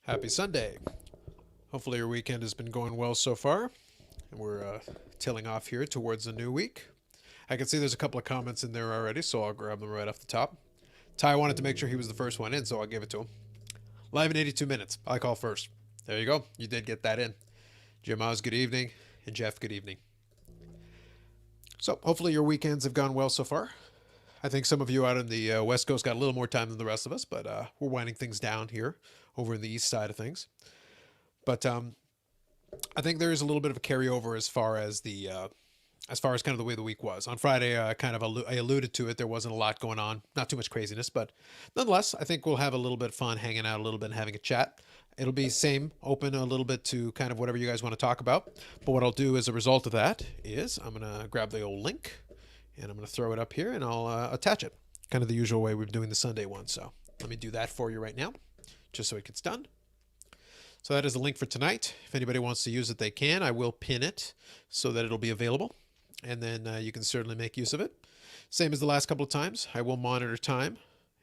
Happy Sunday. Hopefully your weekend has been going well so far. And we're tailing off here towards the new week. I can see there's a couple of comments in there already, so I'll grab them right off the top. Ty wanted to make sure he was the first one in, so I'll give it to him. Live in 82 minutes. I call first. There you go. You did get that in. Jim Oz, good evening. And Jeff, good evening. So hopefully your weekends have gone well so far. I think some of you out in the West Coast got a little more time than the rest of us, but we're winding things down here over in the East side of things. But I think there is a little bit of a carryover as far as kind of the way the week was. On Friday, I alluded to it. There wasn't a lot going on, not too much craziness, but nonetheless, I think we'll have a little bit of fun hanging out a little bit and having a chat. It'll be same open a little bit to kind of whatever you guys want to talk about. But what I'll do as a result of that is I'm going to grab the old link and I'm going to throw it up here and I'll attach it. Kind of the usual way we're doing the Sunday one. So let me do that for you right now, just so it gets done. So that is a link for tonight. If anybody wants to use it, they can. I will pin it so that it'll be available. And then you can certainly make use of it. Same as the last couple of times. I will monitor time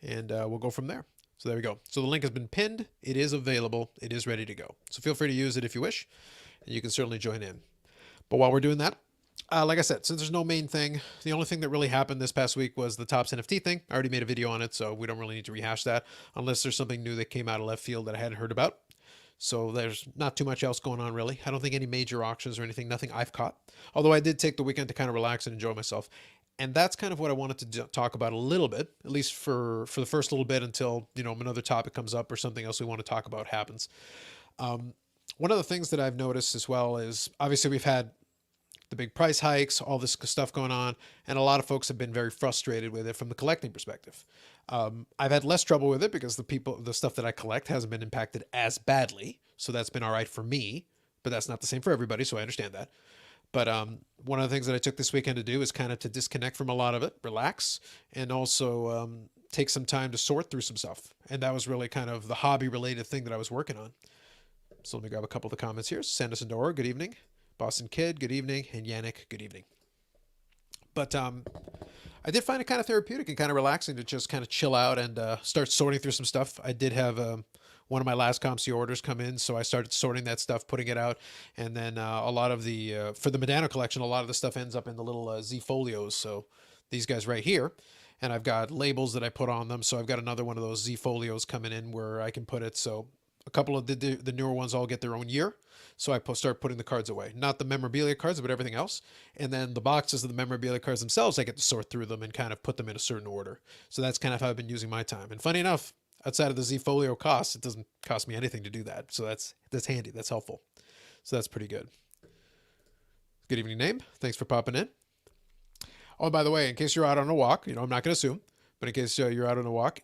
and we'll go from there. So there we go. So the link has been pinned. It is available. It is ready to go. So feel free to use it if you wish. And you can certainly join in. But while we're doing that, like I said, since there's no main thing, the only thing that really happened this past week was the Topps NFT thing. I already made a video on it, so we don't really need to rehash that unless there's something new that came out of left field that I hadn't heard about. So there's not too much else going on, really. I don't think any major auctions or anything, nothing I've caught. Although I did take the weekend to kind of relax and enjoy myself. And that's kind of what I wanted to talk about a little bit, at least for the first little bit until, another topic comes up or something else we want to talk about happens. One of the things that I've noticed as well is obviously we've had the big price hikes, all this stuff going on, and a lot of folks have been very frustrated with it from the collecting perspective. I've had less trouble with it because the stuff that I collect hasn't been impacted as badly, so that's been all right for me. But that's not the same for everybody, so I understand that. But one of the things that I took this weekend to do is kind of to disconnect from a lot of it, relax, and also take some time to sort through some stuff. And that was really kind of the hobby-related thing that I was working on. So let me grab a couple of the comments here. Sanderson Dora, good evening. Boston Kid, good evening. And Yannick, good evening. But I did find it kind of therapeutic and kind of relaxing to just kind of chill out and start sorting through some stuff. I did have one of my last ComC orders come in, so I started sorting that stuff, putting it out, and then a lot of the for the Medano collection, a lot of the stuff ends up in the little Z folios. So these guys right here, and I've got labels that I put on them. So I've got another one of those Z folios coming in where I can put it. So a couple of the newer ones all get their own year. So I start putting the cards away. Not the memorabilia cards, but everything else. And then the boxes of the memorabilia cards themselves, I get to sort through them and kind of put them in a certain order. So that's kind of how I've been using my time. And funny enough, outside of the Z Folio costs, it doesn't cost me anything to do that. So that's handy. That's helpful. So that's pretty good. Good evening, Name. Thanks for popping in. Oh, and by the way, in case you're out on a walk, I'm not going to assume, but in case you're out on a walk,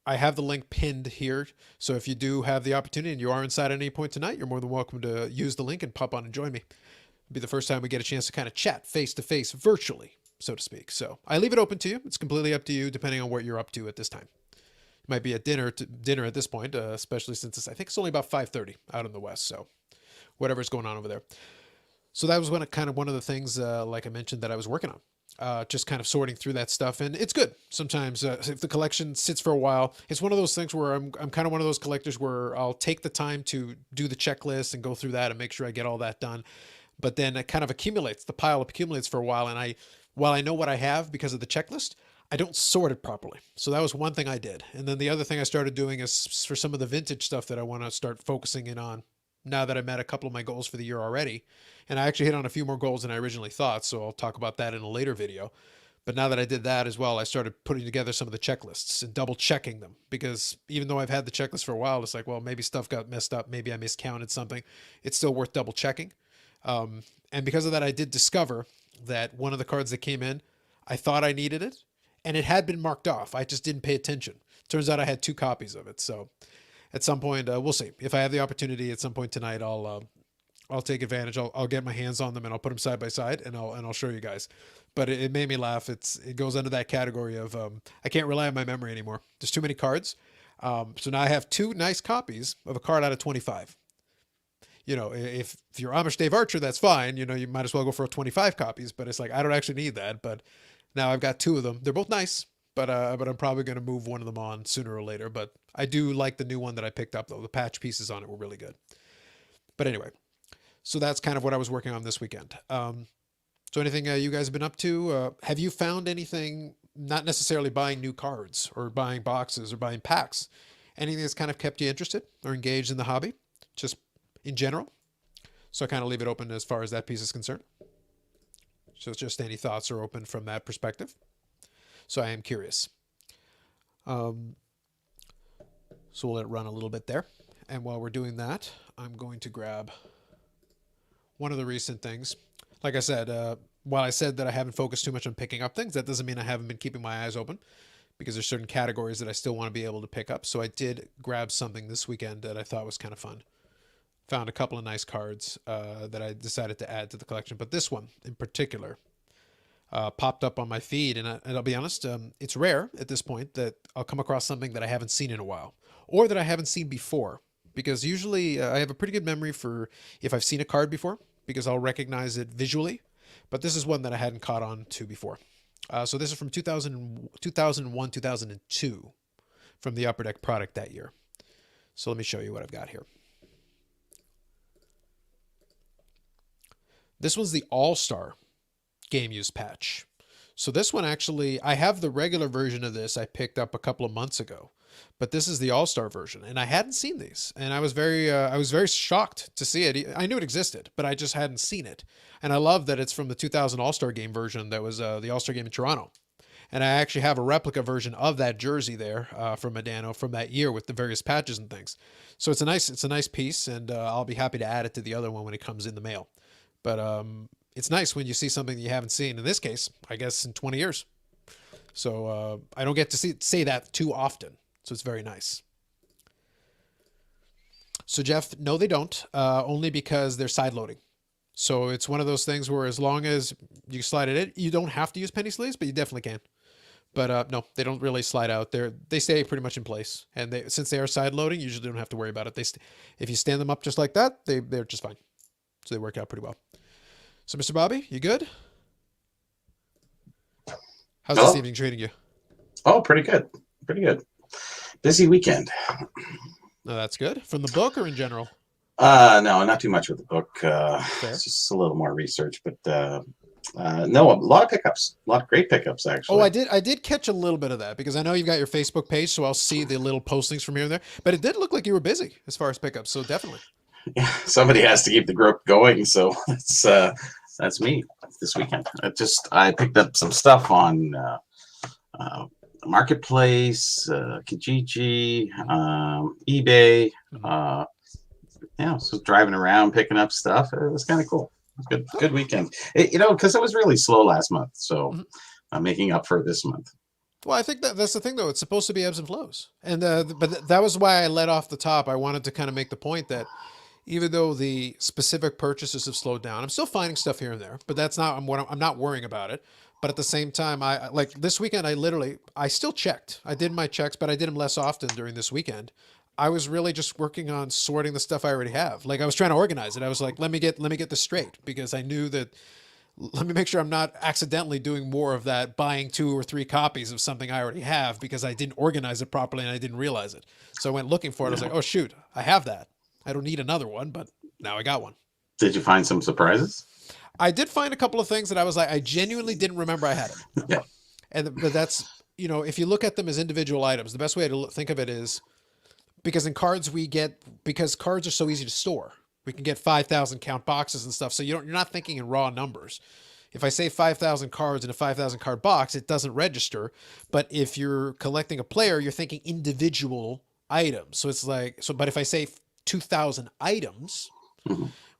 I have the link pinned here. So if you do have the opportunity and you are inside at any point tonight, you're more than welcome to use the link and pop on and join me. It'll be the first time we get a chance to kind of chat face to face virtually, so to speak. So I leave it open to you. It's completely up to you, depending on what you're up to at this time. It might be at dinner at this point, especially since I think it's only about 5:30 out in the West. So whatever's going on over there. So that was one of the things, like I mentioned, that I was working on. Just kind of sorting through that stuff, and it's good. Sometimes if the collection sits for a while, it's one of those things where I'm kind of one of those collectors where I'll take the time to do the checklist and go through that and make sure I get all that done. But then it kind of accumulates. The pile accumulates for a while, and while I know what I have because of the checklist, I don't sort it properly. So that was one thing I did. And then the other thing I started doing is for some of the vintage stuff that I want to start focusing in on now that I met a couple of my goals for the year already. And I actually hit on a few more goals than I originally thought, so I'll talk about that in a later video. But now that I did that as well, I started putting together some of the checklists and double checking them, because even though I've had the checklist for a while, it's like, well, maybe stuff got messed up. Maybe I miscounted something. It's still worth double checking. And because of that, I did discover that one of the cards that came in, I thought I needed it, and it had been marked off. I just didn't pay attention. Turns out I had 2 copies of it. So at some point, we'll see. If I have the opportunity at some point tonight, I'll take advantage. I'll get my hands on them and I'll put them side by side and I'll show you guys. But it made me laugh. It goes under that category of I can't rely on my memory anymore. There's too many cards. So now I have 2 nice copies of a card out of 25. If you're Amish Dave Archer, that's fine. You might as well go for 25 copies. But it's like I don't actually need that. But now I've got 2 of them. They're both nice. But I'm probably going to move one of them on sooner or later. But I do like the new one that I picked up though. The patch pieces on it were really good. But anyway, so that's kind of what I was working on this weekend. So anything you guys have been up to? Have you found anything? Not necessarily buying new cards or buying boxes or buying packs. Anything that's kind of kept you interested or engaged in the hobby, just in general. So I kind of leave it open as far as that piece is concerned. So just any thoughts are open from that perspective. So I am curious. Um, so we'll let it run a little bit there. And while we're doing that, I'm going to grab one of the recent things. Like I said, while I said that I haven't focused too much on picking up things, that doesn't mean I haven't been keeping my eyes open because there's certain categories that I still want to be able to pick up. So I did grab something this weekend that I thought was kind of fun. Found a couple of nice cards that I decided to add to the collection. But this one in particular popped up on my feed. And I'll be honest, it's rare at this point that I'll come across something that I haven't seen in a while or that I haven't seen before. Because usually I have a pretty good memory for if I've seen a card before because I'll recognize it visually. But this is one that I hadn't caught on to before. So this is from 2001, 2002 from the Upper Deck product that year. So let me show you what I've got here. This one's the All-Star game use patch. So this one actually, I have the regular version of this I picked up a couple of months ago. But this is the All-Star version, and I hadn't seen these, and I was very shocked to see it. I knew it existed, but I just hadn't seen it. And I love that it's from the 2000 All-Star Game version that was the All-Star Game in Toronto. And I actually have a replica version of that jersey there from Medano from that year with the various patches and things. So it's a nice piece, and I'll be happy to add it to the other one when it comes in the mail. But it's nice when you see something that you haven't seen. In this case, I guess in 20 years. So I don't get to say that too often. So it's very nice. So Jeff, no, they don't. Only because they're side loading. So it's one of those things where as long as you slide it in, you don't have to use penny sleeves, but you definitely can. But no, they don't really slide out. They stay pretty much in place. And since they are side loading, you usually don't have to worry about it. If you stand them up just like that, they're just fine. So they work out pretty well. So Mr. Bobby, you good? How's this evening treating you? Oh, pretty good. Pretty good. Busy weekend. No, that's good. From the book or in general? No, not too much with the book. Fair. It's just a little more research, but no, a lot of pickups, a lot of great pickups Oh, actually. I did catch a little bit of that because I know you've got your Facebook page, so I'll see the little postings from here and there. But it did look like you were busy as far as pickups, so definitely. Yeah, somebody has to keep the group going, so that's me this weekend. I picked up some stuff on Marketplace, Kijiji, eBay. Yeah, so driving around picking up stuff. It was kind of cool. It was good weekend. Because it was really slow last month, so I'm making up for it this month. Well, I think that's the thing, though. It's supposed to be ebbs and flows, and but that was why I led off the top. I wanted to kind of make the point that even though the specific purchases have slowed down, I'm still finding stuff here and there. But that's not I'm not worrying about it. But at the same time, I like this weekend. I still checked. I did my checks, but I did them less often during this weekend. I was really just working on sorting the stuff I already have. Like I was trying to organize it. I was like, let me get this straight because I knew that. Let me make sure I'm not accidentally doing more of that, buying 2 or 3 copies of something I already have because I didn't organize it properly and I didn't realize it. So I went looking for it. I was like, oh shoot, I have that. I don't need another one, but now I got one. Did you find some surprises? I did find a couple of things that I was like, I genuinely didn't remember I had it. Yeah. But that's, if you look at them as individual items, the best way to think of it is because in cards because cards are so easy to store. We can get 5,000 count boxes and stuff. So you're not thinking in raw numbers. If I say 5,000 cards in a 5,000 card box, it doesn't register. But if you're collecting a player, you're thinking individual items. So it's like, but if I say 2,000 items,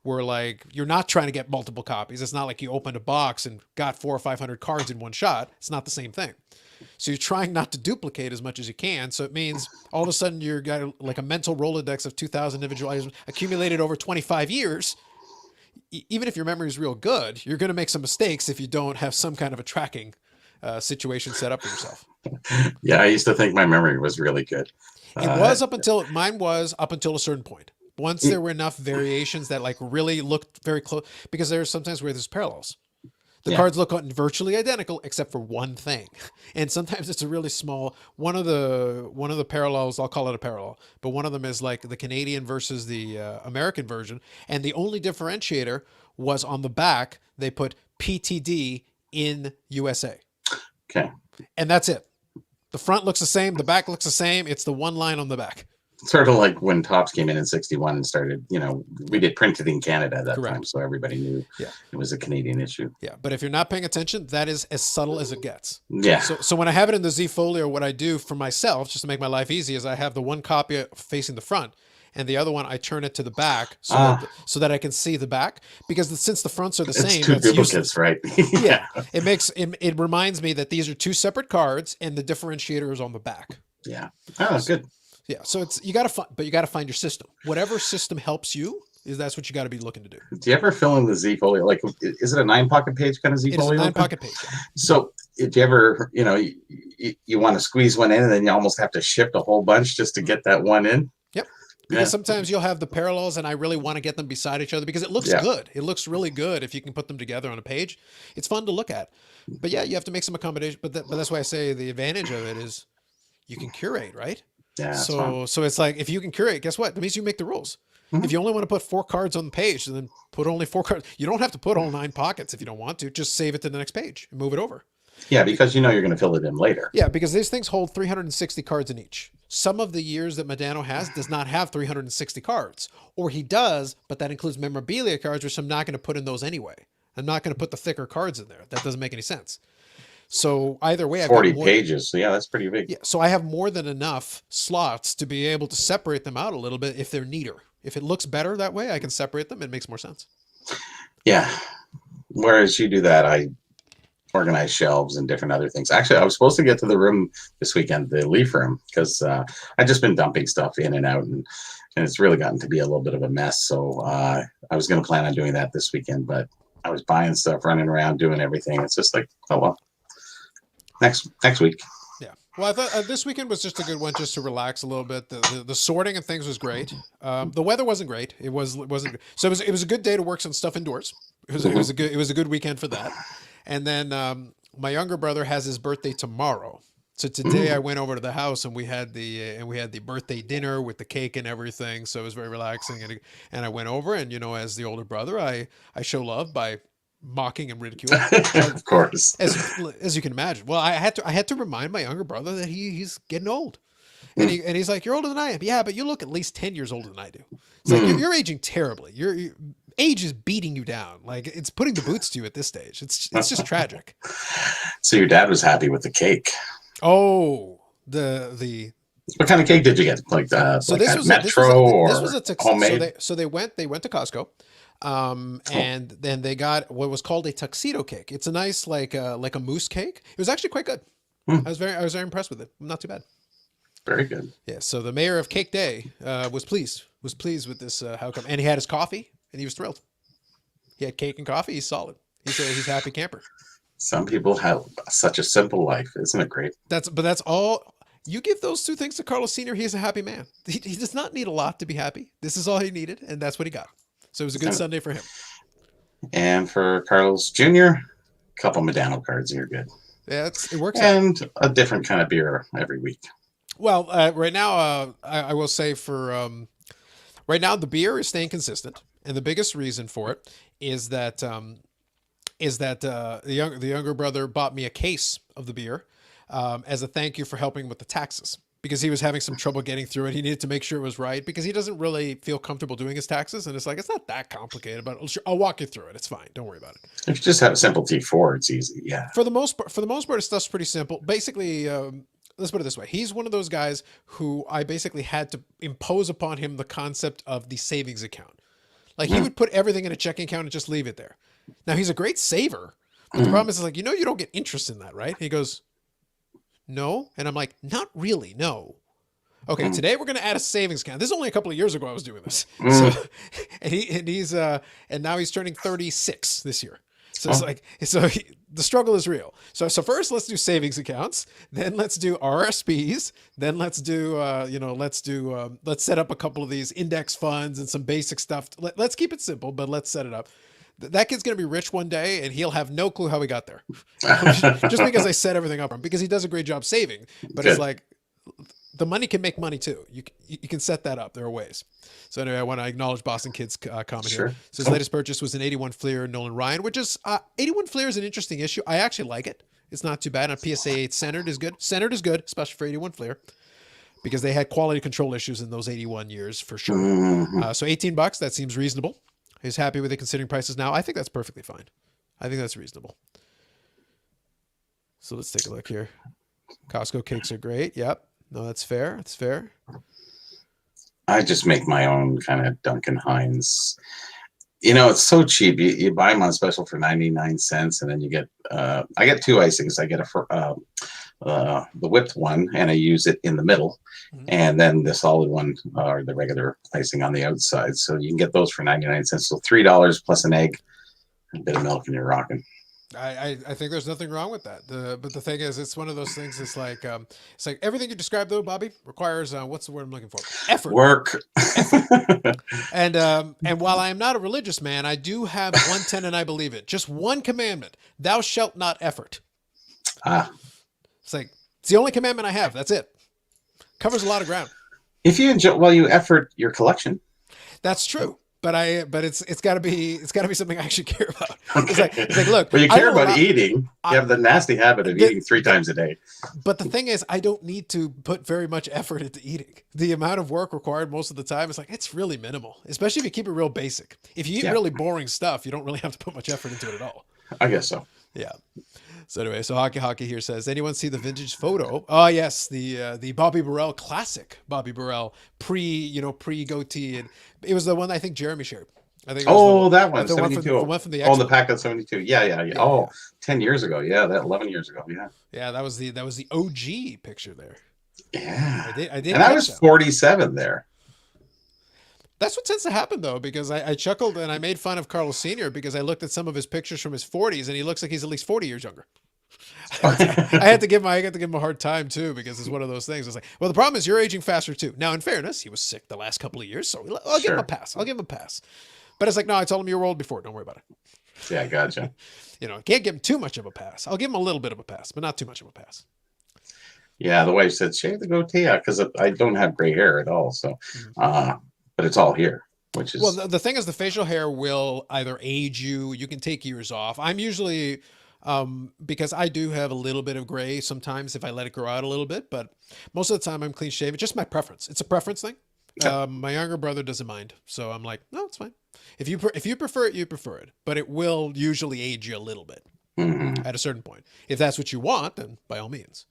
where like, you're not trying to get multiple copies. It's not like you opened a box and got 400 or 500 cards in one shot. It's not the same thing. So you're trying not to duplicate as much as you can. So it means all of a sudden you've got like a mental Rolodex of 2,000 individual items accumulated over 25 years. Even if your memory is real good, you're going to make some mistakes if you don't have some kind of a tracking situation set up for yourself. Yeah, I used to think my memory was really good. Mine was up until a certain point. Once there were enough variations that like really looked very close, because there's sometimes where there's parallels. The Yeah. cards look virtually identical except for one thing, and sometimes it's a really small one of the parallels. I'll call it a parallel, but one of them is like the Canadian versus the American version, and the only differentiator was on the back they put PTD in USA, Okay. and that's it. The front looks the same, the back looks the same. It's the one line on the back. Sort of like when Tops came in '61 and started, we did printed in Canada at that time, Correct. so everybody knew Yeah. it was a Canadian issue. Yeah, but if you're not paying attention, that is as subtle as it gets. Yeah. So when I have it in the Z Folio, what I do for myself, just to make my life easy, is I have the one copy facing the front, and the other one I turn it to the back so that I can see the back. Because since the fronts are the It's same, two that's duplicates, useless. right? Yeah, it reminds me that these are two separate cards, and the differentiator is on the back. Yeah. Oh, good. Yeah, so you got to find your system. Whatever system helps you that's what you got to be looking to do. Do you ever fill in the Z folio? Like, is it a 9-pocket page kind of Z It is folio? a 9-pocket page. So, do you ever, you want to squeeze one in, and then you almost have to shift a whole bunch just to get that one in? Yep. Because sometimes you'll have the parallels, and I really want to get them beside each other because it looks good. It looks really good if you can put them together on a page. It's fun to look at. But yeah, you have to make some accommodation. But that's why I say the advantage of it is you can curate, right? Yeah. So it's like if you can curate, guess what? That means you make the rules. Mm-hmm. If you only want to put 4 cards on the page, then put only 4 cards. You don't have to put all 9 pockets if you don't want to. Just save it to the next page and move it over. Yeah, because you're going to fill it in later. Yeah, because these things hold 360 cards in each. Some of the years that Medano has does not have 360 cards. Or he does, but that includes memorabilia cards, which I'm not going to put in those anyway. I'm not going to put the thicker cards in there. That doesn't make any sense. So either way, I've 40 got pages. So yeah, that's pretty big. Yeah, so I have more than enough slots to be able to separate them out a little bit if they're neater. If it looks better that way, I can separate them. It makes more sense. Yeah. Whereas you do that, I organize shelves and different other things. Actually, I was supposed to get to the room this weekend, the leaf room, because I've just been dumping stuff in and out, and it's really gotten to be a little bit of a mess. So I was going to plan on doing that this weekend, but I was buying stuff, running around, doing everything. It's just like, oh well. Next week. Yeah. Well, I thought this weekend was just a good one, just to relax a little bit. The sorting and things was great. The weather wasn't great. It wasn't. So it was a good day to work some stuff indoors. It was a good weekend for that. And then my younger brother has his birthday tomorrow. So today I went over to the house and we had the birthday dinner with the cake and everything. So it was very relaxing. And I went over, and as the older brother, I show love by mocking and ridiculing. Of course. As you can imagine. Well, I had to remind my younger brother that he's getting old. And he's like, "You're older than I am." Yeah, but you look at least 10 years older than I do. It's like you're aging terribly. Your age is beating you down. Like, it's putting the boots to you at this stage. It's just tragic. So your dad was happy with the cake. Oh, the What kind of cake did you get? Like so like this a was Metro or this was a homemade? so they went to Costco. And then they got what was called a tuxedo cake. It's a nice like a mousse cake. It was actually quite good. I was very impressed with it. Not too bad. Very good. Yeah. So the mayor of Cake Day was pleased with this outcome, and he had his coffee, and he was thrilled. He had cake and coffee. He's solid. He's a happy camper. Some people have such a simple life, isn't it great? That's all. You give those 2 things to Carlos Sr., he's a happy man. He does not need a lot to be happy. This is all he needed, and that's what he got. So it was a good Sunday for him. And for Carlos Jr., a couple Medano cards, you're good. Yeah, it works out. And a different kind of beer every week. Well, right now, I will say for right now, the beer is staying consistent, and the biggest reason for it is that the younger brother bought me a case of the beer as a thank you for helping with the taxes, because he was having some trouble getting through it. He needed to make sure it was right because he doesn't really feel comfortable doing his taxes, and it's like, it's not that complicated, but I'll walk you through it. It's fine. Don't worry about it. If you just have a simple T4, it's easy. Yeah. For the most part, his stuff's pretty simple. Basically, let's put it this way. He's one of those guys who I basically had to impose upon him the concept of the savings account. Like, he would put everything in a checking account and just leave it there. Now, he's a great saver, but the problem is, like, you don't get interest in that, right? He goes, no. And I'm like, not really, no. Okay, today we're going to add a savings account. This is only a couple of years ago I was doing this. So, and now he's turning 36 this year. So it's like, the struggle is real. So first let's do savings accounts, then let's do RSPs, then let's do, let's set up a couple of these index funds and some basic stuff. Let's keep it simple, but let's set it up. That kid's going to be rich one day, and he'll have no clue how he got there. Just because I set everything up for him, because he does a great job saving. But it's Good. like the money can make money too. You can set that up. There are ways. So anyway, I want to acknowledge Boston Kid's comment here. Sure. So his Cool. latest purchase was an 81 Fleer Nolan Ryan, which is 81 Fleer is an interesting issue. I actually like it. It's not too bad. And a PSA 8 centered is good. Centered is good, especially for 81 Fleer, because they had quality control issues in those 81 years for sure. So $18, that seems reasonable. He's happy with it considering prices now. I think that's perfectly fine. I think that's reasonable. So let's take a look here. Costco cakes are great. Yep. No, that's fair. That's fair. I just make my own kind of Duncan Hines. It's so cheap. You buy them on special for 99 cents, and then you get, I get two icings. I get the whipped one, and I use it in the middle, and then the solid one, or the regular icing on the outside. So you can get those for 99 cents. So $3 plus an egg, a bit of milk, and you're rocking. I think there's nothing wrong with that. But the thing is, it's one of those things. It's like everything you described though, Bobby, requires what's the word I'm looking for? Effort. Work. And while I am not a religious man, I do have one tenet I believe in. Just one commandment: "Thou shalt not effort." It's like it's the only commandment I have. That's it. Covers a lot of ground. If you enjoy, you effort your collection. That's true. But it's got to be something I actually care about. It's like look. Well, you care about eating. You have the nasty habit of eating 3 times a day. But the thing is, I don't need to put very much effort into eating. The amount of work required most of the time is it's really minimal. Especially if you keep it real basic. If you eat really boring stuff, you don't really have to put much effort into it at all. I guess so. Yeah. So anyway, Hockey here says, anyone see the vintage photo? Oh yes, the Bobby Burrell classic Bobby Burrell pre goatee, and it was the one I think Jeremy shared. I think. That one, 72. The one from the Expo. The pack of 72. Yeah. 10 years ago. Yeah, that 11 years ago. Yeah. Yeah, that was the OG picture there. Yeah. I did. And I was 47 there. That's what tends to happen though, because I chuckled and I made fun of Carlos Sr. because I looked at some of his pictures from his 40s and he looks like he's at least 40 years younger. I had to give him a hard time too, because it's one of those things. It's like, well, the problem is you're aging faster too. Now, in fairness, he was sick the last couple of years, so I'll give him a pass. But it's like, no, I told him you were old before. Don't worry about it. Yeah, gotcha. Can't give him too much of a pass. I'll give him a little bit of a pass, but not too much of a pass. Yeah, the wife said, shave the goatee out, because I don't have gray hair at all. So, but it's all here, which is... Well, the thing is, the facial hair will either age you. You can take years off. I'm usually... because I do have a little bit of gray sometimes if I let it grow out a little bit, but most of the time I'm clean shaven. Just my preference. It's a preference thing. Yeah. My younger brother doesn't mind, so I'm like, no, it's fine. If you prefer it, you prefer it, but it will usually age you a little bit at a certain point. If that's what you want, then by all means.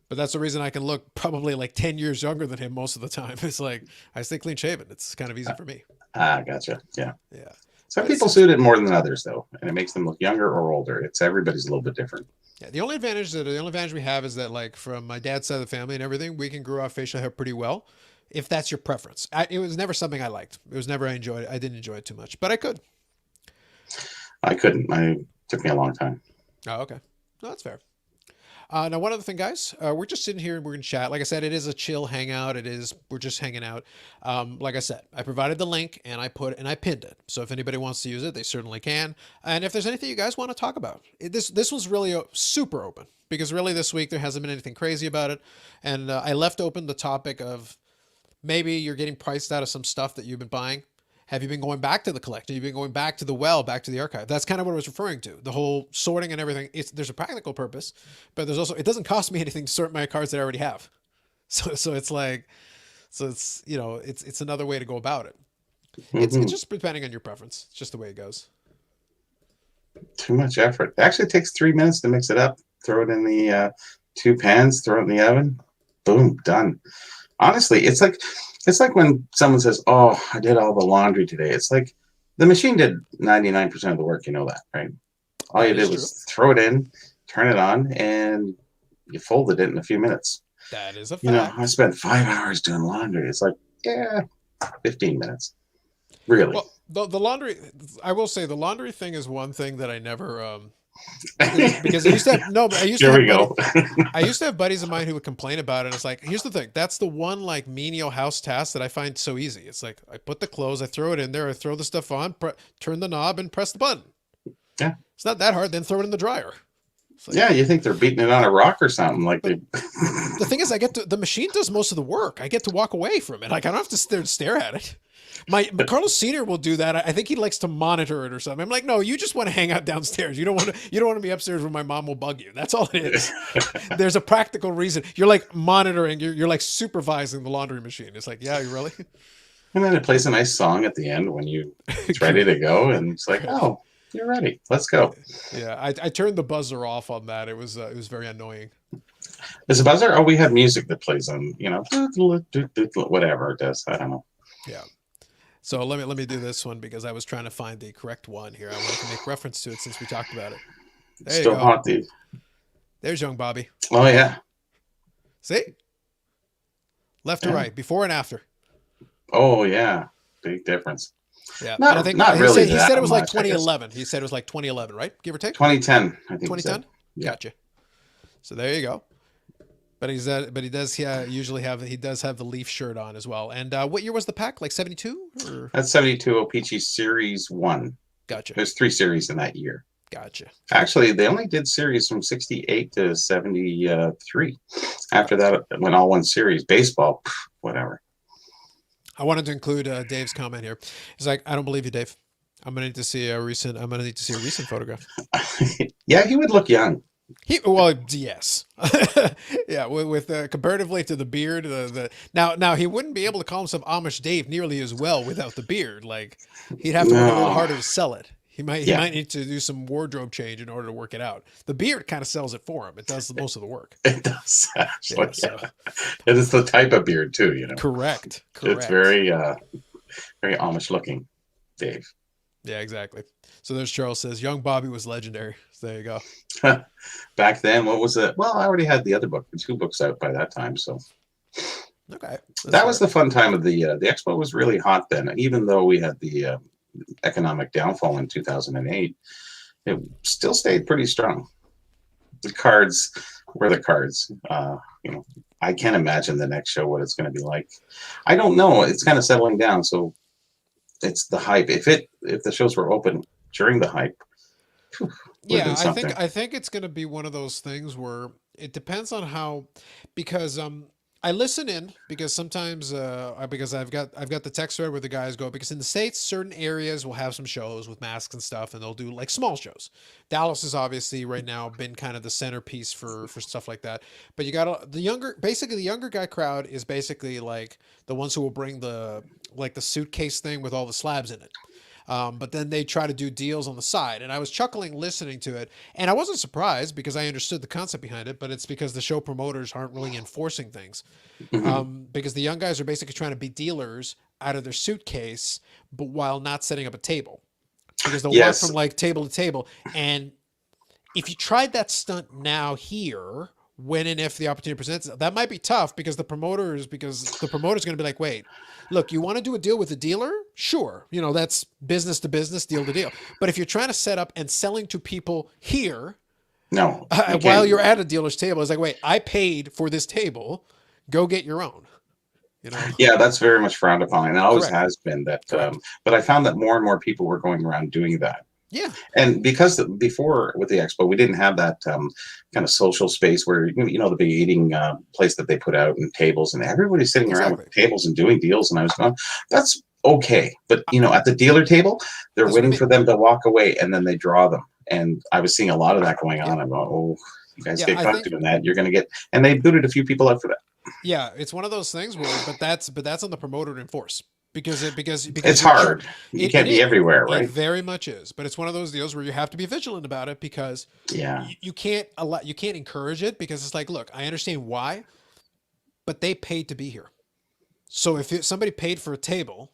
But that's the reason I can look probably like 10 years younger than him most of the time. It's like I stay clean shaven. It's kind of easy for me. Gotcha. Yeah. Yeah. Some people suit it more than others, though, and it makes them look younger or older. Everybody's a little bit different. Yeah, the only advantage we have is that, like, from my dad's side of the family and everything, we can grow out facial hair pretty well, if that's your preference. It was never something I liked. It was never I enjoyed it. I didn't enjoy it too much, but I could. I couldn't. It took me a long time. Oh, okay. No, that's fair. Now, one other thing, guys, we're just sitting here and we're going to chat. Like I said, it is a chill hangout. We're just hanging out. Like I said, I provided the link and I pinned it. So if anybody wants to use it, they certainly can. And if there's anything you guys want to talk about, this was really super open, because really this week there hasn't been anything crazy about it. And I left open the topic of maybe you're getting priced out of some stuff that you've been buying. Have you been going back to the collector? Have you been going back to the back to the archive? That's kind of what I was referring to. The whole sorting and everything. There's a practical purpose, but there's also, it doesn't cost me anything to sort my cards that I already have. So it's like, it's another way to go about it. It's just depending on your preference. It's just the way it goes. Too much effort. It actually takes 3 minutes to mix it up. Throw it in the 2 pans, throw it in the oven. Boom, done. Honestly, it's like when someone says, oh, I did all the laundry today. It's like the machine did 99% of the work. You know that, right? All you did was throw it in, turn it on, and you folded it in a few minutes. That is a fact. I spent 5 hours doing laundry. It's like, 15 minutes. Really? Well, the laundry, I will say the laundry thing is one thing that I never, Because I used to have no, but Here we go. I used to have buddies of mine who would complain about it. And it's like, here's the thing. That's the one like menial house task that I find so easy. It's like I put the clothes, I throw it in there, I throw the stuff on, turn the knob, and press the button. Yeah. It's not that hard. Then throw it in the dryer. Like, yeah, you think they're beating it on a rock or something like they. The thing is, the machine does most of the work. I get to walk away from it. Like I don't have to stare at it. My Carlos Senior will do that. I think he likes to monitor it or something. I'm like, no, you just want to hang out downstairs. You don't want to be upstairs where my mom will bug you. That's all it is. There's a practical reason. You're like monitoring. You're like supervising the laundry machine. It's like, yeah, you really. And then it plays a nice song at the end when it's ready to go, and it's like, oh, you're ready. Let's go. Yeah, I turned the buzzer off on that. It was very annoying. Is a buzzer? Oh, we have music that plays on, whatever it does. I don't know. Yeah. So let me do this one because I was trying to find the correct one here. I wanted to make reference to it since we talked about it. There Still you go. hot, dude. There's young Bobby. Oh yeah. See? Left to right, before and after. Oh yeah, big difference. Yeah, not, and I think not really. He said it was like much, 2011. He said it was like 2011, right? Give or take. 2010, I think. 2010. Yeah. Gotcha. So there you go. But he does usually have the Leaf shirt on as well. And what year was the pack? Like 72? Or? That's 72 O-Pee-Chee Series 1. Gotcha. There's 3 series in that year. Gotcha. Actually, they only did series from 68 to 73. After that, it went all one series. Baseball, whatever. I wanted to include Dave's comment here. He's like, I don't believe you, Dave. I'm gonna need to see a recent photograph. Yeah, he would look young. Yes, yeah. With comparatively to the beard, now he wouldn't be able to call himself Amish Dave nearly as well without the beard. Like he'd have to work a little harder to sell it. He might need to do some wardrobe change in order to work it out. The beard kind of sells it for him. It does most of the work. It does actually. Yeah. It is the type of beard too, you know. Correct. It's very very Amish looking, Dave. Yeah, exactly. So there's Charles says young Bobby was legendary. So there you go. Back then, what was it? Well, I already had the other book, 2 books out by that time, so okay. That was the fun time of the Expo was really hot then. Even though we had the economic downfall in 2008, it still stayed pretty strong. The cards were the cards. I can't imagine the next show what it's going to be like. I don't know. It's kind of settling down, so it's the hype. If the shows were open during the hype, yeah, I think it's going to be one of those things where it depends on how, because I listen in because sometimes because I've got the text thread where the guys go, because in the States certain areas will have some shows with masks and stuff, and they'll do like small shows. Dallas is obviously right now been kind of the centerpiece for stuff like that. But you got the younger guy crowd is basically like the ones who will bring the suitcase thing with all the slabs in it. But then they try to do deals on the side. And I was chuckling listening to it. And I wasn't surprised because I understood the concept behind it, but it's because the show promoters aren't really enforcing things. Because the young guys are basically trying to be dealers out of their suitcase, but while not setting up a table. Because they'll work from like table to table. And if you tried that stunt now here, when and if the opportunity presents, that might be tough because the promoter's going to be like, wait, look, you want to do a deal with a dealer? Sure. That's business to business, deal to deal. But if you're trying to set up and selling to people here, no, while you're at a dealer's table, it's like, wait, I paid for this table. Go get your own. Yeah, that's very much frowned upon, and it always has been that. But I found that more and more people were going around doing that. Yeah. And because before with the Expo, we didn't have that kind of social space where, the big eating place that they put out and tables and everybody's sitting around with tables and doing deals. And I was going, that's okay. But, at the dealer table, they're waiting for them to walk away and then they draw them. And I was seeing a lot of that going on. I'm going, oh, you guys get caught doing that. You're going to get, and they booted a few people out for that. Yeah. It's one of those things where, but that's on the promoter to enforce. Because it's hard. You can't be everywhere, right? It very much is, but it's one of those deals where you have to be vigilant about it because you can't encourage it because it's like, look, I understand why, but they paid to be here. So if somebody paid for a table,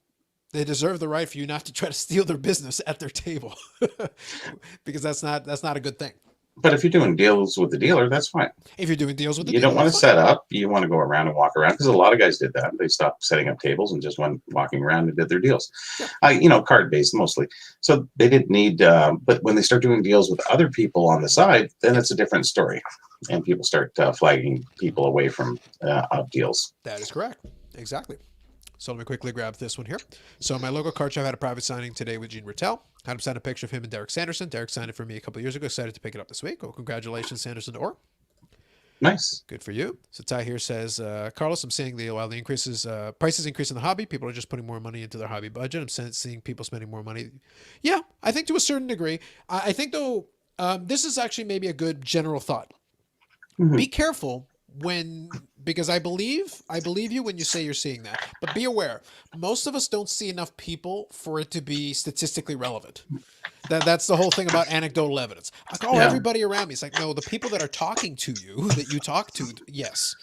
they deserve the right for you not to try to steal their business at their table because that's not a good thing. But if you're doing deals with the dealer, that's fine. If you're doing deals with the You don't dealer, want that's to fine. set up. You want to go around and walk around because a lot of guys did that. They stopped setting up tables and just went walking around and did their deals. Yeah, Card based mostly. So they didn't need. But when they start doing deals with other people on the side, then yeah. it's a different story, and people start flagging people away from up deals. That is correct. Exactly. So let me quickly grab this one here. So my local card shop had a private signing today with Gene Rattel. Had him sign a picture of him and Derek Sanderson. Derek signed it for me a couple of years ago. Excited to pick it up this week. Well, congratulations, Sanderson or. Nice. Good for you. So Ty here says, Carlos, I'm seeing while the prices increase in the hobby, people are just putting more money into their hobby budget. I'm seeing people spending more money. Yeah, I think to a certain degree. I think though, this is actually maybe a good general thought. Be careful because I believe you when you say you're seeing that. But be aware, most of us don't see enough people for it to be statistically relevant. That's the whole thing about anecdotal evidence. Like, oh, Yeah. everybody around me. It's like, no, the people that are talking to you, that you talk to, yes.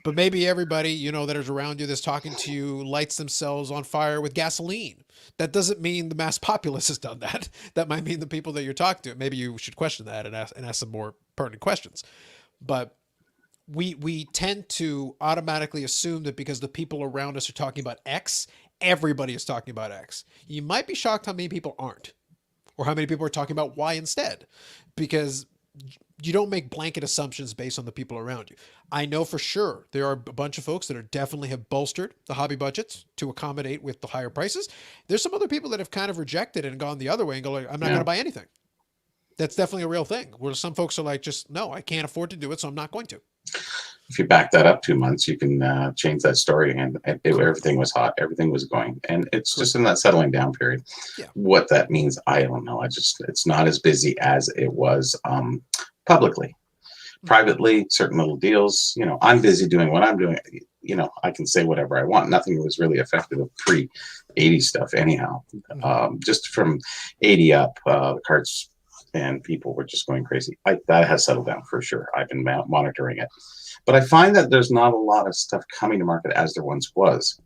But maybe everybody, that is around you that's talking to you lights themselves on fire with gasoline. That doesn't mean the mass populace has done that. That might mean the people that you're talking to. Maybe you should question that and ask some more pertinent questions. But we tend to automatically assume that because the people around us are talking about X, everybody is talking about X. You might be shocked how many people aren't, or how many people are talking about Y instead, because you don't make blanket assumptions based on the people around you. I know for sure there are a bunch of folks that are definitely have bolstered the hobby budgets to accommodate with the higher prices. There's some other people that have kind of rejected it and gone the other way and go like, I'm not going Yeah. to buy anything. That's definitely a real thing where some folks are like, just no, I can't afford to do it, so I'm not going to. If you back that up 2 months, you can change that story, and Correct. everything was hot, everything was going, and it's Correct. just in that settling down period. Yeah. What that means, I don't know. It's not as busy as it was publicly. Privately, certain little deals. I'm busy doing what I'm doing. I can say whatever I want. Nothing was really effective of pre-80 stuff, anyhow. Just from 80 up, the cards and people were just going crazy. That has settled down for sure. I've been monitoring it. But I find that there's not a lot of stuff coming to market as there once was.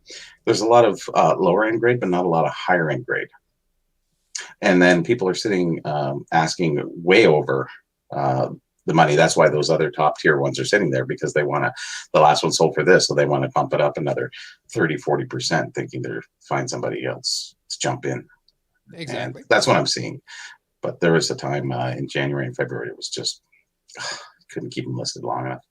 There's a lot of lower end grade, but not a lot of higher end grade. And then people are sitting asking way over the money. That's why those other top tier ones are sitting there, because they want to, the last one sold for this, so they want to pump it up another 30-40%, thinking they're find somebody else to jump in. Exactly. And that's what I'm seeing. But there was a time in January and February, it was just, couldn't keep them listed long enough.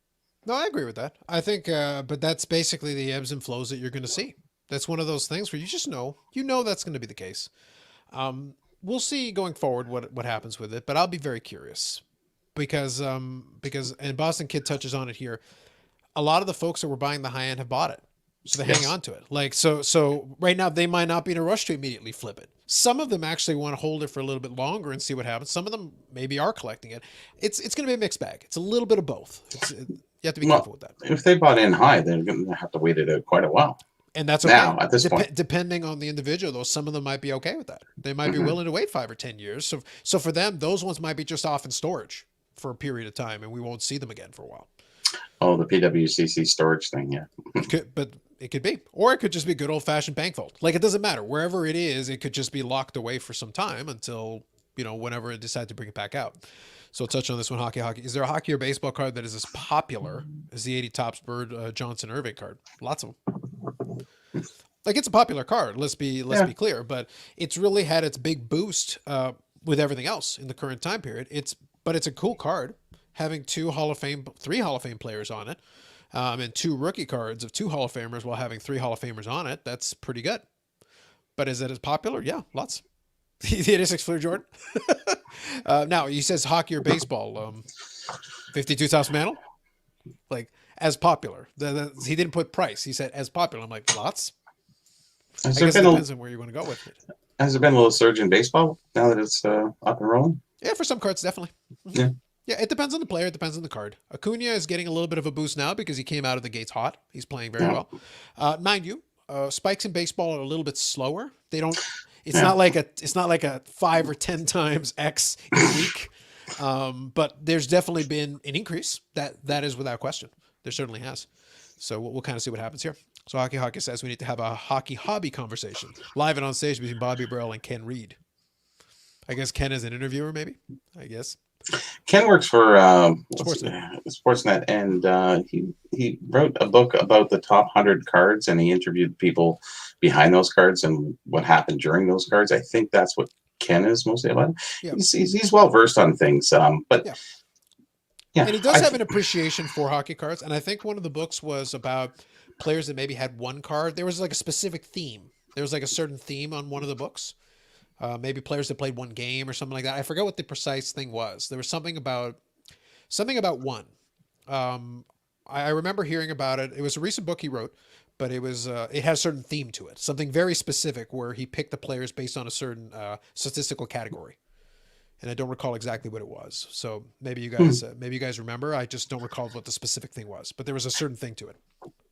No, I agree with that. I think, but that's basically the ebbs and flows that you're going to see. That's one of those things where you just know, that's going to be the case. We'll see going forward what happens with it, but I'll be very curious because and Boston Kid touches on it here. A lot of the folks that were buying the high end have bought it, so they hang on to it. Like so right now they might not be in a rush to immediately flip it. Some of them actually want to hold it for a little bit longer and see what happens. Some of them maybe are collecting it. It's going to be a mixed bag. It's a little bit of both. You have to be careful with that. If they bought in high, they're going to have to wait it out quite a while. And that's okay. Now, at this point, Depending on the individual, though, some of them might be okay with that. They might be willing to wait 5 or 10 years. So for them, those ones might be just off in storage for a period of time, and we won't see them again for a while. Oh, the PWCC storage thing, yeah. But it could be, or it could just be good old fashioned bank vault. Like it doesn't matter wherever it is. It could just be locked away for some time until whenever it decide to bring it back out. So I'll touch on this one. Hockey. Is there a hockey or baseball card that is as popular as the 80 Topps Bird Johnson Irving card? Lots of them. Like it's a popular card. Let's be clear, but it's really had its big boost with everything else in the current time period. It's a cool card, having 3 Hall of Fame players on it, and 2 rookie cards of 2 Hall of Famers while having 3 Hall of Famers on it. That's pretty good. But is it as popular? Yeah, lots. The 86 Fleer Jordan. Now he says hockey or baseball. 52 Topps Mantle, like as popular. He didn't put price. He said as popular. I'm like lots. I guess it depends on where you want to go with it. Has there been a little surge in baseball now that it's up and rolling? Yeah, for some cards, definitely. Yeah. Yeah, it depends on the player. It depends on the card. Acuna is getting a little bit of a boost now because he came out of the gates hot. He's playing very well. Mind you, spikes in baseball are a little bit slower. They don't. It's not like a 5 or 10 times X in a week. But there's definitely been an increase. That is without question. There certainly has. So we'll kind of see what happens here. So Hockey says we need to have a hockey hobby conversation live and on stage between Bobby Burrell and Ken Reed. I guess Ken is an interviewer, maybe. I guess. Ken works for Sportsnet. Sportsnet, and he wrote a book about the top 100 cards, and he interviewed people behind those cards and what happened during those cards. I think that's what Ken is mostly about. Yeah. He's well versed on things, but Yeah. yeah, And he does have an appreciation for hockey cards. And I think one of the books was about players that maybe had one card. There was like a specific theme. There was like a certain theme on one of the books. Maybe players that played one game or something like that. I forget what the precise thing was. There was something about one. I remember hearing about it. It was a recent book he wrote, but it has a certain theme to it. Something very specific where he picked the players based on a certain statistical category. And I don't recall exactly what it was. So maybe you guys remember. I just don't recall what the specific thing was. But there was a certain thing to it.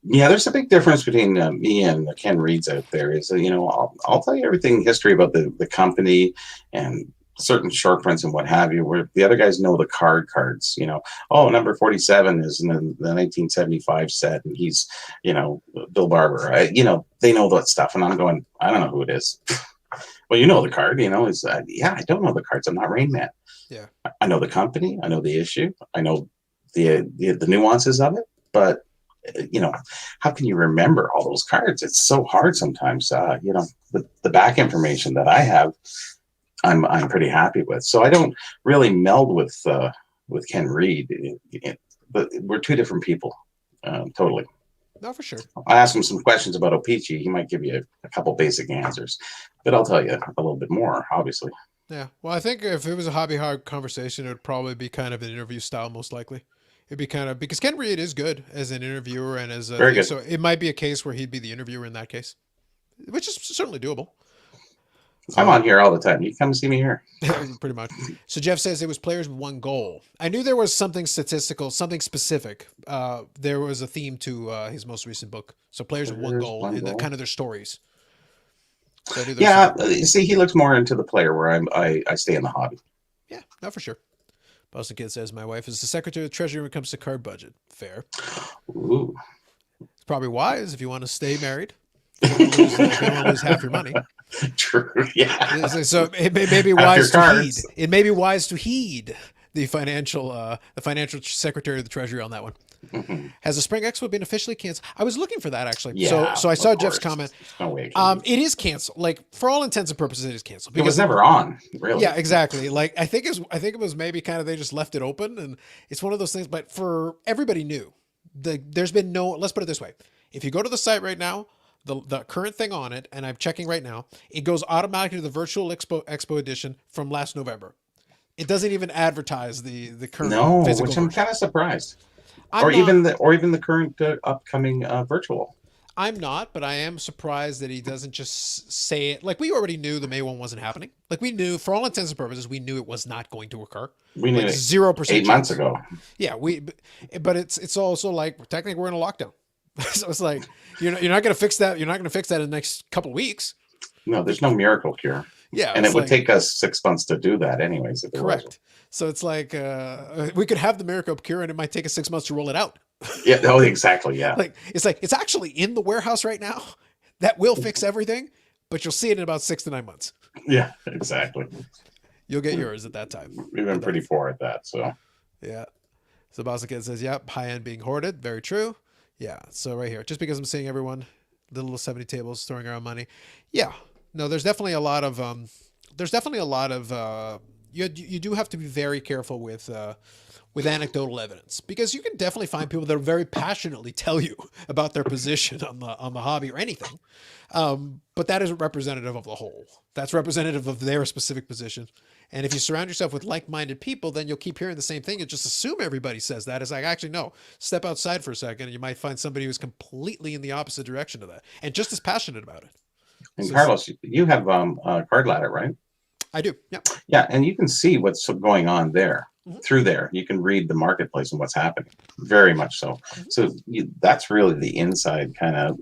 yeah, there's a big difference between me and Ken Reeds out there. Is I'll tell you everything history about the company and certain short prints and what have you. Where the other guys know the cards. Oh, number 47 is in the 1975 set, and he's Bill Barber. They know that stuff, and I'm going, I don't know who it is. Well, you know the card. Is yeah, I don't know the cards. I'm not Rain Man. Yeah. I know the company. I know the issue. I know the nuances of it, but how can you remember all those cards? It's so hard sometimes. The back information that I have, I'm pretty happy with. So I don't really meld with Ken Reed, but we're two different people, totally. No, for sure. I ask him some questions about O-Pee-Chee. He might give you a couple basic answers, but I'll tell you a little bit more, obviously. Yeah. Well, I think if it was a hobby hard conversation, it would probably be kind of an interview style, most likely. It'd be kind of because Ken Reed is good as an interviewer and as a Very good. so it might be a case where he'd be the interviewer in that case, which is certainly doable. I'm on here all the time. You come see me here. Pretty much. So Jeff says it was players with one goal. I knew there was something statistical, something specific. There was a theme to his most recent book. So players with one goal and kind of their stories. So yeah, you see, he looks more into the player where I stay in the hobby. Yeah, not for sure. Boston Kid says, my wife is the secretary of the treasury when it comes to card budget. Fair. Ooh. It's probably wise if you want to stay married. If you don't want to lose half your money. True. Yeah. So it may be wise to heed. It may be wise to heed the financial secretary of the treasury on that one. Mm-hmm. Has the Spring Expo been officially canceled? I was looking for that actually. Yeah, So I saw Jeff's comment. No way it is canceled. Like for all intents and purposes, it is canceled. Because it was never on, really. Yeah, exactly. Like I think it was maybe kind of they just left it open, and it's one of those things. But for everybody new, there's been no. Let's put it this way: if you go to the site right now, the current thing on it, and I'm checking right now, it goes automatically to the virtual Expo edition from last November. It doesn't even advertise the current physical which I'm version. kind of surprised. Even the current upcoming virtual. I'm not, but I am surprised that he doesn't just say it. Like we already knew the May one wasn't happening. Like we knew, for all intents and purposes, we knew it was not going to occur. We knew 0% 8 months ago. Yeah, but it's also like technically we're in a lockdown, so it's like you're not going to fix that. You're not going to fix that in the next couple of weeks. No, there's no miracle cure. Yeah, and it would take us 6 months to do that, anyways. Correct. So it's like we could have the miracle cure, and it might take us 6 months to roll it out. Yeah. Oh, exactly. Yeah. It's actually in the warehouse right now. That will fix everything, but you'll see it in about 6 to 9 months. Yeah, exactly. You'll get yours at that time. We've been pretty poor at that, so. Yeah. So Boston Kid says, "Yep, high end being hoarded. Very true." Yeah. So right here, just because I'm seeing everyone, the little 70 tables throwing around money. Yeah. No, there's definitely a lot of you do have to be very careful with anecdotal evidence, because you can definitely find people that are very passionately tell you about their position on the hobby or anything. But that isn't representative of the whole. That's representative of their specific position. And if you surround yourself with like-minded people, then you'll keep hearing the same thing and just assume everybody says that. It's like, actually, no, step outside for a second and you might find somebody who's completely in the opposite direction of that and just as passionate about it. And so, Carlos, you have Card Ladder, right? I do. Yeah. Yeah. And you can see what's going on there. Mm-hmm. Through there. You can read the marketplace and what's happening. Very much so. Mm-hmm. So that's really the inside kind of,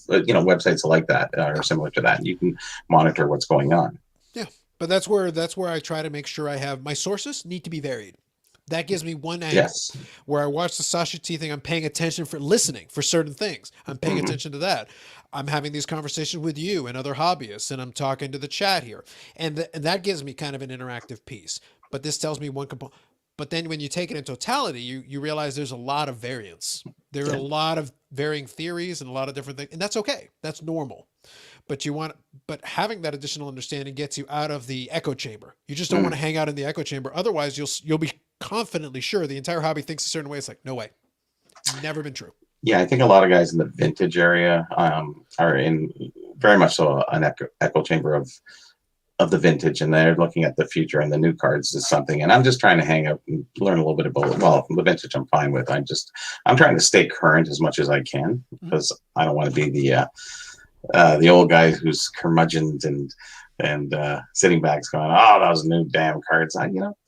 websites like that are similar to that. You can monitor what's going on. Yeah. But that's where I try to make sure I have my sources need to be varied. That gives me one angle. Yes. Where I watch the Sasha T thing, I'm paying attention for listening for certain things. I'm paying mm-hmm. attention to that. I'm having these conversations with you and other hobbyists, and I'm talking to the chat here. And that gives me kind of an interactive piece. But this tells me one component. But then when you take it in totality, you realize there's a lot of variance. There are a Yeah. lot of varying theories and a lot of different things, and that's okay. That's normal. But having that additional understanding gets you out of the echo chamber. You just don't want Mm. to hang out in the echo chamber. Otherwise, you'll be confidently sure the entire hobby thinks a certain way. It's like, no way, never been true. Yeah, I think a lot of guys in the vintage area are in very much so an echo chamber of the vintage, and they're looking at the future, and the new cards is something. And I'm just trying to hang out and learn a little bit about, well, the vintage I'm fine with. I'm trying to stay current as much as I can, because I don't want to be the old guy who's curmudgeoned and sitting back going, oh, those new damn cards.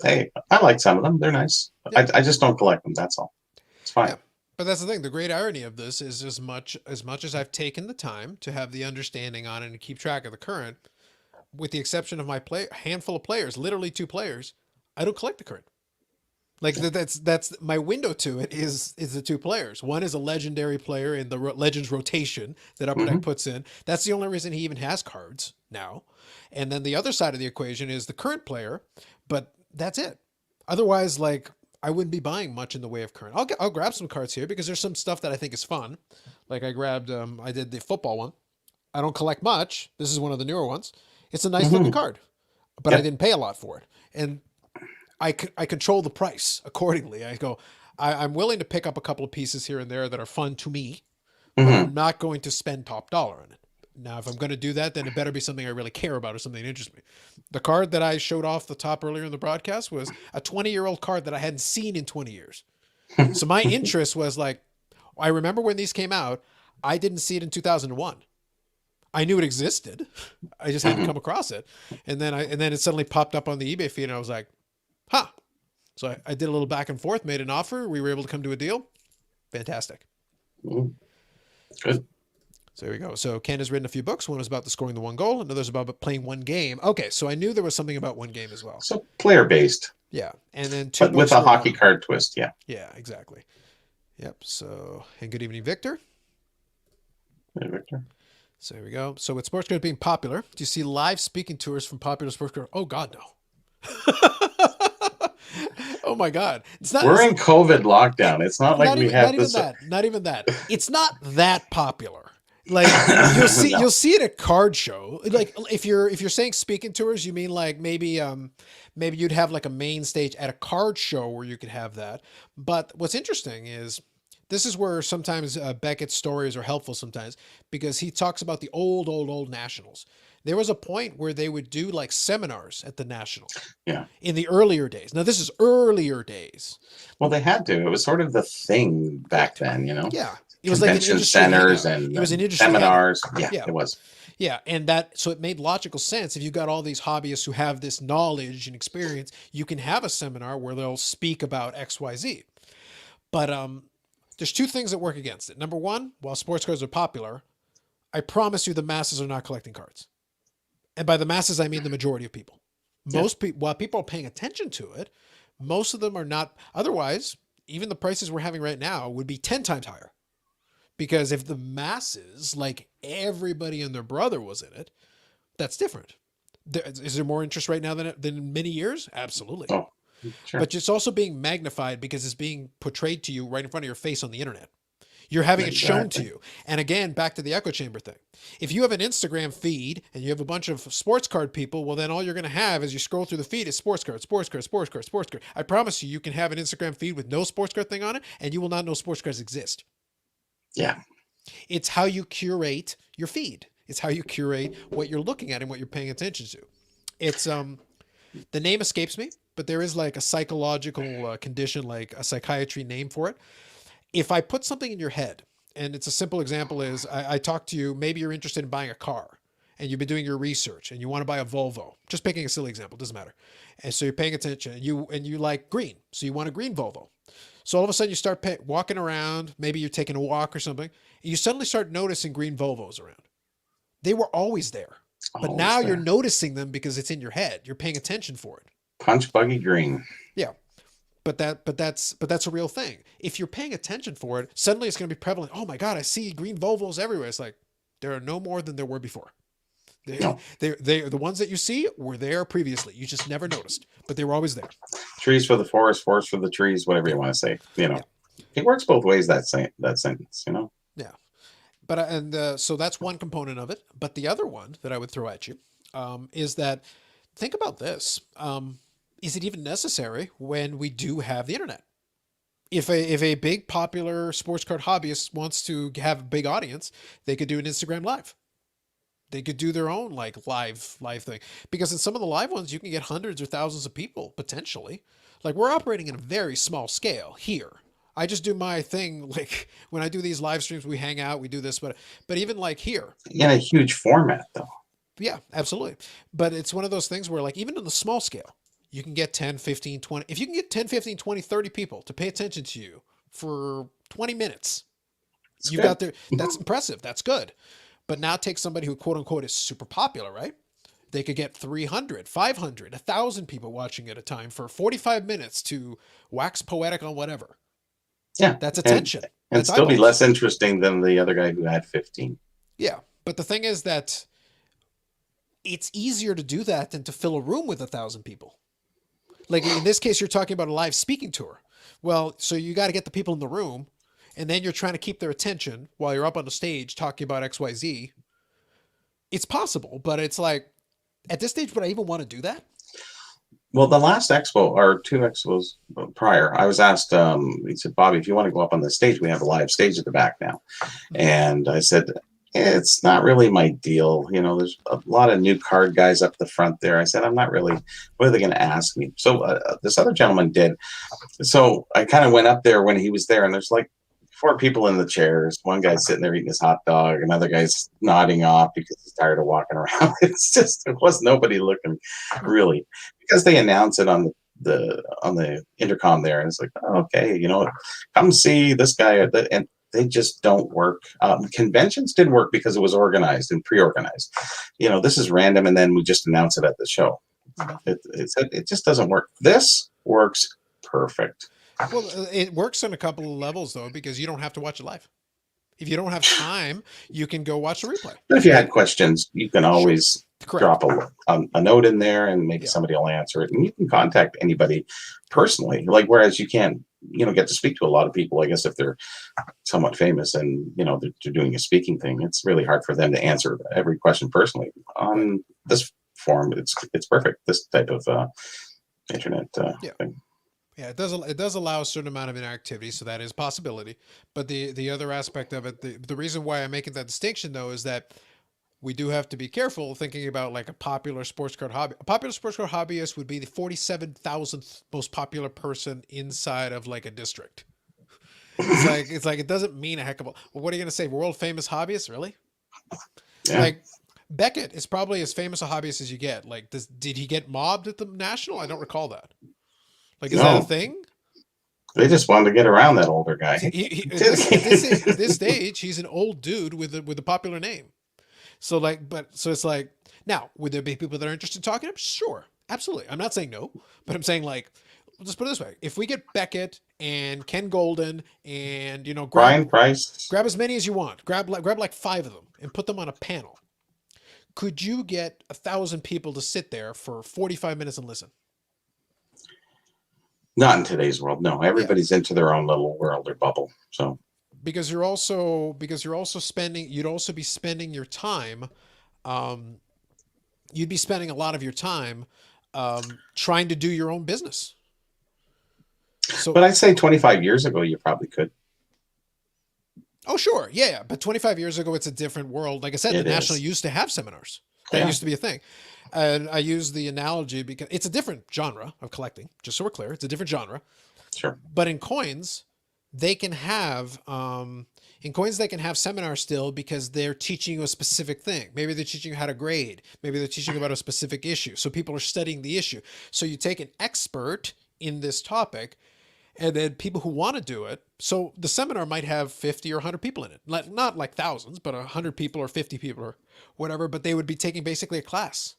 Hey, I like some of them. They're nice. Yeah. I just don't collect them. That's all. It's fine. Yeah. But that's the thing. The great irony of this is as much as I've taken the time to have the understanding on it and keep track of the current, with the exception of my handful of players, literally 2 players, I don't collect the current. Like that's my window to it is the 2 players. One is a legendary player in the Legends rotation that Upper Deck puts in. That's the only reason he even has cards now. And then the other side of the equation is the current player, but that's it. Otherwise, like, I wouldn't be buying much in the way of current. I'll grab some cards here because there's some stuff that I think is fun. Like I grabbed, I did the football one. I don't collect much. This is one of the newer ones. It's a nice looking card, but I didn't pay a lot for it. And I control the price accordingly. I'm willing to pick up a couple of pieces here and there that are fun to me, but I'm not going to spend top dollar on it. Now, if I'm going to do that, then it better be something I really care about or something that interests me. The card that I showed off the top earlier in the broadcast was a 20-year-old card that I hadn't seen in 20 years. So my interest was like, I remember when these came out, I didn't see it in 2001. I knew it existed. I just hadn't come across it. And then it suddenly popped up on the eBay feed and I was like, huh. So I did a little back and forth, made an offer. We were able to come to a deal. Fantastic. Good. So there we go. So Ken has written a few books. One is about the scoring the one goal. Another's about playing one game. Okay, so I knew there was something about one game as well. So player based. Yeah, and then 2 but with books a hockey card twist. Yeah. Yeah, exactly. Yep. So, and good evening, Victor. Hey, Victor. So here we go. So with sports cards being popular, do you see live speaking tours from popular sports cards? Oh God, no. Oh my God. We're in COVID lockdown. It's not like we have this. Not even that. It's not that popular. Like you'll see it at card show. Like if you're saying speaking tours, you mean like maybe you'd have like a main stage at a card show where you could have that. But what's interesting is this is where sometimes Beckett's stories are helpful sometimes because he talks about the old nationals. There was a point where they would do like seminars at the National. Yeah. In the earlier days. Now this is earlier days. Well, they had to. It was sort of the thing back then, Yeah. It was convention like centers and it was an industry seminars. Yeah, it was. Yeah, and so it made logical sense. If you got all these hobbyists who have this knowledge and experience, you can have a seminar where they'll speak about XYZ. But there's 2 things that work against it. Number one, while sports cards are popular, I promise you the masses are not collecting cards. And by the masses, I mean the majority of people. Most people, while people are paying attention to it, most of them are not. Otherwise, even the prices we're having right now would be 10 times higher. Because if the masses, like everybody and their brother was in it, that's different. Is there more interest right now than in many years? Absolutely. Oh, sure. But it's also being magnified because it's being portrayed to you right in front of your face on the internet. You're having it shown to you. And again, back to the echo chamber thing. If you have an Instagram feed and you have a bunch of sports card people, well, then all you're going to have as you scroll through the feed is sports card, sports card, sports card, sports card. I promise you can have an Instagram feed with no sports card thing on it, and you will not know sports cards exist. Yeah. It's how you curate your feed. It's how you curate what you're looking at and what you're paying attention to. It's the name escapes me, but there is like a psychological condition, like a psychiatry name for it. If I put something in your head, and it's a simple example is I talk to you, maybe you're interested in buying a car and you've been doing your research and you want to buy a Volvo, just picking a silly example, doesn't matter. And so you're paying attention and you like green. So you want a green Volvo. So all of a sudden you start walking around, maybe you're taking a walk or something, and you suddenly start noticing green Volvos around. They were always there, but now you're noticing them because it's in your head. You're paying attention for it. Punch buggy green. Yeah. But that's a real thing. If you're paying attention for it, suddenly it's going to be prevalent. Oh my God, I see green Volvos everywhere. It's like, there are no more than there were before. They, No, the ones that you see were there previously. You just never noticed, but they were always there. trees for the forest, forest for the trees, whatever Yeah, you want to say. yeah, It works both ways. That sentence. yeah. But so that's one component of it. But the other one that I would throw at you is that think about this: is it even necessary when we do have the internet? If a big popular sports card hobbyist wants to have a big audience, they could do an Instagram live. They could do their own like live thing because in some of the live ones you can get hundreds or thousands of people potentially. Like we're operating in a very small scale here. I just do my thing like when I do these live streams we hang out, we do this but even like here. In a huge format, though. Yeah, absolutely. But it's one of those things where like even in the small scale, you can get 10, 15, 20. If you can get 10, 15, 20, 30 people to pay attention to you for 20 minutes, It's you've good. got their that's impressive. That's good. But now take somebody who quote unquote is super popular, right? They could get 300, 500, 1,000 people watching at a time for 45 minutes to wax poetic on whatever. Yeah, That's and attention. and That's still be eyeballs. less interesting than the other guy who had 15. Yeah. But the thing is that it's easier to do that than to fill a room with 1,000 people. Like in this case, you're talking about a live speaking tour. Well, so you got to get the people in the room, and then you're trying to keep their attention while you're up on the stage talking about XYZ. It's possible, but it's like at this stage, would I even want to do that? Well, the last expo or two expos prior, I was asked. He said, "Bobby, if you want to go up on the stage, we have a live stage at the back now." Mm-hmm. And I said, "It's not really my deal. There's a lot of new card guys up the front there." I said, "I'm not really. What are they going to ask me?" So this other gentleman did. So I kind of went up there when he was there, and there's like four people in the chairs. One guy's sitting there eating his hot dog. Another guy's nodding off because he's tired of walking around. It was nobody looking really because they announce it on the intercom there, and it's like, oh, okay, come see this guy, and they just don't work. Conventions did work because it was organized and pre-organized. This is random, and then we just announce it at the show. Mm-hmm. It just doesn't work. This works perfect. Well, it works on a couple of levels though, because you don't have to watch it live. If you don't have time, you can go watch the replay. But if you had Like, questions, you can sure, always correct. drop a note in there, and maybe Yeah, somebody will answer it. And you can contact anybody personally. Like whereas you can't, get to speak to a lot of people. I guess if they're somewhat famous and they're doing a speaking thing, it's really hard for them to answer every question personally. right. On this form, it's perfect. This type of internet Yeah. thing. Yeah, it does allow a certain amount of interactivity, so that is a possibility. But the other aspect of it, the reason why I'm making that distinction though is that we do have to be careful thinking about like a popular sports card hobby. A popular sports card hobbyist would be the 47,000th most popular person inside of like a district. It's like it doesn't mean a heck of a. Well, what are you gonna say? World famous hobbyist, really? Yeah. Like Beckett is probably as famous a hobbyist as you get. Like, did he get mobbed at the national? I don't recall that. Like, is that a No, thing? they just wanted to get around that older He, guy. at this stage, he's an old dude with a popular name. So like, but so it's like now, would there be people that are interested in talking to him? Sure, absolutely. I'm not saying no, but I'm saying like, let's put it this way: if we get Beckett and Ken Golden and grab Brian Price. grab as many as you want, grab like five of them and put them on a panel, could you get 1,000 people to sit there for 45 minutes and listen? Not in today's world. No, Yeah, everybody's into their own little world or bubble. So because you're also spending you'd also be spending your time um, you'd be spending a lot of your time trying to do your own business. but So, I'd say 25 years ago, you probably could. oh sure, yeah, yeah, but 25 years ago, it's a different world. Like I said, the It National is. used to have seminars. That Yeah, used to be a thing, and I use the analogy because it's a different genre of collecting. Just so we're clear, it's a different genre. sure. But they can have in coins they can have seminars still because they're teaching you a specific thing. Maybe they're teaching you how to grade. Maybe they're teaching about a specific issue. So people are studying the issue. So you take an expert in this topic and then people who want to do it. So the seminar might have 50 or 100 people in it. Like not like thousands, but 100 people or 50 people or whatever, but they would be taking basically a class.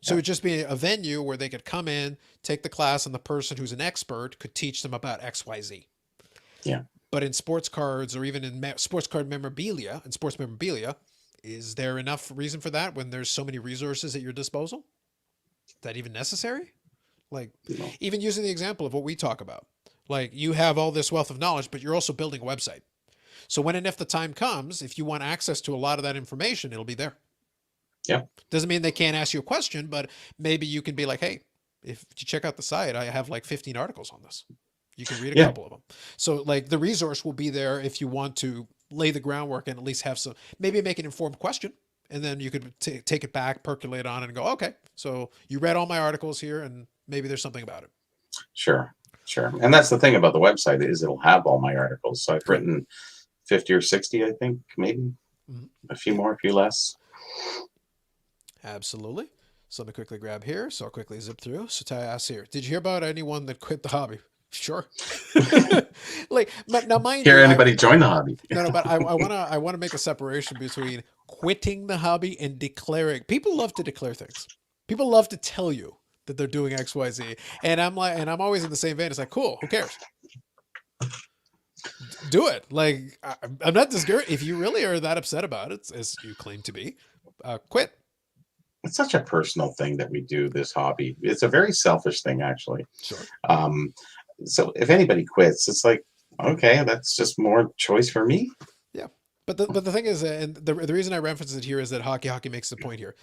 So it Yeah, would just be a venue where they could come in, take the class, and the person who's an expert could teach them about XYZ. yeah. But in sports cards or even in sports card memorabilia and sports memorabilia, Is there enough reason for that when there's so many resources at your disposal? Is that even necessary? Like, You know, even using the example of what we talk about, like you have all this wealth of knowledge, but you're also building a website. So when and if the time comes, if you want access to a lot of that information, it'll be there. yeah, Doesn't mean they can't ask you a question, but maybe you can be like, hey, if you check out the site, I have like 15 articles on this. You can read a yeah, couple of them. So like the resource will be there if you want to lay the groundwork and at least have some, maybe make an informed question. And then you could take it back, percolate on it and go, okay, so you read all my articles here and maybe there's something about it. sure, sure. And that's the thing about the website is it'll have all my articles. So I've Correct. written 50 or 60, I think, maybe Mm-hmm. a few Yeah, more, a few less. absolutely. So let me quickly grab here. So I'll quickly zip through. So Ty asks here, did you hear about anyone that quit the hobby? Sure. Like, but now mind Hear you, anybody join the hobby? no, but I wanna make a separation between quitting the hobby and declaring. People love to declare things. People love to tell you that they're doing X, Y, Z, and I'm like, and I'm always in the same vein. It's like, cool, who cares? Do it. Like, I'm not discouraged. If you really are that upset about it, as you claim to be, quit. It's such a personal thing that we do this hobby. It's a very selfish thing, actually. Sure. Um, so if anybody quits, it's like, okay, that's just more choice for me. Yeah. But the thing is, and the reason I reference it here is that hockey makes the point here.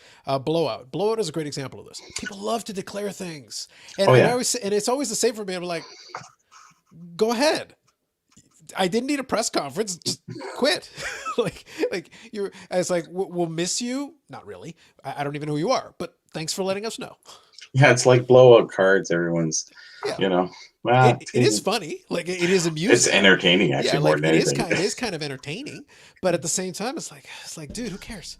Blowout is a great example of this. People love to declare things, and Oh I yeah, always and it's always the same for me. I'm like, go ahead. I didn't need a press conference. Just quit. like you're. It's like we'll miss you. Not really. I don't even know who you are. But thanks for letting us know. yeah. It's like blowout cards. Everyone's, Yeah. you know, well, It is funny. Like it is it's amusing. entertaining Yeah. actually more Like than anything. it is kind of entertaining. But at the same time, it's like, dude, who cares?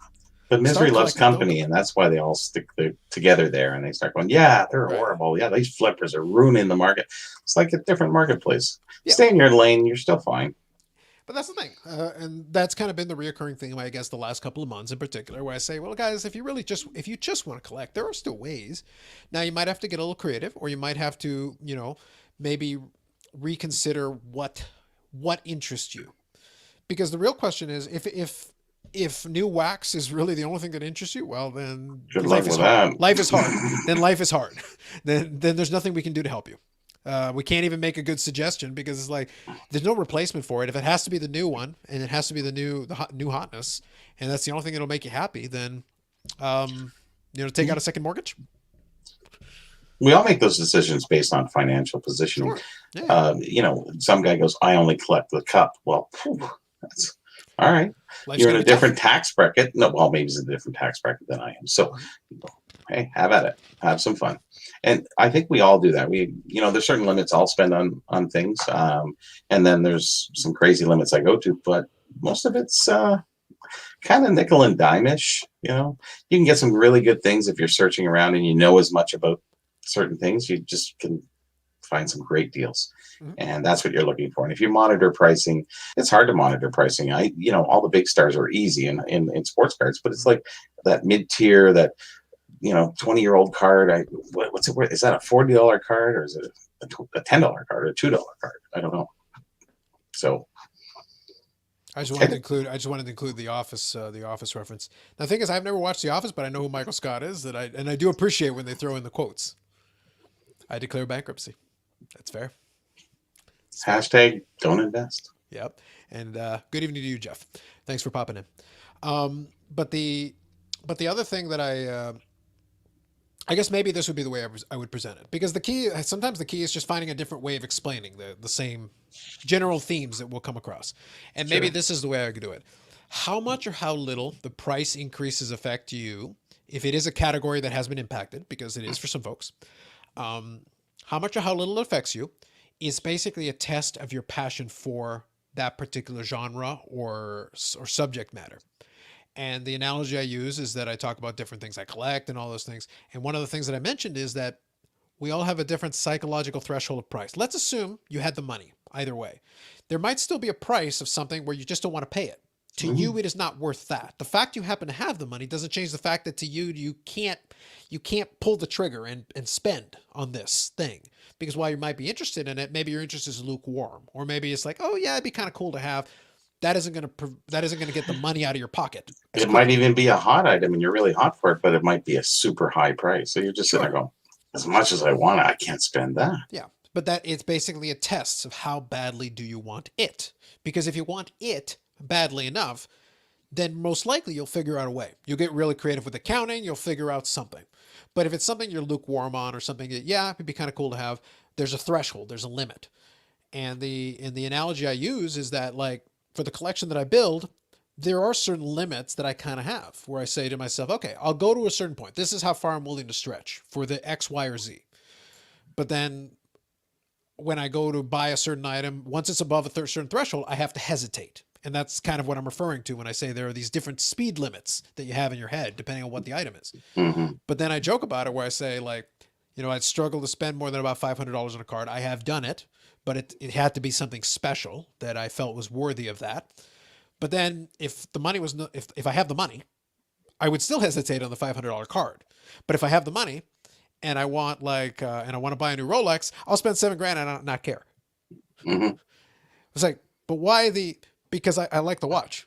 But misery Start loves collecting. Don't company, quit. and that's why they all stick together there, and they start going, "Yeah, they're Right. horrible. Yeah, these flippers are ruining the market." It's like a different marketplace. Yeah. Stay in your lane, you're still fine. But that's the thing, and that's kind of been the reoccurring theme, I guess, the last couple of months in particular, where I say, well, guys, if you just want to collect, there are still ways. Now you might have to get a little creative, or you might have to, maybe reconsider what interests you, because the real question is, if new wax is really the only thing that interests you, well, then Good luck life is with hard. that. Life is hard. Then life is hard. Then there's nothing we can do to help you. We can't even make a good suggestion because it's like there's no replacement for it. If it has to be the new one and it has to be new hotness, and that's the only thing that'll make you happy, then take out a second mortgage. We all make those decisions based on financial positioning. Sure. Yeah. Some guy goes, "I only collect the cup." Well, phew, that's all right. Life's You're in gonna a be tough. different tax bracket. No, well, maybe it's a different tax bracket than I am. So, hey, have at it. Have some fun. And I think we all do that. There's certain limits I'll spend on things, and then there's some crazy limits I go to. But most of it's kind of nickel and dime-ish. You can get some really good things if you're searching around and you know as much about certain things. You just can find some great deals. Mhm. And that's what you're looking for. And if you monitor pricing, it's hard to monitor pricing. All the big stars are easy in sports cards, but it's like that mid tier, that 20-year-old card. What's it worth? Is that a $40 card, or is it a $10 card or a $2 card? I don't know. So I just wanted to include the Office reference. Now, the thing is, I've never watched The Office, but I know who Michael Scott is. And I do appreciate when they throw in the quotes. I declare bankruptcy. That's fair. It's fair. hashtag don't invest. Yep. And good evening to you, Jeff. Thanks for popping in. But the other thing that I guess maybe this would be the way I would present it, because sometimes the key is just finding a different way of explaining the same general themes that we'll come across. And maybe Sure. this is the way I could do it. How much or how little the price increases affect you, if it is a category that has been impacted, because it is for some folks. How much or how little it affects you is basically a test of your passion for that particular genre or subject matter. And the analogy I use is that I talk about different things I collect and all those things. And one of the things that I mentioned is that we all have a different psychological threshold of price. Let's assume you had the money either way. There might still be a price of something where you just don't want to pay it. To you, it is not worth that. The fact you happen to have the money doesn't change the fact that to you, you can't pull the trigger and spend on this thing. Because while you might be interested in it, maybe your interest is lukewarm. Or maybe it's like, oh yeah, it'd be kind of cool to have. that isn't going to get the money out of your pocket as It might quickly. even be a hot item and you're really hot for it, but it might be a super high price. So you're just sitting there Sure. going, as much as I want it, I can't spend that. Yeah. But that it's basically a test of how badly do you want it. Because if you want it badly enough, then most likely you'll figure out a way. You'll get really creative with accounting, you'll figure out something. But if it's something you're lukewarm on or something that, yeah, it'd be kind of cool to have, there's a threshold, there's a limit. And the analogy I use is that, like, for the collection that I build, there are certain limits that I kind of have where I say to myself, okay, I'll go to a certain point. This is how far I'm willing to stretch for the X, Y, or Z. But then when I go to buy a certain item, once it's above a certain threshold, I have to hesitate. And that's kind of what I'm referring to when I say there are these different speed limits that you have in your head, depending on what the item is. Mm-hmm. But then I joke about it where I say, like, I'd struggle to spend more than about $500 on a card. I have done it, but it had to be something special that I felt was worthy of that. But then if the money was, if I have the money, I would still hesitate on the $500 card. But if I have the money and I want and I want to buy a new Rolex, I'll spend $7,000 and not care. Mm-hmm. It's like, but why because I like the watch.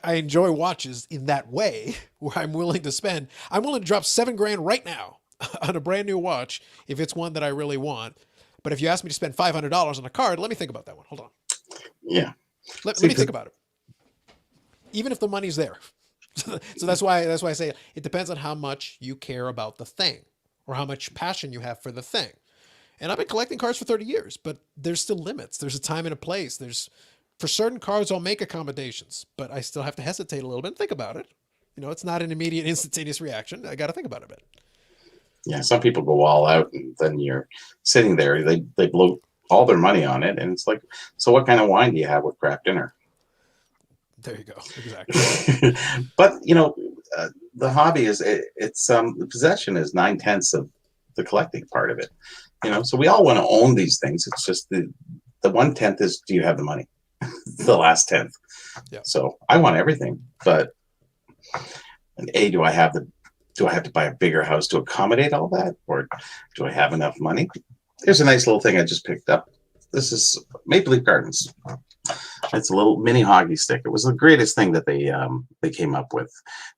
I enjoy watches in that way where I'm willing to drop $7,000 right now on a brand new watch if it's one that I really want. But if you ask me to spend $500 on a card, let me think about that one. Hold on. Yeah. Let me think about it. Even if the money's there. So that's why I say it depends on how much you care about the thing or how much passion you have for the thing. And I've been collecting cards for 30 years, but there's still limits. There's a time and a place. For certain cards, I'll make accommodations, but I still have to hesitate a little bit and think about it. It's not an immediate, instantaneous reaction. I got to think about it a bit. Yeah. Some people go all out and then you're sitting there. They blow all their money on it. And it's like, so what kind of wine do you have with craft dinner? There you go. Exactly. But, the hobby the possession is 9/10 of the collecting part of it. So we all want to own these things. It's just the 1/10 is, do you have the money? The last 10th. Yeah. So I want everything, but do I have to buy a bigger house to accommodate all that? Or do I have enough money? Here's a nice little thing I just picked up. This is Maple Leaf Gardens. It's a little mini hockey stick. It was the greatest thing that they came up with.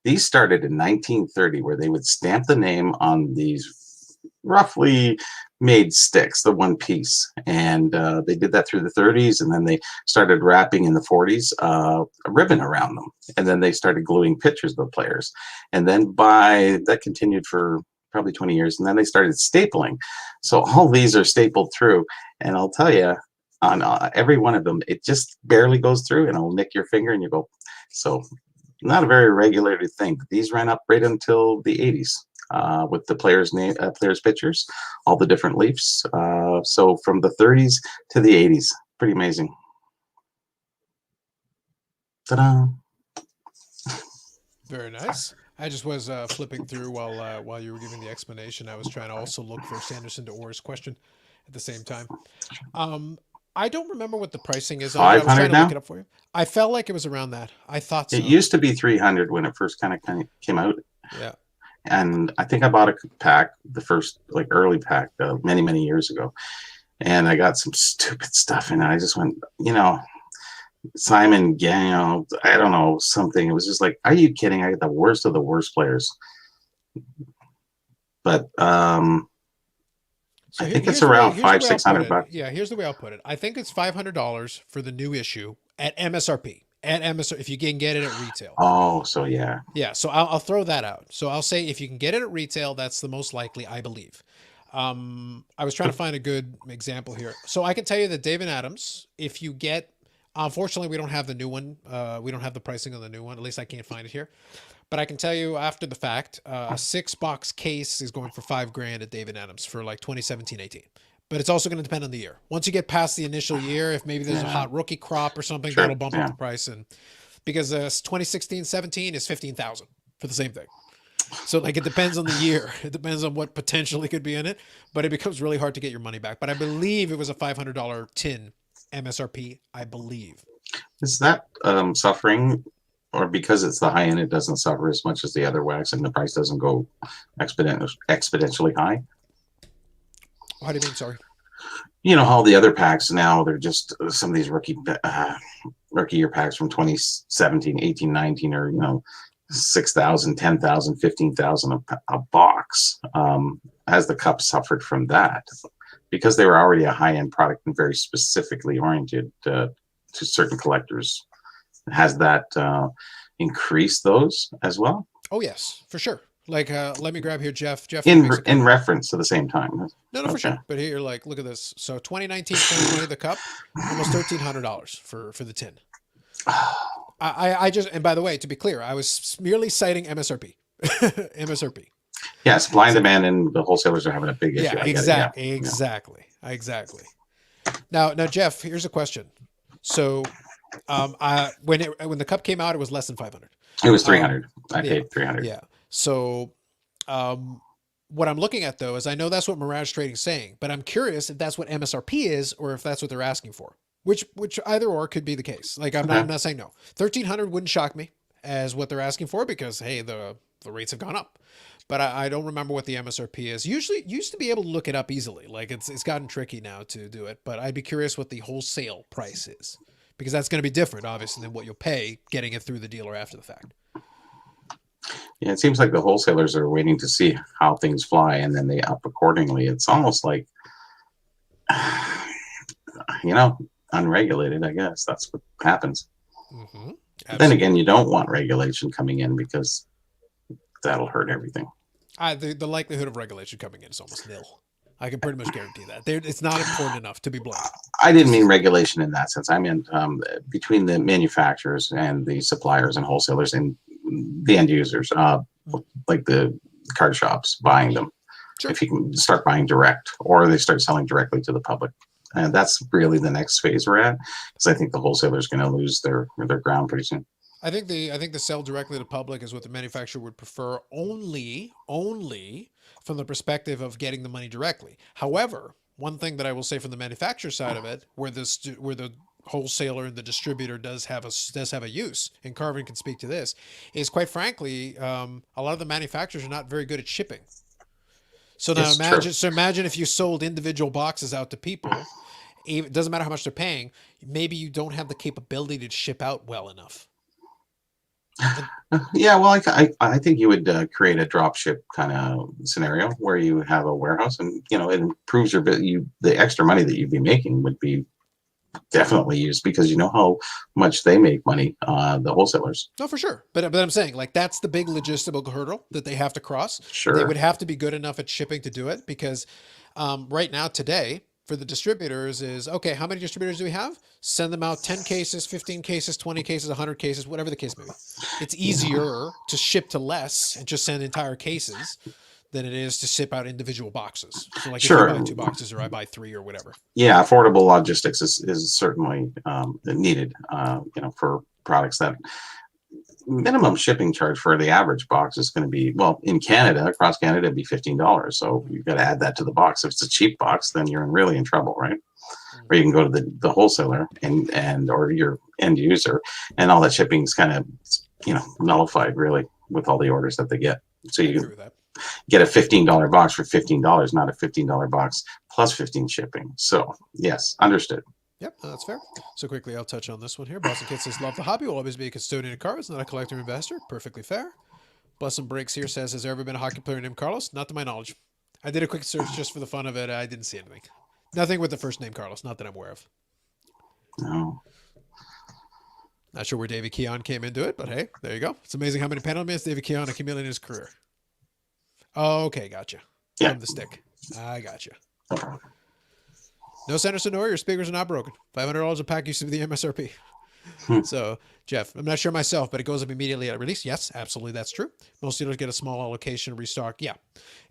These started in 1930, where they would stamp the name on these roughly made sticks, the one piece, and they did that through the 30s, and then they started wrapping in the 40s a ribbon around them, and then they started gluing pictures of the players, and then that continued for probably 20 years, and then they started stapling. So all these are stapled through, and I'll tell you, on every one of them, it just barely goes through, and it'll nick your finger, and you go. So not a very regulated thing. But these ran up right until the 80s. With the players' pictures, all the different Leafs. So from the 30s to the 80s, pretty amazing. Ta-da! Very nice. I just was flipping through while you were giving the explanation. I was trying to also look for Sanderson to Orr's question at the same time. I don't remember what the pricing is on it. I was trying to look it up for you. I felt like it was around that. I thought so. It used to be 300 when it first kind of came out. Yeah. And I think I bought a pack, the first early pack, many years ago, and I got some stupid stuff in it. I just went, Simon Gagnon, I don't know, something. It was just like, are you kidding? I got the worst of the worst players. But So I think it's around $500-600. Yeah, here's the way I'll put it. I think it's $500 for the new issue at MSRP. At MSRP, if you can get it at retail. Oh, so yeah. Yeah, so I'll throw that out. So I'll say if you can get it at retail, that's the most likely, I believe. I was trying to find a good example here. So I can tell you that David Adams, if you get, unfortunately, we don't have the new one. We don't have the pricing on the new one. At least I can't find it here. But I can tell you after the fact, a 6-box case is going for $5,000 at David Adams for like 2017-18. But it's also going to depend on the year. Once you get past the initial year, if maybe there's a hot rookie crop or something, that'll bump up the price. And because 2016-17 is $15,000 for the same thing. So it depends on the year. It depends on what potentially could be in it, but it becomes really hard to get your money back. But I believe it was a $500 tin MSRP, I believe. Is that suffering, or because it's the high end, it doesn't suffer as much as the other wax and the price doesn't go exponentially high? How do you mean? Sorry. all the other packs now, they're just some of these rookie year packs from 2017, 18, 19, or 6,000, 10,000, 15,000 a box. As the cup suffered from that, because they were already a high-end product and very specifically oriented to certain collectors. Has that increased those as well? Oh yes, for sure. Like, let me grab here, Jeff. Jeff here In makes a in comment. reference to the same time. No, no, for Okay. sure. But here, like, look at this. So 2019, 2020, the cup, almost $1,300 for the tin. I just, and by the way, to be clear, I was merely citing MSRP. MSRP. Yeah, supply and So demand, and the wholesalers are having a big issue. yeah, I get it. Yeah. Yeah. exactly. Now, Jeff, here's a question. So, when the cup came out, it was less than 500. It was Um, 300. I yeah, paid 300. yeah. So, um, what I'm looking at though is I know that's what Mirage Trading is saying, but I'm curious if that's what MSRP is or if that's what they're asking for. Which either or could be the case. Like I'm Okay. not saying no. 1,300 wouldn't shock me as what they're asking for because hey, the rates have gone up. But I don't remember what the MSRP is. Usually used to be able to look it up easily. Like it's gotten tricky now to do it. But I'd be curious what the wholesale price is because that's going to be different, obviously, than what you'll pay getting it through the dealer after the fact. Yeah, it seems like the wholesalers are waiting to see how things fly, and then they up accordingly. It's almost like, you know, unregulated. I guess that's what happens. Mm-hmm. But then again, Absolutely. you don't want regulation coming in because that'll hurt everything. The likelihood of regulation coming in is almost nil. I can pretty much guarantee that. It's not important enough to be blunt. I didn't mean Just regulation in that sense. I meant between the manufacturers and the suppliers and wholesalers and the end users, like the card shops buying them. sure. If you can start buying direct, or they start selling directly to the public, and that's really the next phase we're at, because I think the wholesalers going to lose their ground pretty soon. I think the sell directly to public is what the manufacturer would prefer only from the perspective of getting the money directly. However, one thing that I will say from the manufacturer side of it, where the wholesaler and the distributor does have a use, and Carvin can speak to this, is quite frankly, a lot of the manufacturers are not very good at shipping. So now Yes, true. imagine if you sold individual boxes out to people. It doesn't matter how much they're paying. Maybe you don't have the capability to ship out well enough. And Yeah, well, I think you would create a drop ship kind of scenario where you have a warehouse, and it improves your bit. The extra money that you'd be making would be definitely used, because you know how much they make money, the wholesalers. no, for sure. But I'm saying like that's the big logistical hurdle that they have to cross. They would Sure. have to be good enough at shipping to do it because right now today for the distributors is okay. How many distributors do we have? Send them out 10 cases, 15 cases, 20 cases, 100 cases, whatever the case may be. It's Yeah. easier to ship to less and just send entire cases than it is to ship out individual boxes. So like if you buy Sure. two boxes or I buy three or whatever. Yeah, affordable logistics is certainly needed, for products that minimum shipping charge for the average box is going to be, well, in Canada, across Canada, it'd be $15. So Mm-hmm. you've got to add that to the box. If it's a cheap box, then you're really in trouble, right? Or you Mm-hmm. can go to the wholesaler and or your end user, and all that shipping is kind of nullified really with all the orders that they get. So I you agree can with that. get a $15 box for $15, not a $15 box plus 15 shipping. So yes, understood. Yep, no, that's fair. So quickly, I'll touch on this one here. Boston Kid says, "Love the hobby. Will always be a custodian of cards, not a collector or investor. Perfectly fair." Blessing Breaks here says, "Has there ever been a hockey player named Carlos? Not to my knowledge. I did a quick search just for the fun of it. I didn't see anything. Nothing with the first name Carlos. Not that I'm aware of. No. Not sure where David Keon came into it, but hey, there you go. It's amazing how many penalty minutes David Keon accumulated in his career. Oh, okay, gotcha. Yeah. From the stick. I gotcha. No Sanderson nor your speakers are not broken. $500 a pack used to be the MSRP. Hmm. So, Jeff, I'm not sure myself, but it goes up immediately at release. Yes, absolutely, that's true. Most dealers get a small allocation restock. Yeah.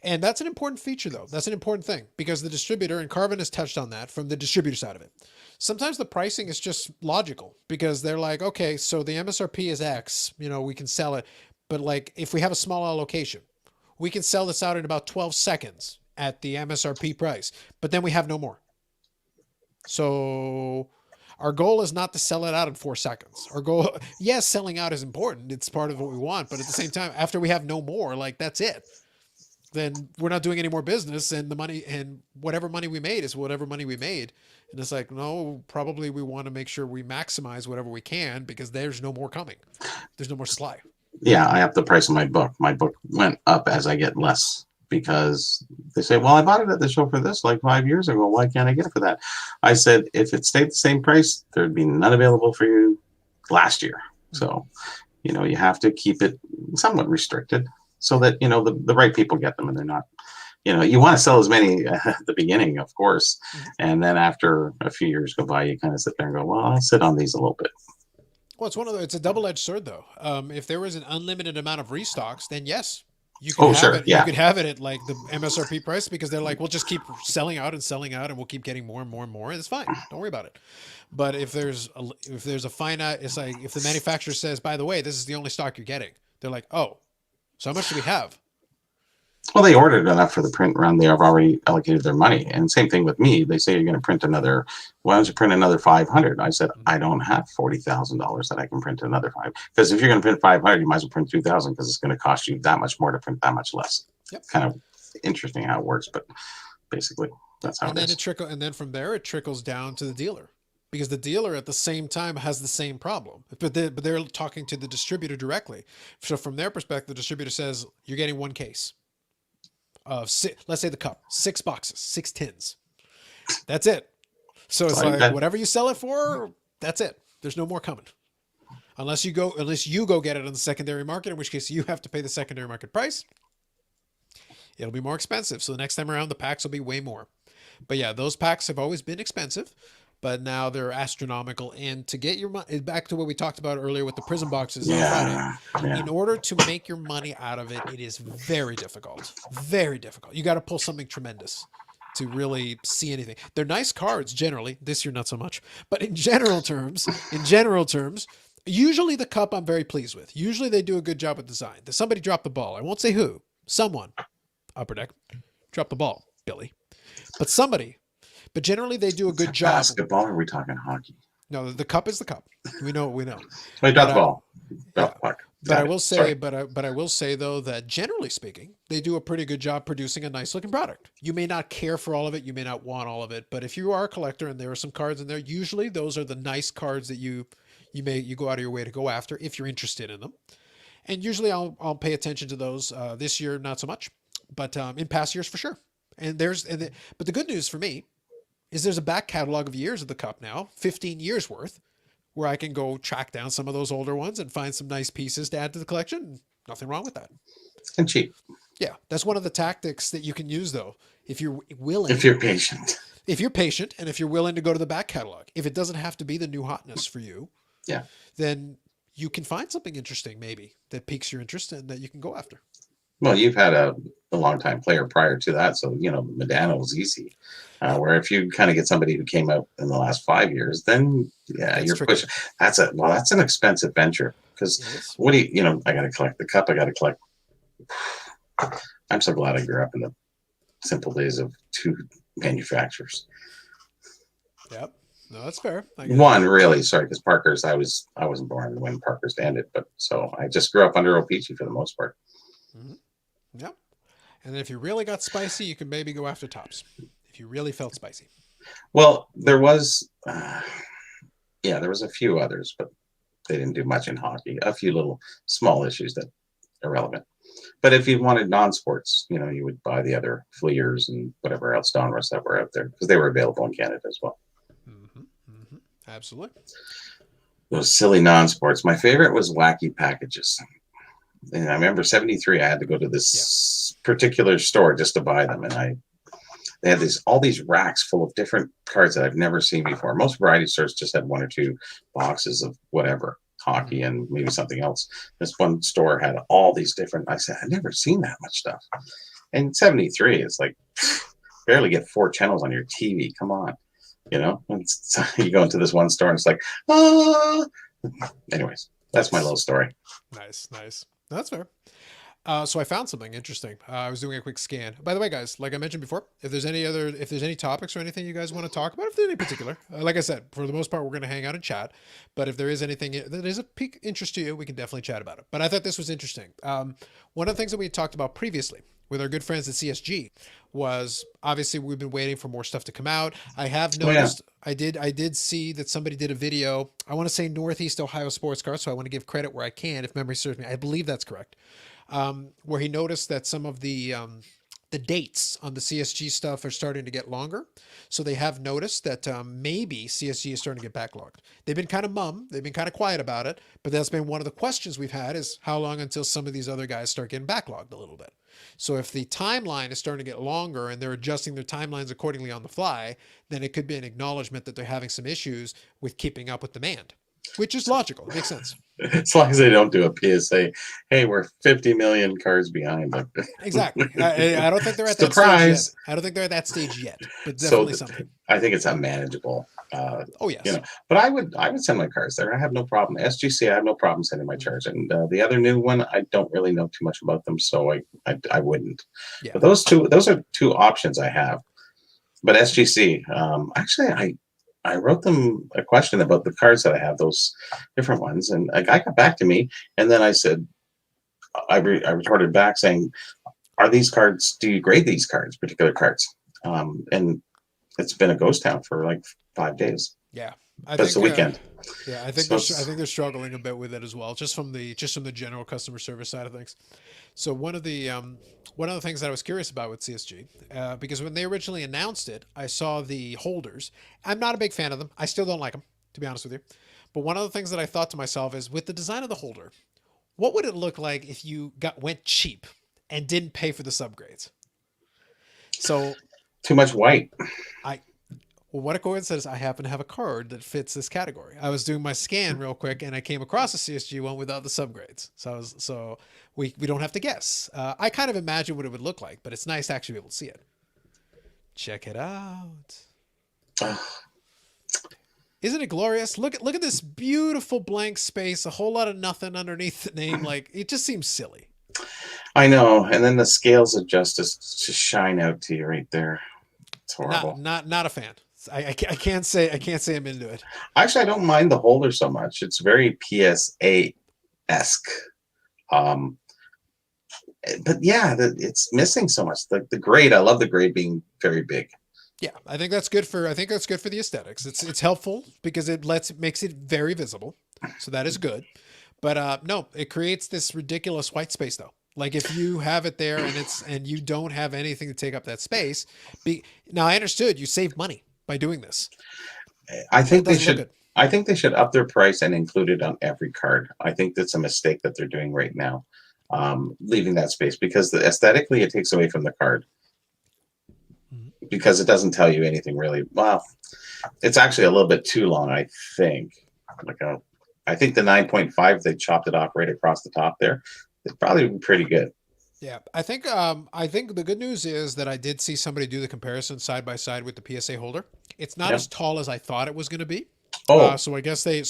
And that's an important feature, though. That's an important thing because the distributor, and Carvin has touched on that from the distributor side of it. Sometimes the pricing is just logical because they're like, okay, so the MSRP is X, we can sell it. But like, if we have a small allocation, we can sell this out in about 12 seconds at the MSRP price, but then we have no more. So our goal is not to sell it out in 4 seconds. Our goal, yes, selling out is important. It's part of what we want. But at the same time, after we have no more, like that's it. then we're not doing any more business, and the money and whatever money we made is whatever money we made. And it's like, no, probably we want to make sure we maximize whatever we can because there's no more coming. There's no more supply. Yeah, I have the price of my book. My book went up as I get less because they say, well, I bought it at the show for this like 5 years ago. Why can't I get it for that? I said, if it stayed the same price, there'd be none available for you last year. So, you have to keep it somewhat restricted so that, the right people get them and they're not, you want to sell as many at the beginning, of course. And then after a few years go by, you kind of sit there and go, well, I'll sit on these a little bit. Well, it's a double-edged sword though. If there was an unlimited amount of restocks, then yes, you could Oh, have sure. it. You Yeah. could have it at like the MSRP price because they're like, we'll just keep selling out, and we'll keep getting more and more and more. And it's fine. Don't worry about it. But if there's a finite, it's like if the manufacturer says, by the way, this is the only stock you're getting, they're like, oh, so how much do we have? Well, they ordered enough for the print run. They have already allocated their money. And same thing with me. They say you're going to print another. Why don't you print another 500? I said I don't have $40,000 that I can print another five. Because if you're going to print 500, you might as well print 2,000 because it's going to cost you that much more to print that much less. Yep. Kind of interesting how it works, but basically that's how And it then is. and then from there it trickles down to the dealer. Because the dealer at the same time has the same problem, but they're talking to the distributor directly. So from their perspective, the distributor says you're getting one case of let's say the cup, 6 boxes, 6 tins. That's it. So it's like whatever you sell it for, that's it. There's no more coming. Unless you go get it on the secondary market, in which case you have to pay the secondary market price. It'll be more expensive. So the next time around, the packs will be way more. But yeah, those packs have always been expensive, but now they're astronomical. And to get your money back to what we talked about earlier with the prison boxes on Friday, in order to make your money out of it, it is very difficult. Very difficult. You got to pull something tremendous to really see anything. They're nice cards generally. This year, not so much. But in general terms, usually the cup I'm very pleased with. Usually they do a good job with design. Somebody dropped the ball. I won't say who. Someone, Upper Deck, dropped the ball, Billy. But somebody. But generally, they do a good job. Basketball, or are we talking hockey? No, the cup is the cup. We know. Well, you dropped the ball. Yeah. But I will say, but I will say though that generally speaking, they do a pretty good job producing a nice looking product. You may not care for all of it, you may not want all of it, but if you are a collector and there are some cards in there, usually those are the nice cards that you go out of your way to go after if you're interested in them. And usually I'll pay attention to those. This year, not so much, but in past years for sure. But the good news for me is there's a back catalog of years of the cup now, 15 years worth, where I can go track down some of those older ones and find some nice pieces to add to the collection. Nothing wrong with that. And cheap. Yeah, that's one of the tactics that you can use though, if you're willing. If you're patient. If you're patient and if you're willing to go to the back catalog. If it doesn't have to be the new hotness for you, yeah, then you can find something interesting maybe that piques your interest and that you can go after. Well, you've had a long time player prior to that, so Medano was easy. Where if you kind of get somebody who came out in the last 5 years, then you're tricky. Pushing. That's an expensive venture because what do you I got to collect the cup. I got to collect. I'm so glad I grew up in the simple days of two manufacturers. Yep. No, that's fair. One really, sorry, because Parker's. I wasn't born when Parker's ended, but so I just grew up under O-Pee-Chee for the most part. Mm-hmm. Yep. And then if you really got spicy, you can maybe go after Tops. If you really felt spicy. Well, there was a few others, but they didn't do much in hockey. A few little small issues that are relevant. But if you wanted non-sports, you would buy the other Fleers and whatever else Donruss that were out there because they were available in Canada as well. Mm-hmm. Mm-hmm. Absolutely. Those silly non-sports. My favorite was Wacky Packages. And I remember 73, I had to go to this particular store just to buy them. And they had all these racks full of different cards that I've never seen before. Most variety stores just had one or two boxes of whatever, hockey and maybe something else. This one store had all these different, I said, I've never seen that much stuff. And 73, it's like, barely get 4 channels on your TV. Come on. You go into this one store and it's like, anyways, that's my little story. Nice. That's fair. So I found something interesting. I was doing a quick scan. By the way, guys, like I mentioned before, if there's any topics or anything you guys want to talk about, if there's any particular, like I said, for the most part, we're going to hang out and chat. But if there is anything that is of peak interest to you, we can definitely chat about it. But I thought this was interesting. One of the things that we talked about previously with our good friends at CSG was obviously we've been waiting for more stuff to come out. I have Oh yeah. noticed I did see that somebody did a video. I want to say Northeast Ohio Sports Car, so I want to give credit where I can if memory serves me. I believe that's correct. Where he noticed that some of the dates on the CSG stuff are starting to get longer. So they have noticed that maybe CSG is starting to get backlogged. They've been kind of mum. They've been kind of quiet about it. But that's been one of the questions we've had is how long until some of these other guys start getting backlogged a little bit. So if the timeline is starting to get longer and they're adjusting their timelines accordingly on the fly, then it could be an acknowledgement that they're having some issues with keeping up with demand, which is logical. It makes sense. As long as they don't do a PSA, hey, we're 50 million cars behind. Exactly. I don't think they're at that stage yet. Surprise. I don't think they're at that stage yet, but So definitely something. I think it's unmanageable. Oh, You yes. know, but I would send my cars there. I have no problem. SGC, I have no problem sending my Mhm. charge. And the other new one, I don't really know too much about them, so I wouldn't. Yeah. But those are two options I have. But SGC, actually, I wrote them a question about the cards that I have, those different ones, and a guy got back to me, and then I said, I retorted back saying, "Are these cards? Do you grade these cards, particular cards?" And it's been a ghost town for like 5 days. Yeah. I But it's a think weekend, yeah, so I it's think they're struggling a bit with it as well, just from the general customer service side of things. So one of the things that I was curious about with CSG, because when they originally announced it, I saw the holders. I'm not a big fan of them. I still don't like them, to be honest with you. But one of the things that I thought to myself is, with the design of the holder, what would it look like if you went cheap and didn't pay for the subgrades? So too much white. I well, what a coincidence! I happen to have a card that fits this category. I was doing my scan real quick, and I came across a CSG one without the subgrades. So we don't have to guess. I kind of imagine what it would look like, but it's nice to actually be able to see it. Check it out. Isn't it glorious? Look at this beautiful blank space. A whole lot of nothing underneath the name. Like, it just seems silly. I know, and then the scales of justice just shine out to you right there. It's horrible. Not a fan. I can't say I'm into it. Actually, I don't mind the holder so much. It's very PSA esque. Um, but yeah, it's missing so much. The grade, I love the grade being very big. Yeah, I think that's good for the aesthetics. It's helpful because it makes it very visible. So that is good. But no, it creates this ridiculous white space though. Like if you have it there and you don't have anything to take up that space. Now I understood you save money by doing this, I but it think they doesn't look should. good. I think they should up their price and include it on every card. I think that's a mistake that they're doing right now, leaving that space because aesthetically it takes away from the card Mhm. because it doesn't tell you anything really. Well, it's actually a little bit too long, I think. Like I think the 9.5 they chopped it off right across the top there. It's probably pretty good. Yeah, I think the good news is that I did see somebody do the comparison side by side with the PSA holder. It's not Yeah. as tall as I thought it was going to be. Oh, So I guess they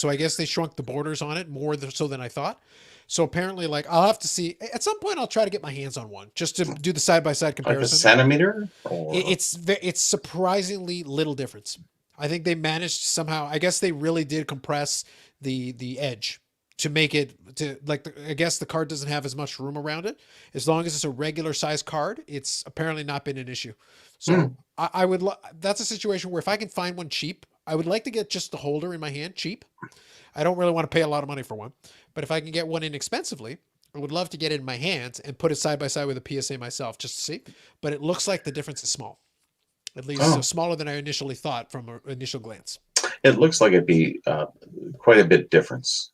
shrunk the borders on it more so than I thought. So apparently, like I'll have to see at some point. I'll try to get my hands on one just to do the side by side like a comparison. centimeter or It's surprisingly little difference. I think they managed somehow. I guess they really did compress the edge to make it to like. I guess the card doesn't have as much room around it. As long as it's a regular size card, it's apparently not been an issue. So hmm. I would. That's a situation where if I can find one cheap, I would like to get just the holder in my hand cheap. I don't really want to pay a lot of money for one, but if I can get one inexpensively, I would love to get it in my hands and put it side by side with a PSA myself just to see. But it looks like the difference is small, at least so Oh, smaller than I initially thought from an initial glance. it looks like it'd be quite a bit difference.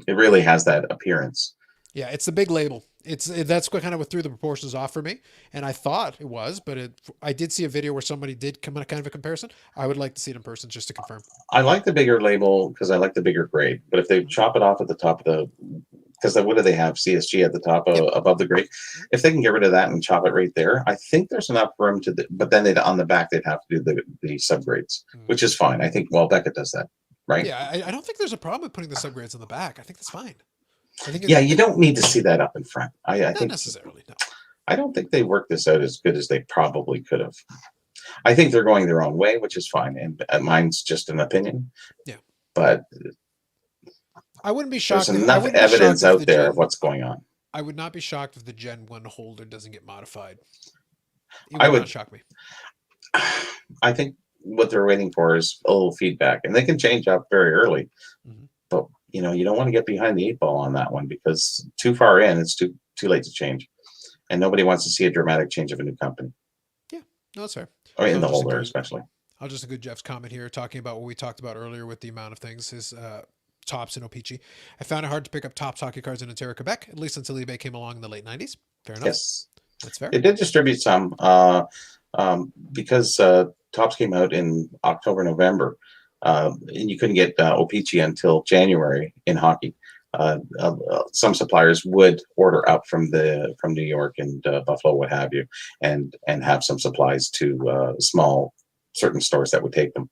It really has that appearance. Yeah, it's the big label. That's what kind of what threw the proportions off for me, and I thought it was, but I did see a video where somebody did come on a kind of a comparison. I would like to see it in person just to confirm. I like the bigger label because I like the bigger grade. But if they Mhm. chop it off at the top of because what do they have? CSG at the top Yep. above the grade. If they can get rid of that and chop it right there, I think there's enough room to. But then on the back they'd have to do the subgrades, Mm. which is fine. I think Beckett does that, right? Yeah, I don't think there's a problem with putting the subgrades on the back. I think that's fine. I think Yeah, you don't need to see that up in front. I not think necessarily. No. I don't think they worked this out as good as they probably could have. I think they're going their own way, which is fine, and mine's just an opinion. Yeah, But I wouldn't be there's shocked. I enough wouldn't be shocked evidence if out the there of gen. what's going on. I would not be shocked if the Gen 1 holder doesn't get modified. It I would not would. shock me. I think what they're waiting for is a little feedback, and they can change up very early. Hmm. But you don't want to get behind the eight ball on that one because too far in, it's too late to change, and nobody wants to see a dramatic change of a new company Yeah, no, that's fair. or So in the holder, especially. I'll just include Jeff's comment here, talking about what we talked about earlier with the amount of things. His tops in O-Pee-Chee. I found it hard to pick up tops hockey cards in Ontario, Quebec, at least until eBay came along in the late '90s. Fair enough. Yes, That's fair. they did distribute some because tops came out in October, November, and you couldn't get O-Pee-Chee until January in hockey. Some suppliers would order up from New York and Buffalo, what have you, and have some supplies to small certain stores that would take them.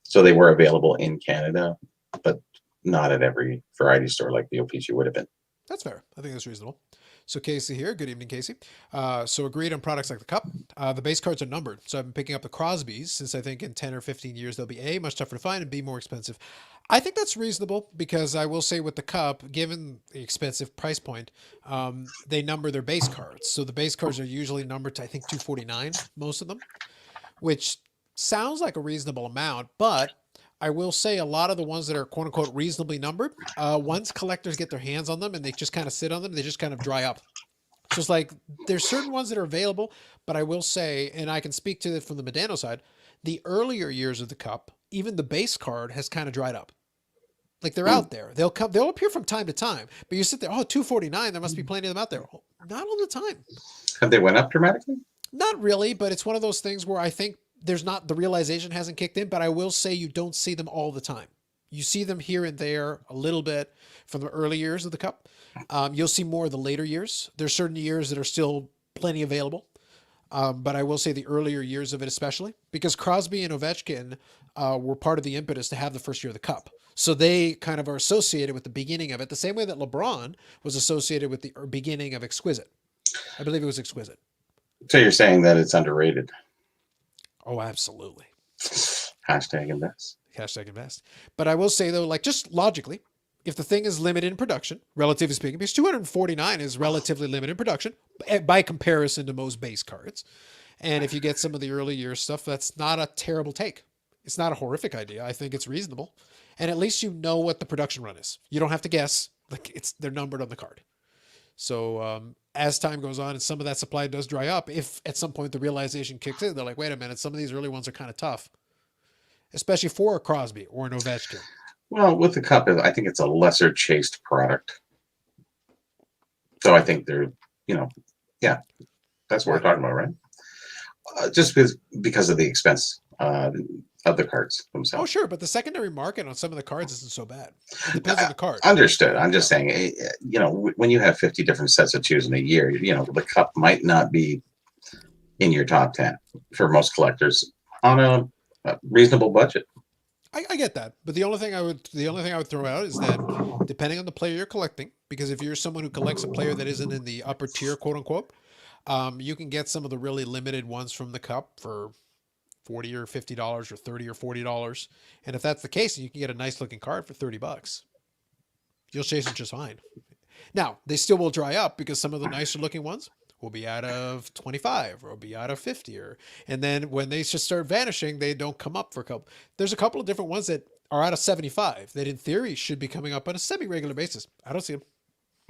So they were available in Canada, but not at every variety store like the O-Pee-Chee would have been. That's fair. I think that's reasonable. So Casey here. Good evening, Casey. So agreed on products like the cup. The base cards are numbered. So I've been picking up the Crosbys since I think in 10 or 15 years they'll be A, much tougher to find, and B, more expensive. I think that's reasonable because I will say with the cup, given the expensive price point, they number their base cards. So the base cards are usually numbered to I think 249, most of them, which sounds like a reasonable amount, but I will say a lot of the ones that are quote unquote reasonably numbered, once collectors get their hands on them and they just kind of sit on them, they just kind of dry up. So it's like there's certain ones that are available, but I will say, and I can speak to it from the Medano side, the earlier years of the cup, even the base card has kind of dried up. Like they're Hmm. out there. They'll appear from time to time, but you sit there, oh, 249, there must be plenty of them out there. Oh, not all the time. Have they went up dramatically? Not really, but it's one of those things where I think there's not the realization hasn't kicked in, but I will say you don't see them all the time. You see them here and there a little bit from the early years of the cup. You'll see more of the later years. There's certain years that are still plenty available, but I will say the earlier years of it, especially because Crosby and Ovechkin were part of the impetus to have the first year of the cup. So they kind of are associated with the beginning of it, the same way that LeBron was associated with the beginning of Exquisite. I believe it was Exquisite. So you're saying that it's underrated? Oh, absolutely. Hashtag invest. Hashtag invest. But I will say though, like just logically, if the thing is limited in production, relatively speaking, because 249 is relatively limited in production by comparison to most base cards. And if you get some of the early year stuff, that's not a terrible take. It's not a horrific idea. I think it's reasonable. And at least you know what the production run is. You don't have to guess. Like they're numbered on the card. So as time goes on and some of that supply does dry up, if at some point the realization kicks in, they're like, wait a minute, some of these early ones are kind of tough, especially for a Crosby or an Ovechkin. Well, with the cup, I think it's a lesser chased product. So I think they're, yeah, that's what we're Why? talking about, right? Just because of the expense of the cards Oh, themselves. sure, but the secondary market on some of the cards isn't so bad. It depends on the card. Understood. I'm just Yeah. saying, when you have 50 different sets of choosing a year, the cup might not be in your top 10 for most collectors on a reasonable budget. I get that, but the only thing I would throw out is that depending on the player you're collecting, because if you're someone who collects a player that isn't in the upper tier, quote unquote, you can get some of the really limited ones from the cup for $40 or $50 or $30 or $40, and if that's the case, you can get a nice looking card for $30. You'll chase it just fine. Now they still will dry up because some of the nicer looking ones will be out of 25 or will be out of 50 and then when they just start vanishing, they don't come up for a couple. There's a couple of different ones that are out of 75 that in theory should be coming up on a semi-regular basis. I don't see them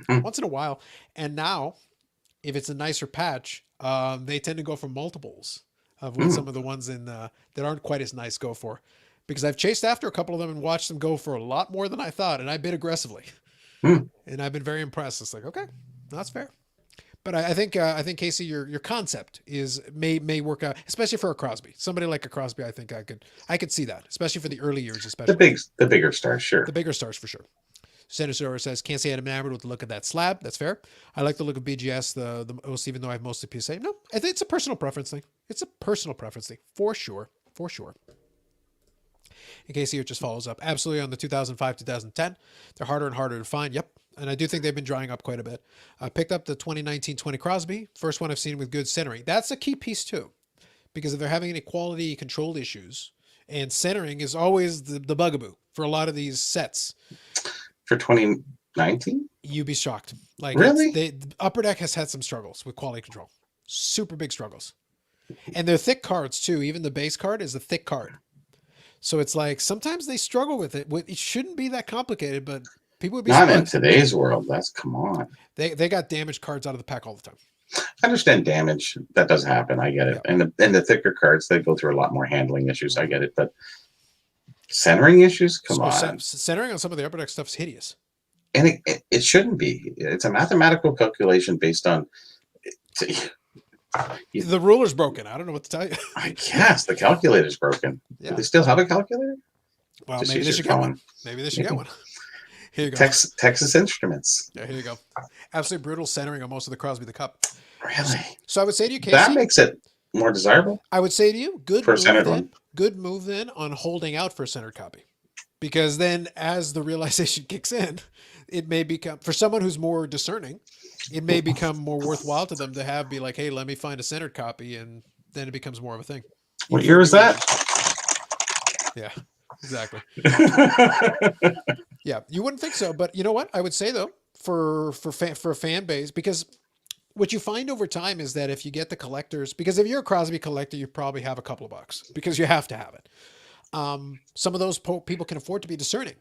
Hmm. once in a while. And now if it's a nicer patch, they tend to go for multiples of what Hmm. some of the ones in that aren't quite as nice go for, because I've chased after a couple of them and watched them go for a lot more than I thought, and I bid aggressively, Hmm. and I've been very impressed. It's like, okay, that's fair. But I think Casey, your concept is may work out, especially for a Crosby. Somebody like a Crosby, I think I could see that, especially for the early years, The especially big, the bigger stars, the sure. bigger stars for sure. Senator says, can't say I'm enamored with the look of that slab. That's fair. I like the look of BGS the most, even though I have mostly PSA. No, I think it's a personal preference thing. It's a personal preference thing for sure, for sure. In case here just follows up, absolutely on the 2005 2010, they're harder and harder to find. Yep, and I do think they've been drying up quite a bit. I picked up the 2019-20 Crosby, first one I've seen with good centering. That's a key piece too, because if they're having any quality control issues, and centering is always the bugaboo for a lot of these sets. For 2019? You'd be shocked. Like Really? Upper Deck has had some struggles with quality control, super big struggles, and they're thick cards too. Even the base card is a thick card, so it's like sometimes they struggle with it. It shouldn't be that complicated, but people would be Not in surprised. today's world. That's come on. They got damaged cards out of the pack all the time. I understand damage. That does happen. I get it. Yeah. And the thicker cards, they go through a lot more handling issues. I Mhm. get it. But centering issues? Come Oh, on. centering on some of the Upper Deck stuff is hideous. And it shouldn't be. It's a mathematical calculation based on, The ruler's broken. I don't know what to tell you. I guess, the calculator's broken. Do Yeah. they still have a calculator? Well, Just maybe use they your should get one. phone. Maybe they should get one. Here you go. Texas Instruments. Yeah, here you go. Absolutely brutal centering on most of the Crosby the Cup. Really? So I would say to you, That Casey, makes it more desirable I would say to you, for a centered one. good move then on holding out for a centered copy. Because then as the realization kicks in, it may become, for someone who's more discerning, it may become more worthwhile to them to be like, hey, let me find a centered copy, and then it becomes more of a thing. What year is that? Yeah, exactly. Yeah, you wouldn't think so, but you know what? I would say though, for a fan base, because what you find over time is that if you get the collectors, because if you're a Crosby collector, you probably have a couple of bucks because you have to have it. Some of those people can afford to be discerning,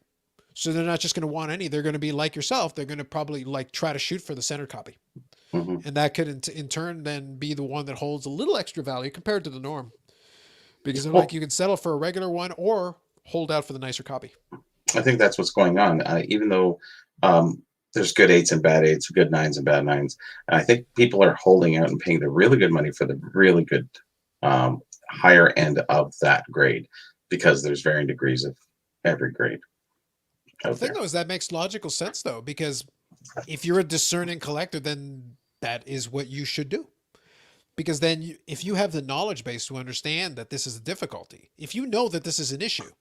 so they're not just going to want any. They're going to be like yourself. They're going to probably like try to shoot for the center copy, and that could in turn then be the one that holds a little extra value compared to the norm, because they're like you can settle for a regular one or hold out for the nicer copy. I think that's what's going on. Even though there's good eights and bad eights, good nines and bad nines, and I think people are holding out and paying the really good money for the really good higher end of that grade, because there's varying degrees of every grade The thing though is that makes logical sense though, because if you're a discerning collector, then that is what you should do. Because then if you have the knowledge base to understand that this is a difficulty, if you know that this is an issue,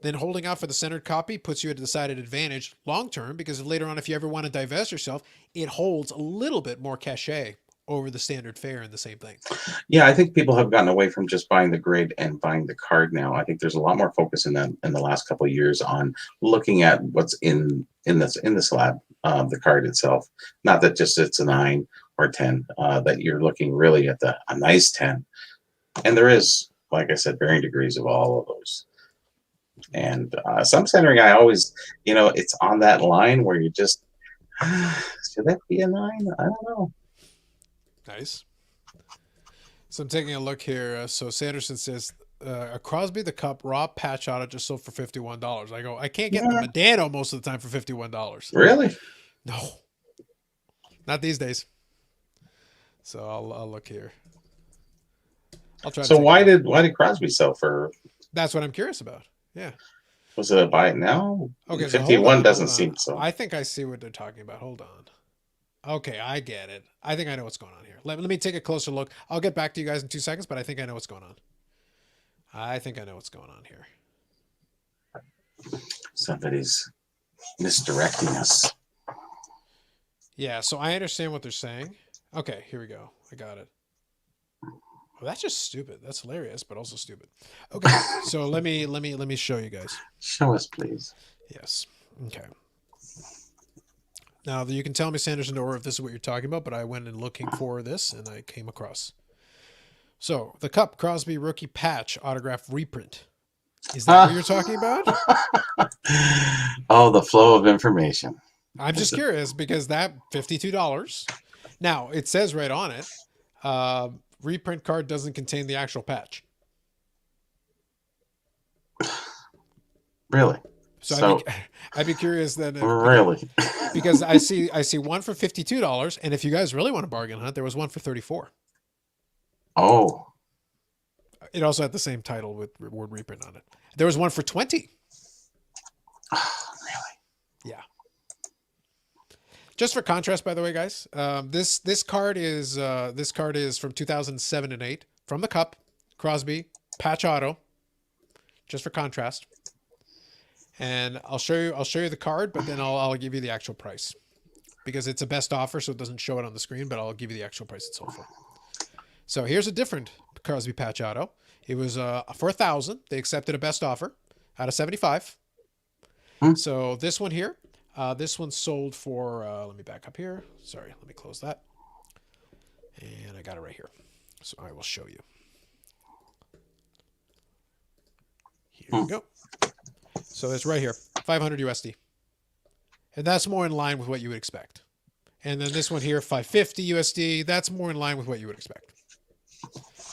then holding out for the centered copy puts you at a decided advantage long term, because later on, if you ever want to divest yourself, it holds a little bit more cachet over the standard fare and the same thing. Yeah, I think people have gotten away from just buying the grade and buying the card now. I think there's a lot more focus in the last couple of years on looking at what's in the slab, the card itself. Not that just it's a 9 or 10, that you're looking really at a nice 10. And there is, like I said, varying degrees of all of those. And some centering, I always, it's on that line where you just, should that be a 9? I don't know. Nice. So I'm taking a look here. So Sanderson says, a Crosby the Cup raw patch auto just sold for $51. I go, I can't get the Medano most of the time for $51. Really? No, not these days. So I'll look here. I'll try. So why did Crosby sell for? That's what I'm curious about. Yeah. Was it a buy it now? Okay. 51 doesn't seem so. I think I see what they're talking about. Hold on. Okay, I get it. I think I know what's going on here. Let me take a closer look. I'll get back to you guys in 2 seconds, but I think I know what's going on. I think I know what's going on here. Somebody's misdirecting us. Yeah, so I understand what they're saying. Okay, here we go. I got it. Well, that's just stupid. That's hilarious, but also stupid. Okay, so let me show you guys. Show us, please. Yes. Okay. Now, you can tell me, Sanderson, or if this is what you're talking about, but I went in looking for this, and I came across. So, the Cup Crosby rookie patch autograph reprint. Is that what you're talking about? Oh, the flow of information. I'm just curious, because that $52. Now, it says right on it, reprint card doesn't contain the actual patch. Really? So I'd be curious then. Really? Because I see one for $52, and if you guys really want to bargain hunt, there was one for $34. Oh. It also had the same title with word reprint on it. There was one for $20. Really? Yeah. Just for contrast, by the way, guys, this card is from 2007 and 8 from the Cup, Crosby patch auto. Just for contrast. And I'll show you the card, but then I'll give you the actual price, because it's a best offer, so it doesn't show it on the screen, but I'll give you the actual price it's sold for. So here's a different Crosby patch auto. It was for $1,000. They accepted a best offer out of 75. So this one here, This one sold for, let me back up here. Sorry, let me close that. And I got it right here. So I will show you. Here you go. So it's right here, 500 USD. And that's more in line with what you would expect. And then this one here, 550 USD. That's more in line with what you would expect.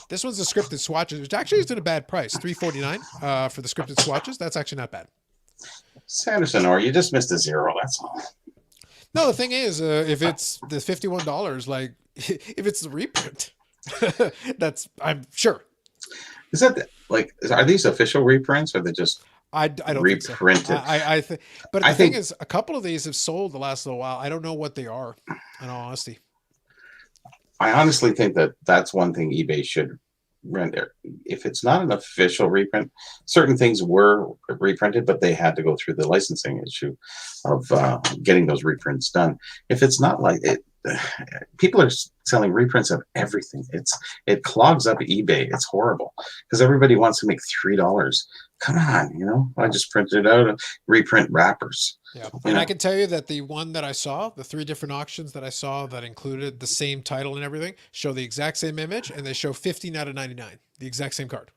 This one's the scripted swatches, which actually isn't a bad price. $349 for the scripted swatches. That's actually not bad. Sanderson, or you just missed a zero. That's all. No, the thing is, if it's the $51, like if it's the reprint, that's I'm sure. Is that like? Are these official reprints, or are they just I don't reprinted? think so. I think, but I the thing think is, a couple of these have sold the last little while. I don't know what they are, in all honesty. I honestly think that that's one thing eBay should render. If it's not an official reprint, certain things were reprinted, but they had to go through the licensing issue of getting those reprints done. If it's not like it, people are selling reprints of everything. It clogs up eBay. It's horrible because everybody wants to make $3. Come on, I just printed it out, reprint wrappers. Yeah, and I can tell you that the one that I saw, the 3 different auctions that I saw that included the same title and everything, show the exact same image, and they show 15 out of 99, the exact same card.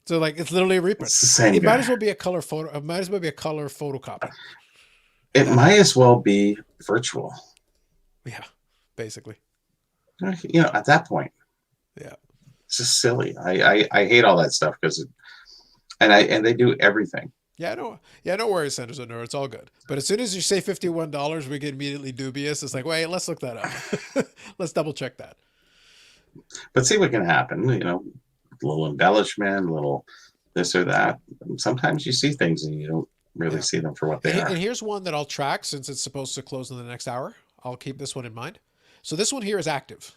So like it's literally a reprint. It's the same it guy. might as well be a color photo. It might as well be a color photocopy. It might as well be virtual. Yeah, basically. At that point. Yeah, it's just silly. I hate all that stuff because, and they do everything. Yeah, no worries, Sanders. No, it's all good. But as soon as you say $51, we get immediately dubious. It's like, wait, let's look that up. Let's double check that. But see what can happen. A little embellishment, a little this or that. And sometimes you see things and you don't really see them for what they are. And here's one that I'll track since it's supposed to close in the next hour. I'll keep this one in mind. So this one here is active.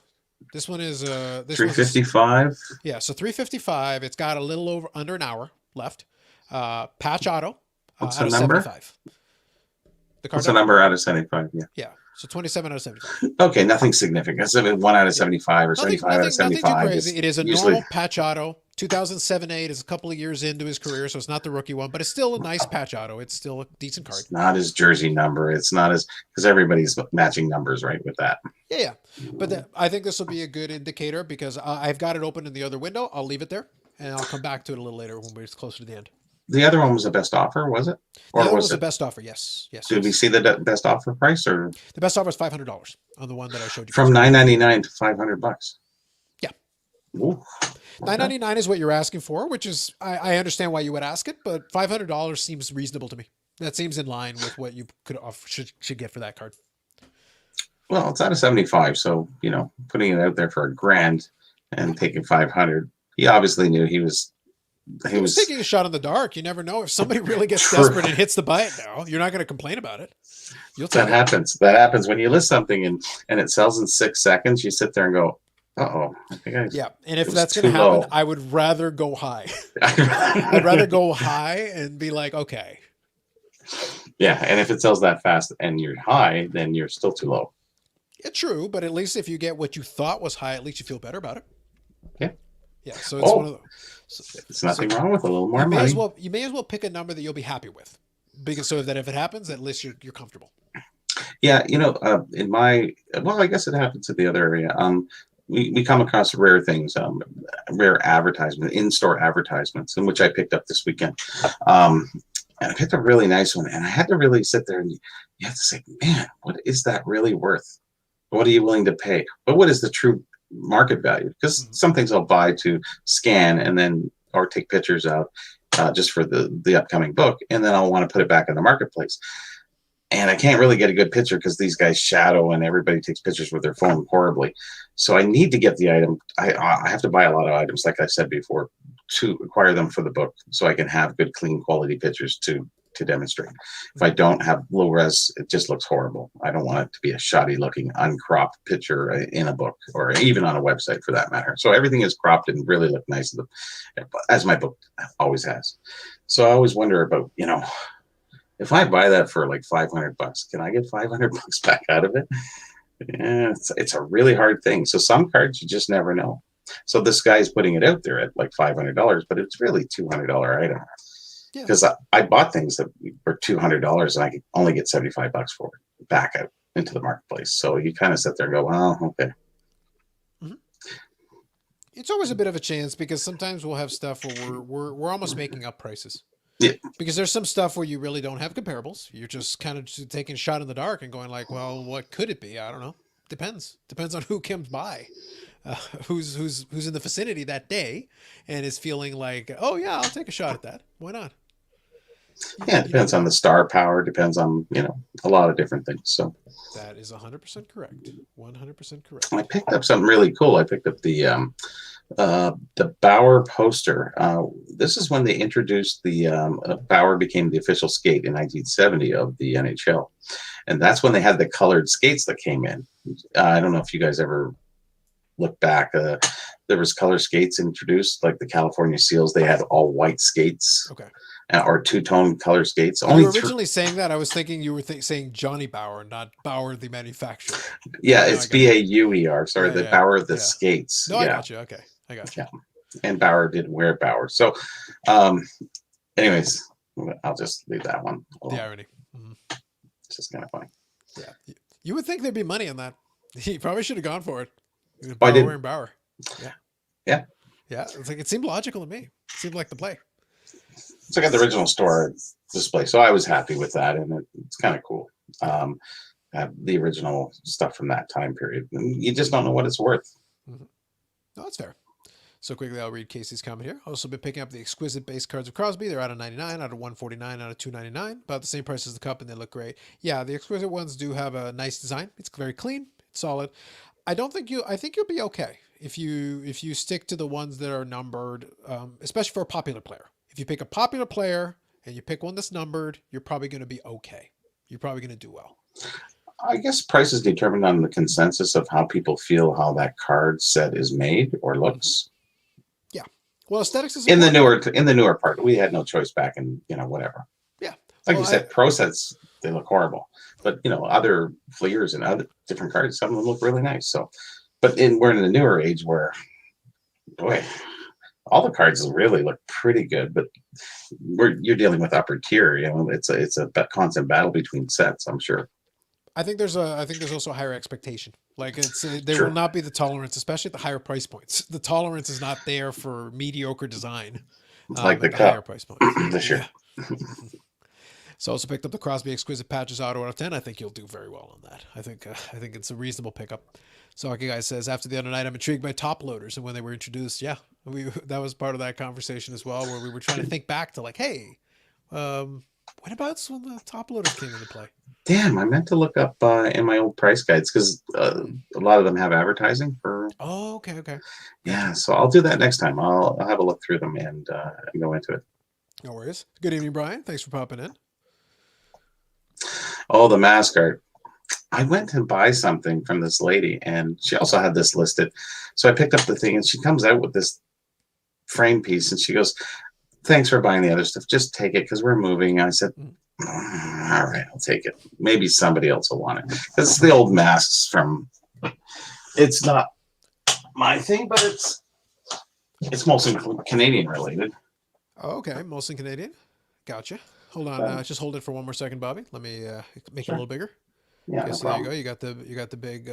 This one is 355. Yeah, so 355. It's got a little under an hour left. Patch auto. What's the number? 75. What's the number out of 75? Yeah. Yeah. So 27 out of 75. Okay, nothing significant. So 1 out of 75 or 75 out of 75. Nothing too crazy. It is a normal patch auto. 2007-8 is a couple of years into his career, so it's not the rookie one, but it's still a nice patch auto. It's still a decent card. It's not his jersey number. It's not as because everybody's matching numbers, right, with that. Yeah. But I think this will be a good indicator because I've got it open in the other window. I'll leave it there, and I'll come back to it a little later when we're closer to the end. The other one was the best offer, was it? Or the other was the best offer, yes. Did we see the best offer price, or the best offer is $500 on the one that I showed you? From $999 to $500. Yeah. Ooh, okay. $999 is what you're asking for, which is I understand why you would ask it, but $500 seems reasonable to me. That seems in line with what you could should get for that card. Well, it's out of 75, so putting it out there for $1,000 and taking 500. He obviously knew he was taking a shot in the dark. You never know if somebody really gets desperate and hits the buy it now. You're not going to complain about it. That happens when you list something and it sells in 6 seconds. You sit there and go, "Uh-oh, I think and if that's going to happen, I would rather go high. I'd rather go high and be like, okay. Yeah, and if it sells that fast and you're high, then you're still too low. Yeah, true, but at least if you get what you thought was high, at least you feel better about it. Yeah. Yeah, so it's one of those. It's nothing wrong with a little more money. You may as well pick a number that you'll be happy with, because so that if it happens, at least you're comfortable. Yeah, I guess it happens in the other area. We come across rare things, rare advertisements, in-store advertisements, in which I picked up this weekend. And I picked a really nice one, and I had to really sit there and you have to say, man, what is that really worth? What are you willing to pay? But what is the true market value? Because some things I'll buy to scan and then or take pictures of just for the upcoming book, and then I'll want to put it back in the marketplace. And I can't really get a good picture because these guys shadow and everybody takes pictures with their phone horribly. So I need to get the item. I have to buy a lot of items, like I said before, to acquire them for the book so I can have good, clean quality pictures to demonstrate. If I don't have low res, it just looks horrible. I don't want it to be a shoddy looking, uncropped picture in a book or even on a website for that matter. So everything is cropped and really look nice, as my book always has. So I always wonder about, if I buy that for like $500, can I get $500 back out of it? Yeah, it's a really hard thing. So some cards you just never know. So this guy's putting it out there at like $500, but it's really $200 item. Yeah. because I bought things that were $200 and I could only get $75 for it back out into the marketplace. So you kind of sit there and go, well, okay. Mhm. It's always a bit of a chance because sometimes we'll have stuff where we're almost making up prices. Yeah. Because there's some stuff where you really don't have comparables. You're just kind of just taking a shot in the dark and going like, well, what could it be? I don't know. Depends on who comes by, who's in the vicinity that day, and is feeling like, oh yeah, I'll take a shot at that. Why not? Yeah, it You depends never on know. the star power, depends on, a lot of different things. So That is 100% correct. 100% I correct. picked up something really cool. I picked up the Bauer poster. This is when they introduced Bauer became the official skate in 1970 of the NHL. And that's when they had the colored skates that came in. I don't know if you guys ever look back. There was color skates introduced, like the California Seals. They had all white skates Okay. or two-tone color skates. When you Only were originally saying that, I was thinking you were saying Johnny Bauer, not Bauer the manufacturer. Yeah, Now I it's got you. Bauer. Sorry, Yeah, the yeah, Bauer of the yeah. skates. No, I Yeah, got you. Okay, I got you. yeah. And Bauer did wear Bauer. So, um, anyways, I'll just leave that one The alone. irony. Mhm. It's just kind of funny. Yeah, you would think there'd be money on that. He probably should have gone for it. Oh, I Bauer did. wearing Bauer. Yeah, Yeah. yeah. It's like it seemed logical to me. It seemed like the play. So I got the original store display. So I was happy with that. And it's kind of cool. Have the original stuff from that time period. And you just don't know what it's worth. Mm-hmm. No, that's fair. So quickly, I'll read Casey's comment here. Also been picking up the exquisite base cards of Crosby. They're out of 99, out of 149, out of 299. About the same price as the cup, and they look great. Yeah, the exquisite ones do have a nice design. It's very clean. It's solid. I don't think you. I think you'll be okay if you stick to the ones that are numbered, especially for a popular player. If you pick a popular player and you pick one that's numbered, you're probably going to be okay. You're probably going to do well. I guess price is determined on the consensus of how people feel how that card set is made or Mm-hmm. looks. Yeah. Well, aesthetics is In the important. newer part, we had no choice back in whatever. Yeah. Like Well, you said, pro sets they look horrible, but other fleers and other different cards, some of them look really nice. So, but we're in the newer age where, boy, all the cards really look pretty good, but you're dealing with upper tier. It's a constant battle between sets. I'm sure. I think there's also a higher expectation. Like there will True, not be the tolerance, especially at the higher price points. The tolerance is not there for mediocre design like the at the higher cup price points. this year. Yeah. So also picked up the Crosby exquisite patches auto out of 10. I think you'll do very well on that. I think it's a reasonable pickup. So okay, guy says after the other night, I'm intrigued by top loaders and when they were introduced. Yeah, that was part of that conversation as well, where we were trying to think back to like, hey, what about when the top loaders came into play? Damn, I meant to look up in my old price guides because a lot of them have advertising for. Oh, okay, okay, Yeah, gotcha. so I'll do that next time. I'll have a look through them and go into it. No worries. Good evening, Brian. Thanks for popping in. Oh, the mask art. I went to buy something from this lady, and she also had this listed. So I picked up the thing, and she comes out with this frame piece, and she goes, "Thanks for buying the other stuff. Just take it because we're moving." I said, Mm. "All right, I'll take it. Maybe somebody else will want it." It's the old masks from. It's not my thing, but it's mostly Canadian related. Oh, okay, mostly Canadian. Gotcha. Hold on, Um, just hold it for one more second, Bobby. Let me make it a sure. little bigger. Yeah, Okay, no so there you problem. go. You got the big.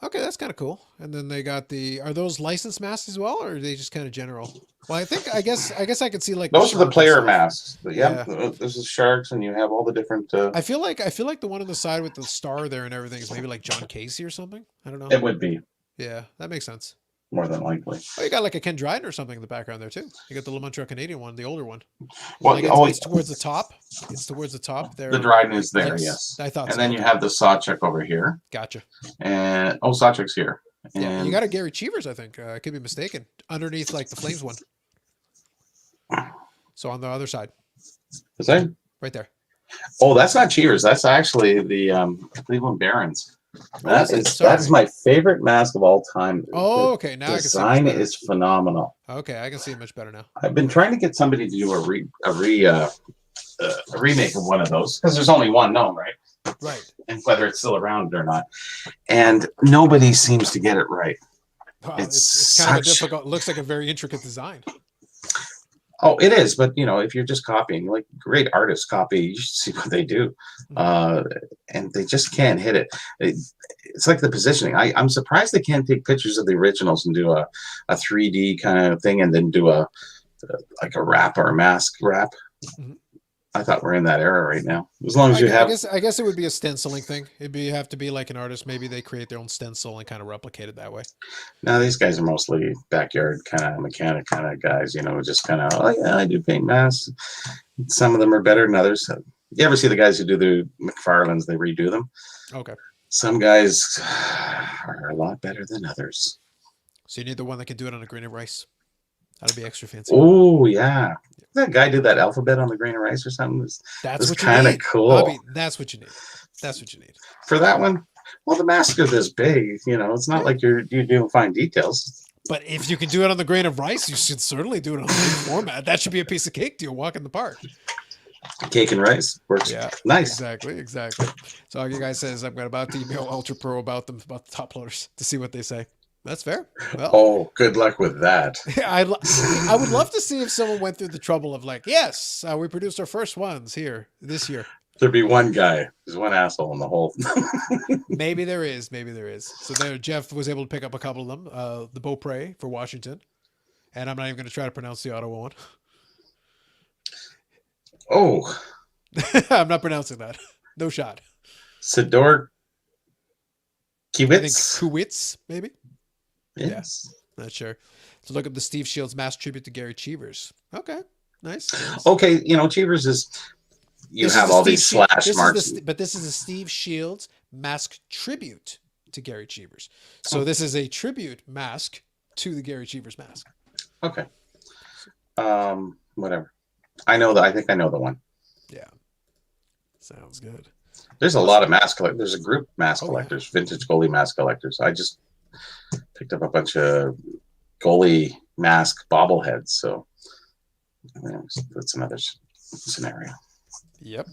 Okay, that's kind of cool. And then they got the. Are those licensed masks as well, or are they just kind of general? Well, I guess I could see like the Those are the shark and player stuff. masks. Yep, Yeah, this is sharks, and you have all the different. I feel like the one on the side with the star there and everything is maybe like John Casey or something. I don't know. It would be Yeah, that makes sense. more than likely. Oh, you got like a Ken Dryden or something in the background there too. You got the Le Montreal Canadian one, the older one. Well, Like oh, it's towards the top. It's towards the top the there. Dryden is there, Yes, yes. I thought And so. then you Okay, have the Sawcheck over here, gotcha. and Sawcheck's here, Yeah, you and got a Gary Cheevers, I think. I could be mistaken. Underneath like the Flames one. So on the other side, is that? right there. Oh, that's not Cheers. That's actually the Cleveland Barons. Oh, is it? That's Sorry. my favorite mask of all time. Oh, The okay. Now I can see much design better. is phenomenal. Okay, I can see it much better now. I've been trying to get somebody to do a remake of one of those because there's only one known, right? Right. And whether it's still around or not, and nobody seems to get it right. Wow, It's it's kind of a such difficult. Looks like a very intricate design. Oh, it is, but if you're just copying, like great artists copy, you should see what they do, Mhm. uh, and they just can't hit it. It's like the positioning. I'm surprised they can't take pictures of the originals and do a 3D kind of thing, and then do a like a wrap or a mask wrap. Mhm. I thought we're in that era right now. As long as I, you gu- I have guess I guess it would be a stenciling thing. It'd be have to be like an artist. Maybe they create their own stencil and kind of replicate it that way. now, these guys are mostly backyard kind of mechanic kind of guys. Just kind of oh yeah, I do paint masks. Some of them are better than others. You ever see the guys who do the McFarlanes? They redo them. Okay. Some guys are a lot better than others. So you need the one that can do it on a grain of rice. That'd be extra fancy. Oh yeah, that guy did that alphabet on the grain of rice or something. That's Was what you kind of need, cool Bobby. That's what you need. That's what you need. for that one. Well, the masks are this big. It's not Yeah. like you're doing fine details. But if you can do it on the grain of rice, you should certainly do it on a big format. That should be a piece of cake to your walk in the park. Cake and rice works Yeah, nice. exactly, exactly. So all you guys says I'm about to email Ultra Pro about them, about the top loaders, to see what they say. That's fair. Well, Oh, good luck with that. I would love to see if someone went through the trouble of like, yes, we produced our first ones here this year. There'd be one guy. There's one asshole in the whole. Maybe there is. Maybe there is. So there, Jeff was able to pick up a couple of them. The Beaupre for Washington, and I'm not even going to try to pronounce the Ottawa one. Oh, I'm not pronouncing that. No shot. Sidor I think Kiewicz. Kuwitz, maybe. Yes. Not sure. So look up the Steve Shields mass tribute to Gary Cheevers. Okay, nice. Nice. Okay, Cheevers is. You This is have the all Steve these slash marks. but this is a Steve Shields mask tribute to Gary Cheevers. So Oh, this is a tribute mask to the Gary Cheevers mask. okay. Whatever. I know that. I think I know the one. Yeah, sounds good. There's a lot Awesome. of mask collectors. There's a group mask Oh yeah. collectors, vintage goalie mask collectors. I just picked up a bunch of goalie mask bobbleheads. So that's another scenario. Yep.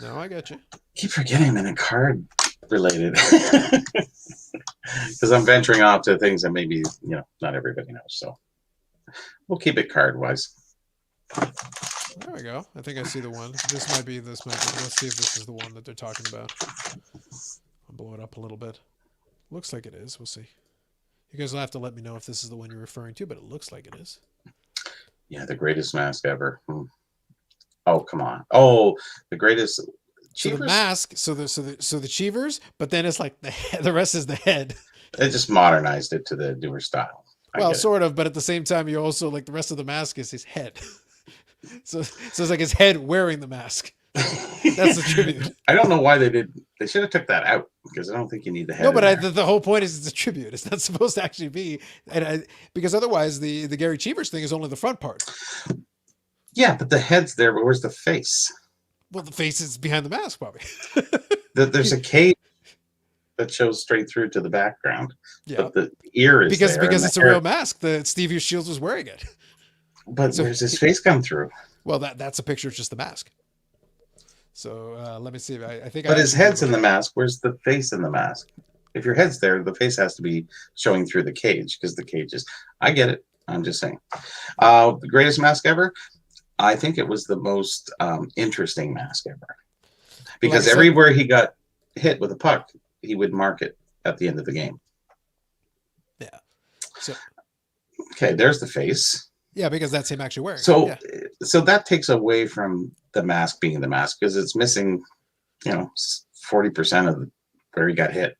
No, I got you. Keep forgetting I'm in a card related because I'm venturing off to things that maybe not everybody knows. So we'll keep it card wise. There we go. I think I see the one. This might be. This might be. Let's see if this is the one that they're talking about. I'll blow it up a little bit. Looks like it is. We'll see. You guys will have to let me know if this is the one you're referring to, but it looks like it is. Yeah, the greatest mask ever. Oh, come on. Oh, the greatest. So the Cheevers. mask, so the Cheevers, but then it's like the rest is the head. They just modernized it to the newer style. I Well, get it. sort of, but at the same time, you also like the rest of the mask is his head. So it's like his head wearing the mask. That's the tribute. I don't know why they did. They should have took that out because I don't think you need the head. No, but in there. the whole point is it's a tribute. It's not supposed to actually be, because otherwise the Gary Cheevers thing is only the front part. Yeah, but the head's there. But where's the face? Well, the face is behind the mask, probably. There's a cage that shows straight through to the background, Yeah, but the ear is because there. and the it's a hair- real mask. The Stevie Shields was wearing it. But So where's his face come through? Well, that's a picture of just the mask. So let me see. I think. But his head's in the mask. Where's the face in the mask? If your head's there, the face has to be showing through the cage because the cage is. I get it. I'm just saying. The greatest mask ever. I think it was the most interesting mask ever because said- everywhere he got hit with a puck, he would mark it at the end of the game. Yeah. So Okay, there's the face. yeah, because that's him actually wearing. So, it. Yeah. so that takes away from the mask being the mask because it's missing, 40% of where he got hit.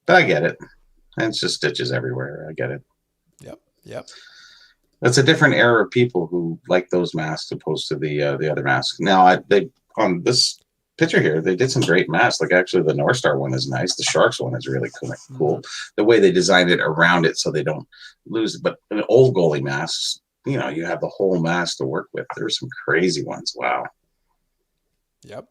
But I get it. And it's just stitches everywhere. I get it. Yep. That's a different era of people who like those masks opposed to the other masks. Now, they on this picture here, they did some great masks. Like actually, the North Star one is nice. The Sharks one is really cool. The way they designed it around it so they don't lose it. But an old goalie masks, you have the whole mask to work with. There's some crazy ones. Wow. Yep.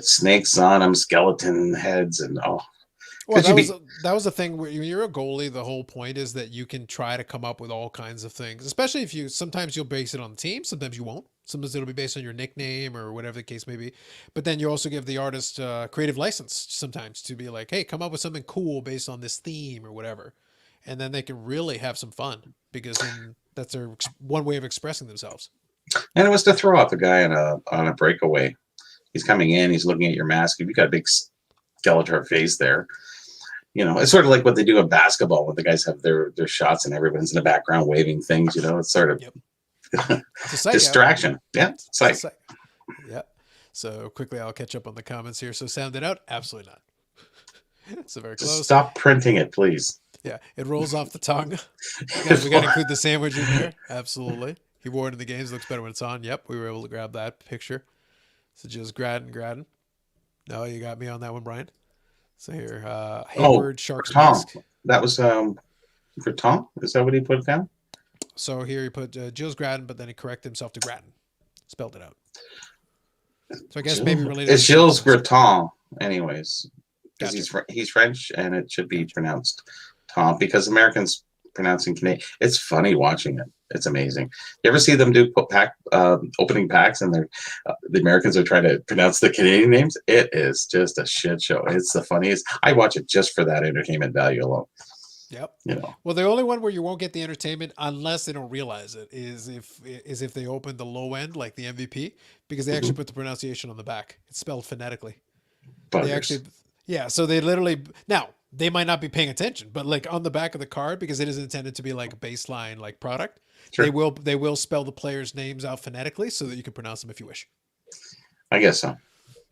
Snakes on them, skeleton heads, and Well, Could you that was the thing where when you're a goalie, the whole point is that you can try to come up with all kinds of things, especially if sometimes you'll base it on the team, sometimes you won't. Sometimes it'll be based on your nickname or whatever the case may be. But then you also give the artist creative license sometimes to be like, hey, come up with something cool based on this theme or whatever. and then they can really have some fun because then that's their one way of expressing themselves. And it was to throw off a guy on a breakaway. He's coming in. He's looking at your mask. You got a big Skeletor face there. It's sort of like what they do in basketball when the guys have their shots and everyone's in the background waving things. It's sort of Yep. It's a psych out. distraction. Yeah, it's It's a like psych. Yeah. So quickly, I'll catch up on the comments here. So sound it out? Absolutely not. So very just close. stop printing it, please. Yeah, it rolls off the tongue. We got to include the sandwich in there. Absolutely. He wore it in the games. Looks better when it's on. Yep, we were able to grab that picture. So just Graden. No, you got me on that one, Brian. So here, Hayward, Sharks Tom. mask. That was for Tom. Is that what he put down? So here he put Gilles Graden, but then he corrected himself to Graden. Spelled it out. So I guess maybe related. It's Gilles Graton, anyways, because Gotcha. he's French and it should be pronounced Tom because Americans pronouncing Canadian. It's funny watching it. It's amazing. You ever see them do opening packs and the Americans are trying to pronounce the Canadian names? It is just a shit show. It's the funniest. I watch it just for that entertainment value alone. Yep. You know. Well, the only one where you won't get the entertainment unless they don't realize it is if they open the low end like the MVP because they actually put the pronunciation on the back. It's spelled phonetically. Buggers. They actually, yeah. So they literally now they might not be paying attention, but like on the back of the card because it is intended to be like a baseline like product. Sure. They will spell the players' names out phonetically so that you can pronounce them if you wish. I guess so.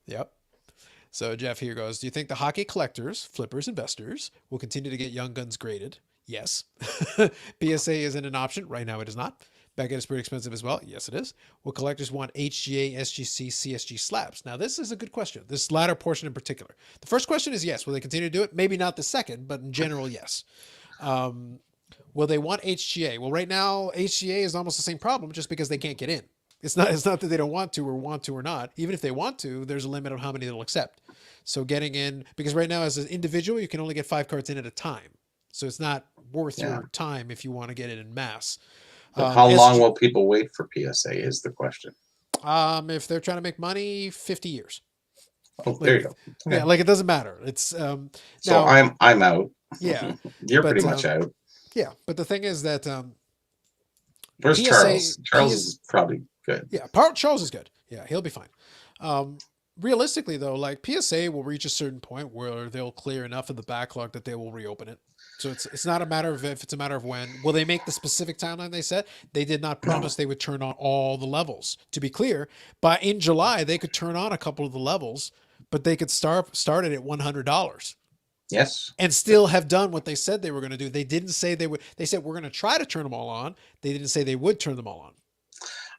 Yep. So Jeff here goes, do you think the hockey collectors, flippers, investors will continue to get young guns graded? Yes. PSA isn't an option. Right now it is not. Back end is pretty expensive as well. Yes, it is. Will collectors want HGA, SGC, CSG slabs? Now, this is a good question. This latter portion in particular. The first question is yes. Will they continue to do it? Maybe not the second, but in general, yes. Will they want HGA? Well, right now, HGA is almost the same problem just because they can't get in. It's not that they don't want to or not. Even if they want to, there's a limit on how many they'll accept. So getting in, because right now as an individual, you can only get 5 cards in at a time. So it's not worth your time if you want to get it in mass. How long will people wait for PSA is the question. If they're trying to make money, 50 years. Oh, there you go. Okay. Yeah, like it doesn't matter. It's so now, I'm out. Yeah. You're pretty much out. Yeah, but the thing is that where's PSA, Charles? Charles is probably good. Yeah, Charles is good. Yeah, he'll be fine. Realistically, though, like PSA will reach a certain point where they'll clear enough of the backlog that they will reopen it. So it's not a matter of if, it's a matter of when. Will they make the specific timeline they set? They did not promise they would turn on all the levels. To be clear, in July they could turn on a couple of the levels, but they could start it at $100. Yes. And still have done what they said they were going to do. They didn't say they would. They said we're going to try to turn them all on. They didn't say they would turn them all on.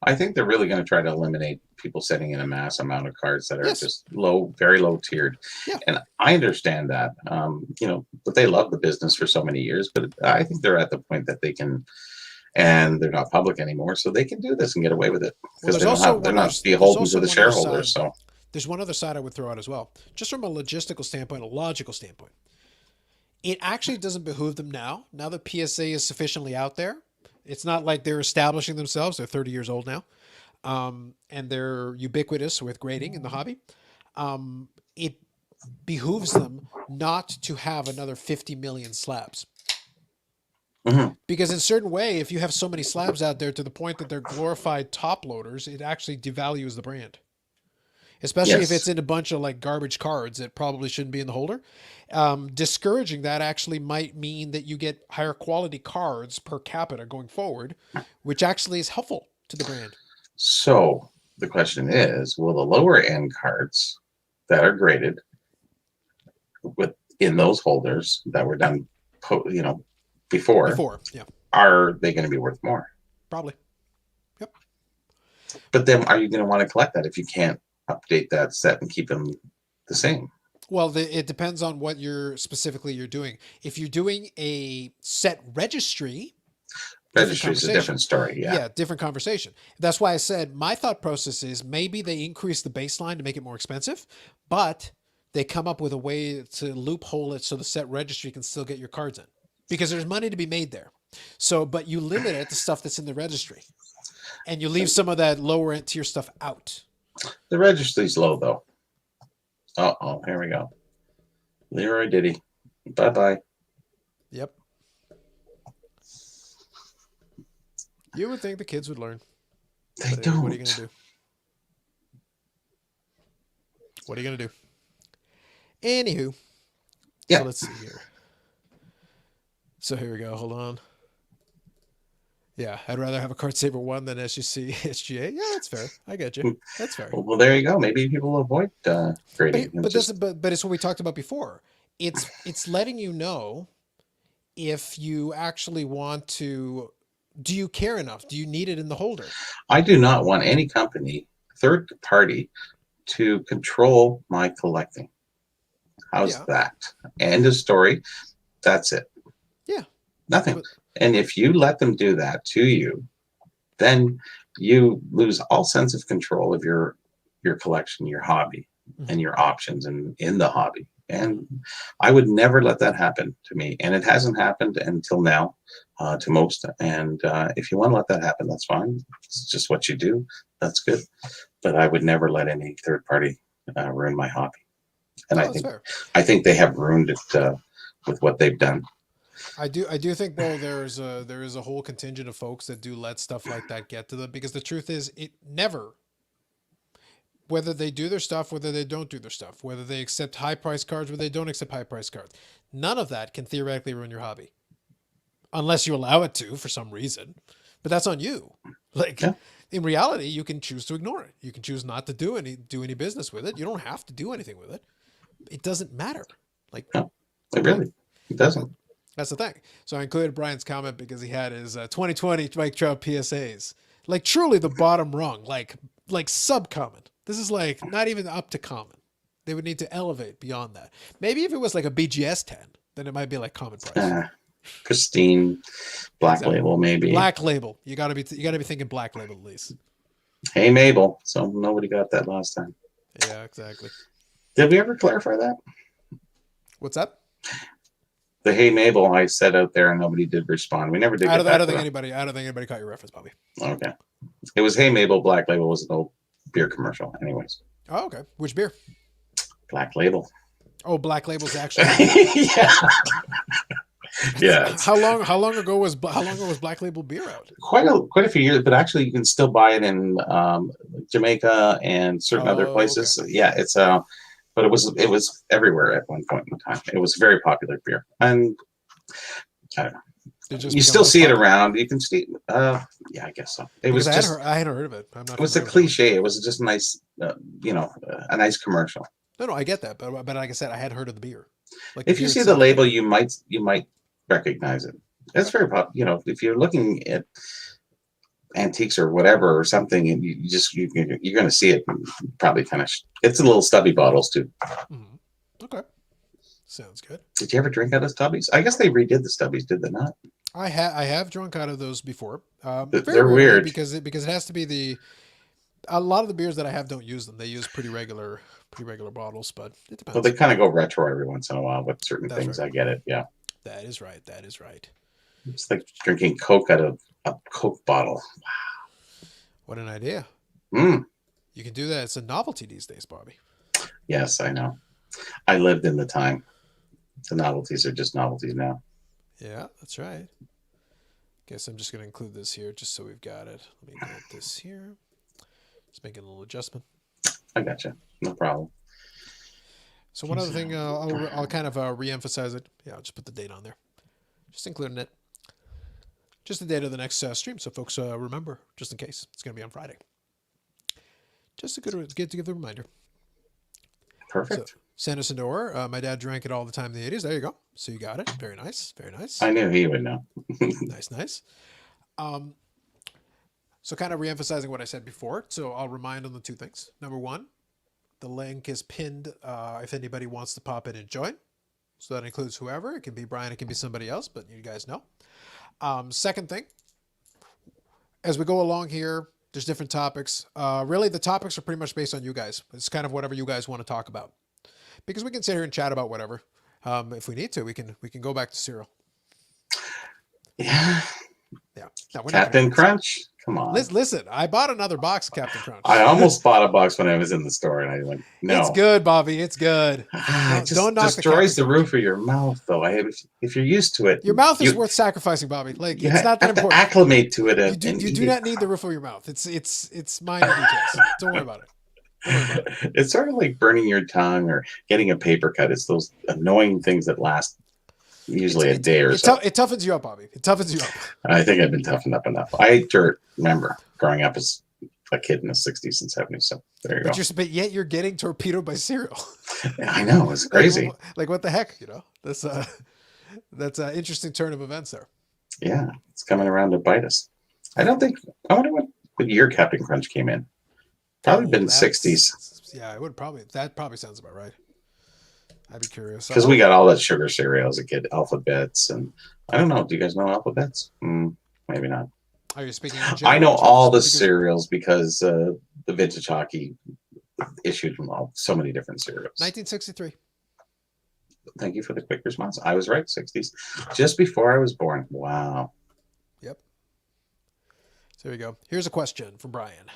I think they're really going to try to eliminate people sending in a mass amount of cards that are just low, very low tiered. Yeah. And I understand that, but they love the business for so many years. But I think they're at the point that they can, and they're not public anymore, so they can do this and get away with it because they're not beholden to the shareholders. So there's one other side I would throw out as well, just from a logistical standpoint, a logical standpoint. It actually doesn't behoove them now that PSA is sufficiently out there. It's not like they're establishing themselves. They're 30 years old now. And they're ubiquitous with grading in the hobby. It behooves them not to have another 50 million slabs. Mm-hmm. Because in a certain way, if you have so many slabs out there to the point that they're glorified top loaders, it actually devalues the brand. Especially if it's in a bunch of like garbage cards that probably shouldn't be in the holder. Discouraging that actually might mean that you get higher quality cards per capita going forward, which actually is helpful to the brand. So the question is, will the lower end cards that are graded in those holders that were done, before, yeah, are they going to be worth more? Probably. Yep. But then are you going to want to collect that if you can't update that set and keep them the same? Well, it depends on what you're doing. If you're doing a set registry is a different story. Yeah, different conversation. That's why I said my thought process is maybe they increase the baseline to make it more expensive, but they come up with a way to loophole it so the set registry can still get your cards in because there's money to be made there. So, but you limit it to stuff that's in the registry and you leave some of that lower end tier stuff out. The registry's low though. Here we go. Leroy Diddy. Bye-bye. Yep. You would think the kids would learn, They but what are you going don't. to do? What are you going to do? Anywho, so Yeah. let's see here. So here we go. Hold on. Yeah, I'd rather have a card saver one than SGC SGA. Yeah, that's fair. I get you. That's fair. Well, there you go. Maybe people will avoid grading and But that's just. but it's what we talked about before. It's letting you know if you actually want to. Do you care enough? Do you need it in the holder? I do not want any company, third party, to control my collecting. How's Yeah, that? End of story. That's it. yeah. Nothing. But And if you let them do that to you, then you lose all sense of control of your collection, your hobby, mhm, and your options in the hobby. mhm. And I would never let that happen to me. And it hasn't happened until now to most. And if you want to let that happen, that's fine. It's just what you do. That's good. But I would never let any third party ruin my hobby. And No, I that's think fair. I think they have ruined it with what they've done. I do think though there is a whole contingent of folks that do let stuff like that get to them because the truth is it never, whether they do their stuff, whether they don't do their stuff, whether they accept high price cards, whether they don't accept high price cards, none of that can theoretically ruin your hobby unless you allow it to for some reason. But that's on you. Like Yeah, in reality, you can choose to ignore it. You can choose not to do any business with it. You don't have to do anything with it. It doesn't matter. Like no, it like really it doesn't. that's the thing. So I included Brian's comment because he had his 2020 Mike Trout PSAs. Like truly the bottom rung, like sub common. This is like not even up to common. They would need to elevate beyond that. Maybe if it was like a BGS 10, then it might be like common price. Uh, Pristine Black Exactly. Label, maybe. Black label. You got to be thinking black label at least. Hey, Mabel. So nobody got that last time. Yeah, exactly. Did we ever clarify that? What's up? The Hey Mabel I said out there and nobody did respond. We never did I get don't, I back don't to think that. anybody. I don't think anybody caught your reference, Bobby. Okay. It was Hey Mabel. Black Label was an old beer commercial. Anyways, Oh, okay. Which beer? Black Label. Oh, Black Label's actually the beer. Yeah. Yeah. It's How long ago was Black Label beer out? quite a few years, but actually you can still buy it in Jamaica and certain other Oh, okay. places. Yeah, it's but it was everywhere at one point in time. It was a very popular beer, and I don't know. Did it just You become still less see it popular? around. You can see. Yeah, I guess so. It Because was I had just. heard, I hadn't heard of it. I'm not It was a familiar with that one. cliche. It was just a nice, a nice commercial. No, I get that, but like I said, I had heard of the beer, like the If you beer see the itself. label, you might recognize it. It's Okay. very pop. If you're looking at antiques or whatever or something, and you're going to see it. Probably kind of. It's in little stubby bottles too. Hmm. Okay. Sounds good. Did you ever drink out of stubbies? I guess they redid the stubbies, did they not? I have drunk out of those before. Very They're rarely weird. because it has to be a lot of the beers that I have don't use them. They use pretty regular bottles, but it Well, they depends. kind of go retro every once in a while with certain That's things. right. I get it. Yeah, That is right. That is right. it's like drinking Coke out of a Coke bottle. What an idea. Mm, You can do that. It's a novelty these days, Bobby. yes, I know. I lived in the time. The novelties are just novelties now. Yeah, that's right. Guess I'm just going to include this here just so we've got it. Let me get this here. Just making a little adjustment. I gotcha. No problem. So one other thing, I'll kind of re-emphasize it. Yeah, I'll just put the date on there. Just including it. Just the date of the next stream, so folks remember, just in case. It's going to be on Friday. Just a good to give the reminder. So Perfect. Sanderson Door, my dad drank it all the time in the 80s. There you go. So you got it. Very nice. Very nice. I knew he would know. Nice, nice. Um, so kind of re-emphasizing what I said before. So I'll remind on the two things. Number one, the link is pinned if anybody wants to pop in and join. So that includes whoever. It can be Brian, it can be somebody else, but you guys know. Second thing, as we go along here, there's different topics. Really, the topics are pretty much based on you guys. It's kind of whatever you guys want to talk about. Because we can sit here and chat about whatever. If we need to, we can go back to Cyril. Yeah. Yeah. No, we're not going to Captain do this. Crunch. Come on. Listen, I bought another box of Captain I Crunch. almost bought a box when I was in the store, and I went, It's no. good, Bobby. It's good. Ah, it Don't just knock the Captain destroys the Crunch. roof of your mouth, though. If you're used to it, Your mouth is you worth sacrificing, Bobby. Like you it's not that have to important. acclimate to it and You eat do it. not need the roof of your mouth. It's minor details. Don't worry about it. Don't worry about it. It's sort of like burning your tongue or getting a paper cut. It's those annoying things that last usually a day or so. It toughens you up, Bobby. It toughens you up. I think I've been toughened up enough. I ate dirt, remember, growing up as a kid in the 60s and 70s. So there you go. But yet you're getting torpedoed by cereal. I know. It's like crazy. like what the heck, you know? That's an interesting turn of events there. Yeah. It's coming around to bite us. I wonder what year Captain Crunch came in. Probably been 60s. Yeah, it would probably. That probably sounds about right. I'd be curious. Because we got all that sugar cereal as a kid, alphabets, and I don't know. Do you guys know alphabets? Maybe not. Are you speaking? I know all the cereals because the vintage hockey issued so many different cereals. 1963. Thank you for the quick response. I was right. 60s, just before I was born. Wow. Yep. So there you go. Here's a question from Brian.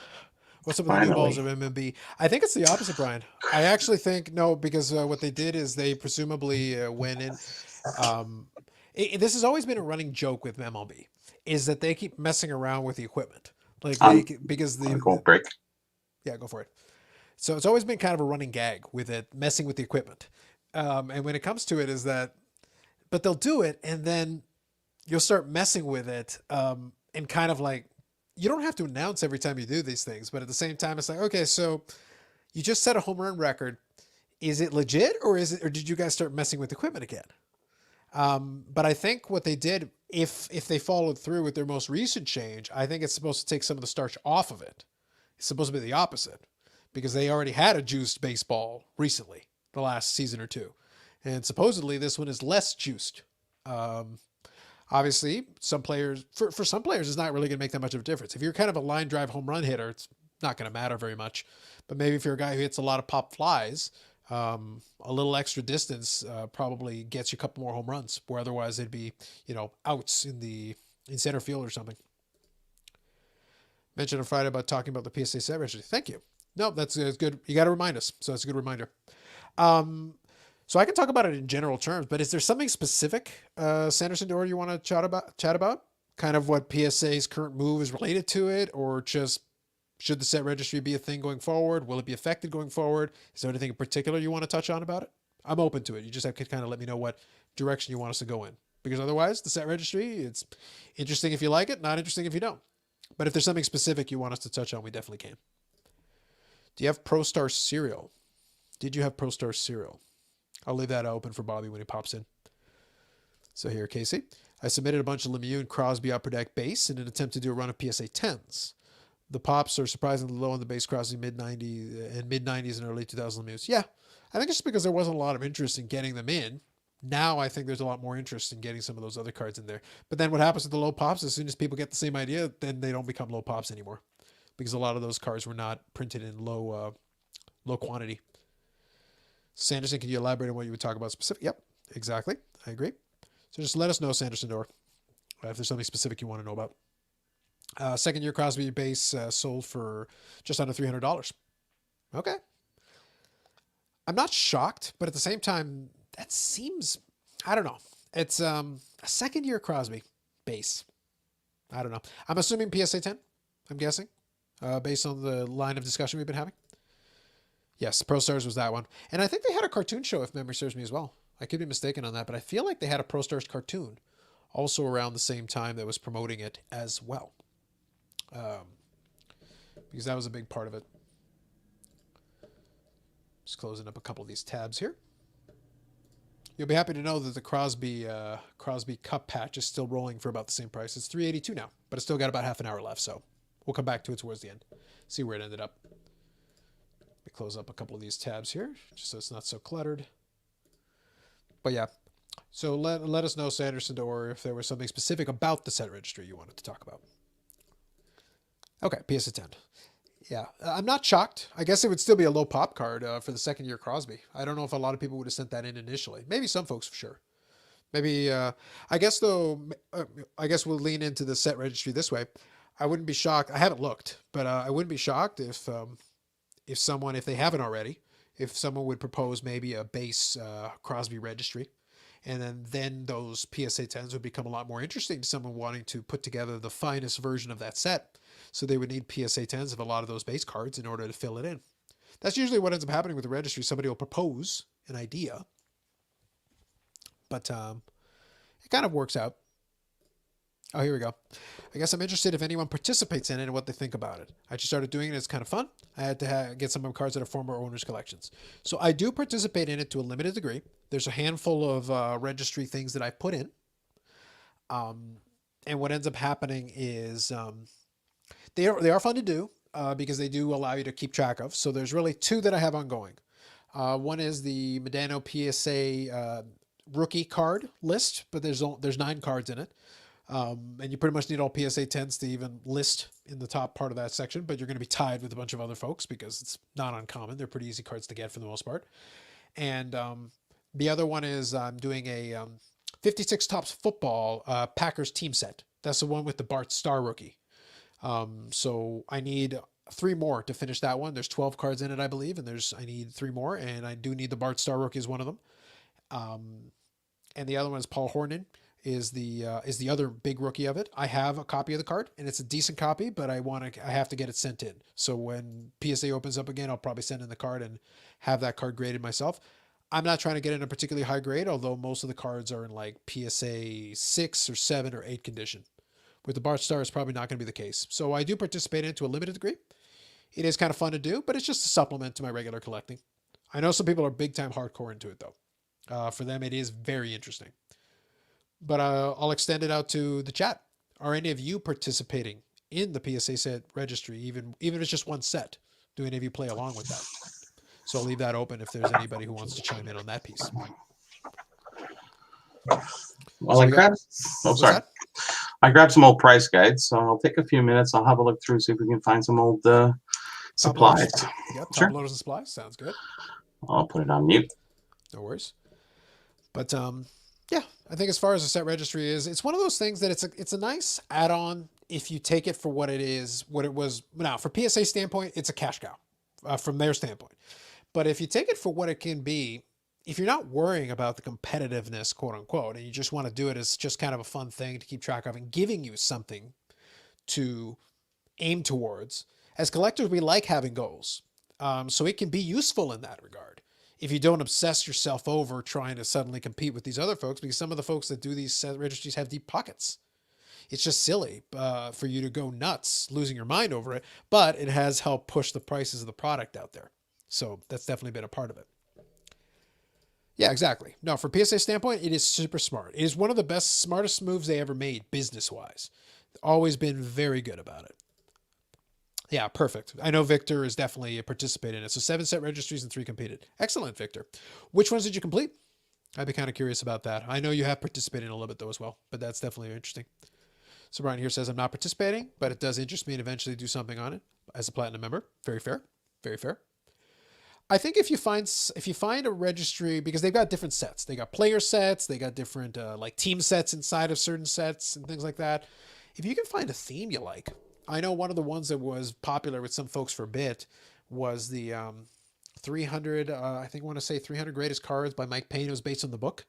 What's up with the new balls of MMB? I think it's the opposite, Brian. I actually think no, because what they did is they presumably went in. This has always been a running joke with MLB, is that they keep messing around with the equipment, like because the break. Yeah, go for it. So it's always been kind of a running gag with it, messing with the equipment. And when it comes to it, is that, but they'll do it, and then you'll start messing with it, and kind of like, you don't have to announce every time you do these things, but at the same time, it's like, okay, so you just set a home run record. Is it legit, or did you guys start messing with equipment again? But I think what they did, if they followed through with their most recent change, I think it's supposed to take some of the starch off of it. It's supposed to be the opposite, because they already had a juiced baseball recently, the last season or two, and supposedly this one is less juiced. Obviously, some players, for some players, it's not really going to make that much of a difference. If you're kind of a line drive home run hitter, it's not going to matter very much. But maybe if you're a guy who hits a lot of pop flies, a little extra distance probably gets you a couple more home runs, where otherwise it'd be, outs in center field or something. Mentioned on Friday about talking about the PSA set registry. Thank you. No, that's good. You got to remind us, so that's a good reminder. So I can talk about it in general terms, but is there something specific, Sanderson Dorr, you want to chat about? Kind of what PSA's current move is related to it, or just should the set registry be a thing going forward? Will it be affected going forward? Is there anything in particular you want to touch on about it? I'm open to it. You just have to kind of let me know what direction you want us to go in, because otherwise the set registry, it's interesting if you like it, not interesting if you don't. But if there's something specific you want us to touch on, we definitely can. Do you have ProStar cereal? Did you have ProStar cereal? I'll leave that open for Bobby when he pops in. So here, Casey. I submitted a bunch of Lemieux and Crosby Upper Deck base in an attempt to do a run of PSA 10s. The pops are surprisingly low on the base Crosby mid-90s and early 2000 Lemieux. Yeah, I think it's just because there wasn't a lot of interest in getting them in. Now I think there's a lot more interest in getting some of those other cards in there. But then what happens with the low pops, as soon as people get the same idea, then they don't become low pops anymore, because a lot of those cards were not printed in low quantity. Sanderson, can you elaborate on what you would talk about specific? Yep, exactly. I agree. So just let us know, Sanderson Dorr, if there's something specific you want to know about. Second year Crosby base sold for just under $300. Okay. I'm not shocked, but at the same time, that seems, I don't know. It's a second year Crosby base. I don't know. I'm assuming PSA 10, I'm guessing, based on the line of discussion we've been having. Yes, ProStars was that one. And I think they had a cartoon show, if memory serves me as well. I could be mistaken on that, but I feel like they had a ProStars cartoon also around the same time that was promoting it as well. Because that was a big part of it. Just closing up a couple of these tabs here. You'll be happy to know that the Crosby Cup patch is still rolling for about the same price. It's $382 now, but it's still got about half an hour left, so we'll come back to it towards the end. See where it ended up. Let me close up a couple of these tabs here, just so it's not so cluttered. But yeah, so let us know, Sanderson, or if there was something specific about the set registry you wanted to talk about. Okay, PSA 10. Yeah, I'm not shocked. I guess it would still be a low pop card for the second year Crosby. I don't know if a lot of people would have sent that in initially. Maybe some folks for sure. Maybe, I guess though, I guess we'll lean into the set registry this way. I wouldn't be shocked. I haven't looked, but I wouldn't be shocked if someone, if they haven't already, if someone would propose maybe a base Crosby registry, and then those PSA 10s would become a lot more interesting to someone wanting to put together the finest version of that set. So they would need PSA 10s of a lot of those base cards in order to fill it in. That's usually what ends up happening with the registry. Somebody will propose an idea, but it kind of works out. Oh, here we go. I guess I'm interested if anyone participates in it and what they think about it. I just started doing it. It's kind of fun. I had to get some of the cards that are former owners' collections. So I do participate in it to a limited degree. There's a handful of registry things that I put in. Um, and what ends up happening is they are fun to do because they do allow you to keep track of. So there's really two that I have ongoing. One is the Medano PSA rookie card list, but there's 9 cards in it. And you pretty much need all PSA 10s to even list in the top part of that section, but you're going to be tied with a bunch of other folks because it's not uncommon. They're pretty easy cards to get for the most part. And the other one is I'm doing a 56 Tops football Packers team set. That's the one with the Bart Starr rookie. So I need 3 more to finish that one. There's 12 cards in it, I believe, and I need 3 more, and I do need the Bart Starr rookie as one of them. And the other one is Paul Hornan is the other big rookie of it. I have a copy of the card, and it's a decent copy, but I have to get it sent in. So when PSA opens up again, I'll probably send in the card and have that card graded myself. I'm not trying to get in a particularly high grade, although most of the cards are in like PSA 6 or 7 or 8 condition. With the Bart Star, it's probably not going to be the case. So I do participate in it to a limited degree. It is kind of fun to do, but it's just a supplement to my regular collecting. I know some people are big time hardcore into it though. For them, it is very interesting. But I'll extend it out to the chat. Are any of you participating in the PSA set registry, even if it's just one set? Do any of you play along with that? So I'll leave that open if there's anybody who wants to chime in on that piece. Well, So I we got, grabbed. Oh, what's sorry. that? I grabbed some old price guides, so I'll take a few minutes. I'll have a look through, see if we can find some old Top loaders? supplies. Yep, top Sure. loaders and supplies. Sounds good. I'll put it on mute. No worries. But yeah, I think as far as the set registry is, it's one of those things that it's a nice add-on if you take it for what it is, what it was. Now, for PSA standpoint, it's a cash cow from their standpoint. But if you take it for what it can be, if you're not worrying about the competitiveness, quote unquote, and you just want to do it as just kind of a fun thing to keep track of and giving you something to aim towards, as collectors, we like having goals. So it can be useful in that regard. If you don't obsess yourself over trying to suddenly compete with these other folks, because some of the folks that do these set registries have deep pockets. It's just silly for you to go nuts losing your mind over it, but it has helped push the prices of the product out there. So that's definitely been a part of it. Yeah, exactly. No, from PSA standpoint, it is super smart. It is one of the best, smartest moves they ever made business-wise. Always been very good about it. Yeah, perfect. I know Victor is definitely participating in it. So 7 set registries and 3 competed. Excellent, Victor. Which ones did you complete? I'd be kind of curious about that. I know you have participated in a little bit though as well, but that's definitely interesting. So Brian here says, I'm not participating, but it does interest me and eventually do something on it as a platinum member. Very fair. Very fair. I think if you find a registry, because they've got different sets, they got player sets, they got different like team sets inside of certain sets and things like that. If you can find a theme you like, I know one of the ones that was popular with some folks for a bit was the 300. I think I want to say 300 greatest cards by Mike Payne. It was based on the book,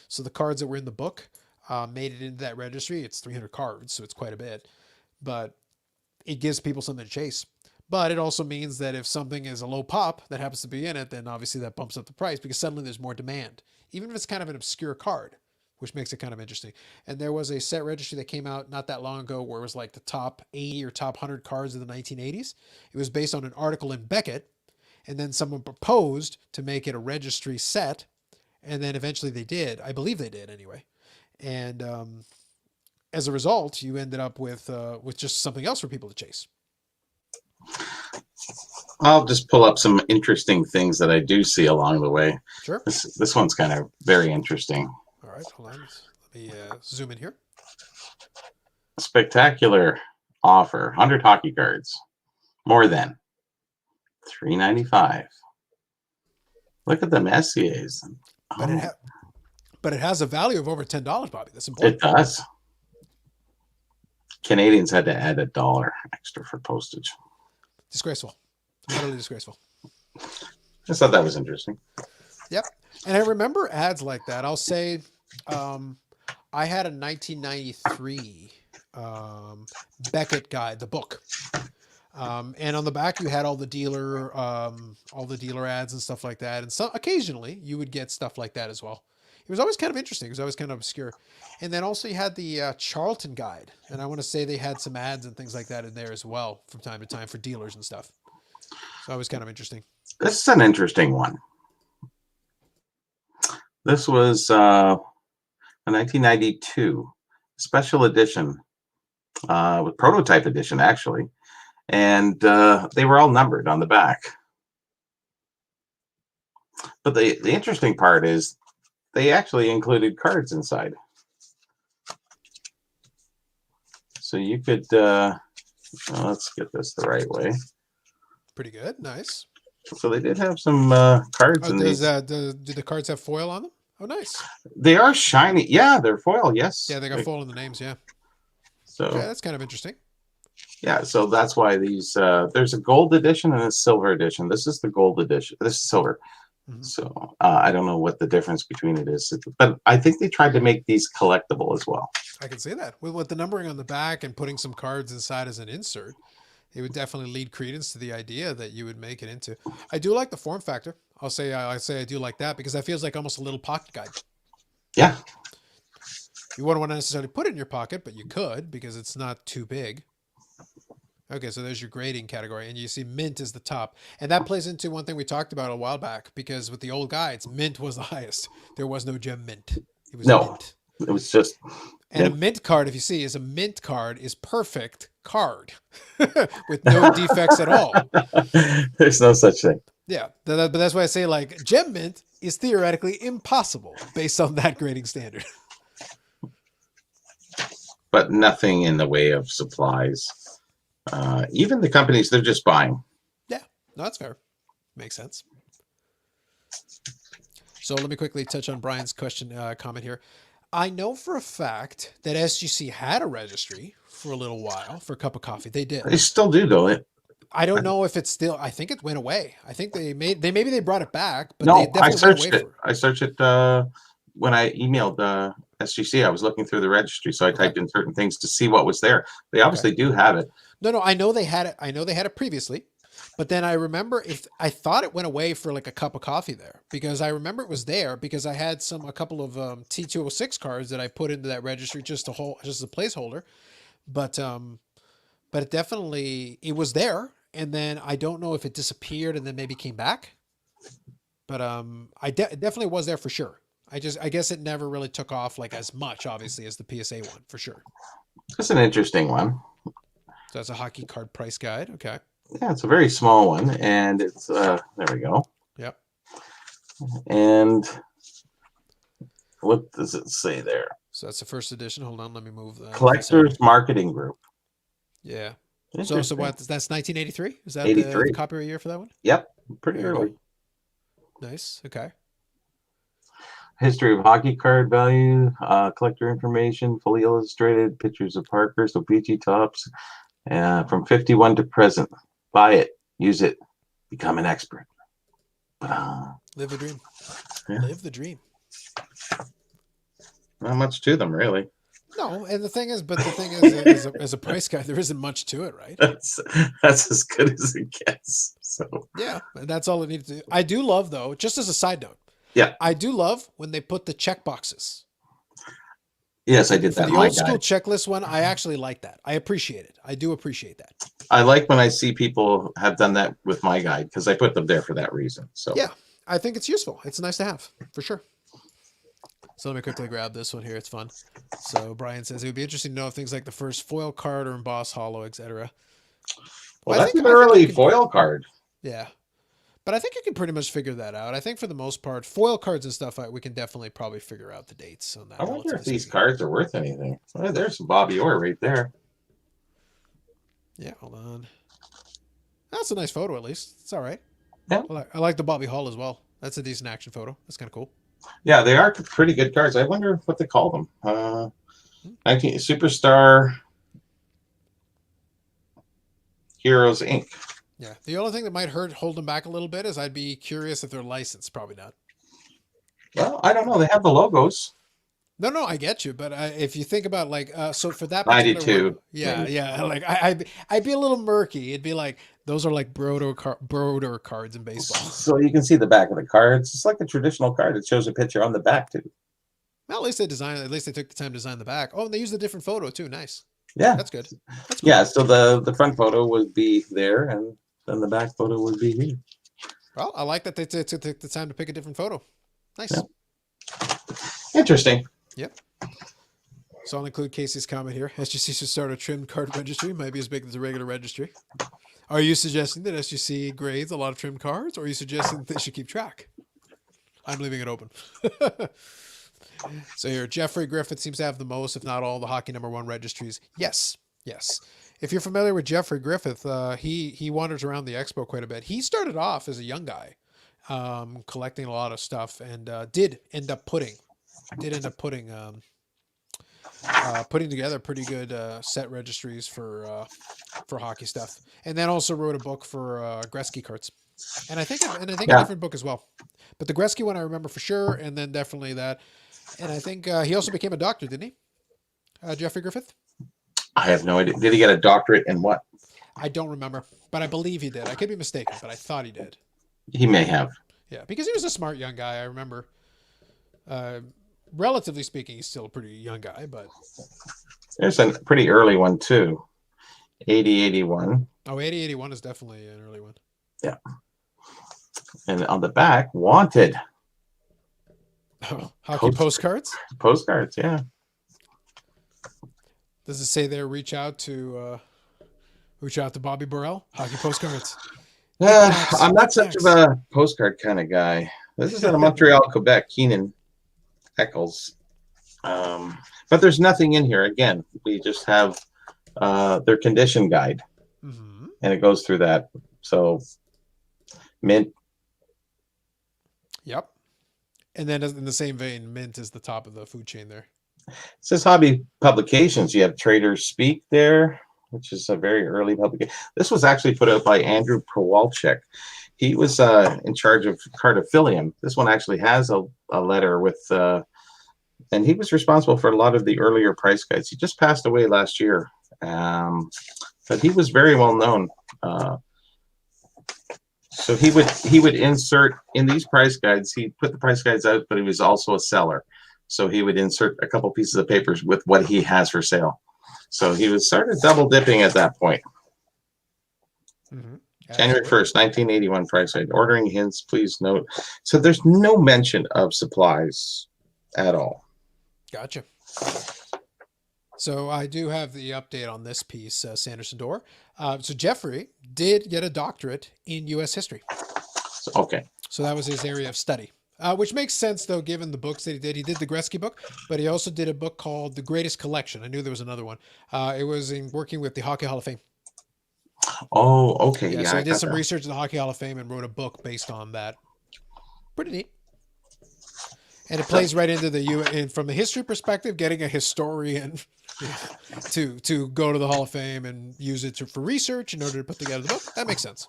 so the cards that were in the book made it into that registry. It's 300 cards, so it's quite a bit, but it gives people something to chase. But it also means that if something is a low pop that happens to be in it, then obviously that bumps up the price because suddenly there's more demand, even if it's kind of an obscure card, which makes it kind of interesting. And there was a set registry that came out not that long ago where it was like the top 80 or top 100 cards of the 1980s. It was based on an article in Beckett, and then someone proposed to make it a registry set, and then eventually they did. I believe they did anyway. And as a result, you ended up with just something else for people to chase. I'll just pull up some interesting things that I do see along the way. Sure. This one's kind of very interesting. All right, hold on. Let me zoom in here. Spectacular offer: 100 hockey cards, more than $3.95. Look at the Messiers. But it has a value of over $10, Bobby. That's important. It does. Canadians had to add $1 extra for postage. Disgraceful. Utterly disgraceful. I thought that was interesting. Yep. And I remember ads like that. I'll say I had a 1993 Beckett guide, the book. And on the back, you had all the dealer ads and stuff like that. And so occasionally you would get stuff like that as well. It was always kind of interesting. It was always kind of obscure. And then also you had the Charlton guide. And I want to say they had some ads and things like that in there as well from time to time for dealers and stuff. So it was kind of interesting. This is an interesting one. This was a 1992 special edition, with prototype edition, actually. And they were all numbered on the back. But the interesting part is they actually included cards inside. So you could, let's get this the right way. Pretty good. Nice. So they did have some cards in these. Do the cards have foil on them? Oh, nice. They are shiny. Yeah, they're foil. Yes. Yeah, they got foil in the names. Yeah. So okay, that's kind of interesting. Yeah, so that's why these. There's a gold edition and a silver edition. This is the gold edition. This is silver. Mm-hmm. So I don't know what the difference between it is, but I think they tried to make these collectible as well. I can see that with the numbering on the back and putting some cards inside as an insert. It would definitely lead credence to the idea that you would make it into. I do like the form factor. I'll say I do like that because that feels like almost a little pocket guide. Yeah. You wouldn't want to necessarily put it in your pocket, but you could because it's not too big. Okay, so there's your grading category, and you see mint is the top. And that plays into one thing we talked about a while back, because with the old guides, mint was the highest. There was no gem mint. It was mint. It was just... And a mint card, if you see, is a mint card is perfect card with no defects at all. There's no such thing. Yeah, but that's why I say, like, gem mint is theoretically impossible based on that grading standard. But nothing in the way of supplies. Even the companies, they're just buying. Yeah, no, that's fair. Makes sense. So let me quickly touch on Brian's comment here. I know for a fact that SGC had a registry for a little while for a cup of coffee. They did. They still do, though. I don't know if it's still. I think it went away. I think maybe they brought it back, but no, they definitely I searched went away it. I searched it when I emailed SGC. I was looking through the registry, so I typed in certain things to see what was there. They obviously do have it. No, I know they had it. I know they had it previously, but then I remember I thought it went away for like a cup of coffee there, because I remember it was there because I had a couple of T206 cards that I put into that registry just a placeholder, but it definitely it was there, and then I don't know if it disappeared and then maybe came back, but it definitely was there for sure. I guess it never really took off like as much, obviously, as the PSA one for sure. That's an interesting one. So that's a hockey card price guide. Okay. Yeah, it's a very small one, and it's there we go. Yep. And what does it say there? So that's the first edition. Hold on, let me move that. Collectors Marketing Group. Yeah. So what? That's 1983. Is that 83. the copyright year for that one? Yep, pretty early. Nice. Okay. History of hockey card value, collector information, fully illustrated, pictures of Parker, so PG tops. From 51 to present. Buy it, use it, become an expert. Live the dream. Yeah. Live the dream. Not much to them, really. No, and the thing is, as a price guide, there isn't much to it, right? That's as good as it gets. So yeah, that's all it needs to do. I do love, though, just as a side note. Yeah, I do love when they put the check boxes. Yes, I did that. The old school checklist one, I actually like that. I appreciate it. I do appreciate that. I like when I see people have done that with my guide, because I put them there for that reason. So yeah, I think it's useful. It's nice to have, for sure. So let me quickly grab this one here. It's fun. So Brian says it would be interesting to know if things like the first foil card or embossed hollow, etc. Well, that's an early foil card. Yeah. But I think you can pretty much figure that out. I think for the most part, foil cards and stuff, we can definitely probably figure out the dates on that. I wonder if these cards are worth anything. Oh, there's some Bobby Orr right there. Yeah, hold on. That's a nice photo, at least. It's all right. Yeah. I like the Bobby Hall as well. That's a decent action photo. That's kind of cool. Yeah, they are pretty good cards. I wonder what they call them. 19 Superstar Heroes Inc. Yeah. The only thing that might hold them back a little bit is I'd be curious if they're licensed. Probably not. Well, I don't know. They have the logos. No, I get you, but if you think about like, so for that particular one, 92, yeah, maybe. yeah, like I'd be a little murky. It'd be like those are like broder cards in baseball. So you can see the back of the cards. It's like a traditional card. It shows a picture on the back too. Well, at least they designed. At least they took the time to design the back. Oh, and they used a different photo too. Nice. Yeah, That's good. That's cool. yeah. So the front photo would be there, and then the back photo would be here. Well, I like that they took the time to pick a different photo. Nice. Yeah. Interesting. Yep. So I'll include Casey's comment here. SGC should start a trimmed card registry. Might be as big as a regular registry. Are you suggesting that SGC grades a lot of trimmed cards, or are you suggesting that they should keep track? I'm leaving it open. So here, Jeffrey Griffith seems to have the most, if not all, the hockey #1 registries. Yes, yes. If you're familiar with Jeffrey Griffith, he wanders around the expo quite a bit. He started off as a young guy, collecting a lot of stuff, and did end up putting putting together pretty good set registries for hockey stuff, and then also wrote a book for Gretzky cards, and I think a different book as well. But the Gretzky one I remember for sure, and then definitely that. And I think he also became a doctor, didn't he? Jeffrey Griffith? I have no idea. Did he get a doctorate in what? I don't remember, but I believe he did. I could be mistaken, but I thought he did. He may have. Yeah, because he was a smart young guy. I remember. Relatively speaking, he's still a pretty young guy, but There's a pretty early one too. 8081. Oh, 8081 is definitely an early one. Yeah. And on the back, wanted. Oh, hockey postcards? Postcards, yeah. Does it say there reach out to Bobby Burrell? Hockey postcards. I'm not such of a postcard kind of guy. This is out of Montreal, Quebec, Keenan Eccles. But there's nothing in here. Again, we just have their condition guide. Mm-hmm. And it goes through that. So mint. Yep. And then in the same vein, mint is the top of the food chain there. It says hobby publications. You have Traders Speak there, which is a very early publication. This was actually put out by Andrew Kowalczyk. He was in charge of Cardophilium. This one actually has a letter with, and he was responsible for a lot of the earlier price guides. He just passed away last year, but he was very well known. So he would insert in these price guides. He put the price guides out, but he was also a seller. So he would insert a couple pieces of papers with what he has for sale. So he was sort of double dipping at that point. Mm-hmm. January 1st, 1981 price guide. Ordering hints, please note. So there's no mention of supplies at all. Gotcha. So I do have the update on this piece, Sanderson Door. So Jeffrey did get a doctorate in U.S. history. Okay. So that was his area of study, which makes sense, though, given the books that he did. He did the Gretzky book, but he also did a book called The Greatest Collection. I knew there was another one. It was in working with the Hockey Hall of Fame. Oh, okay. Yeah, so he did some research in the Hockey Hall of Fame and wrote a book based on that. Pretty neat. And it plays right into and from the history perspective, getting a historian to go to the Hall of Fame and use it for research in order to put together the book. That makes sense.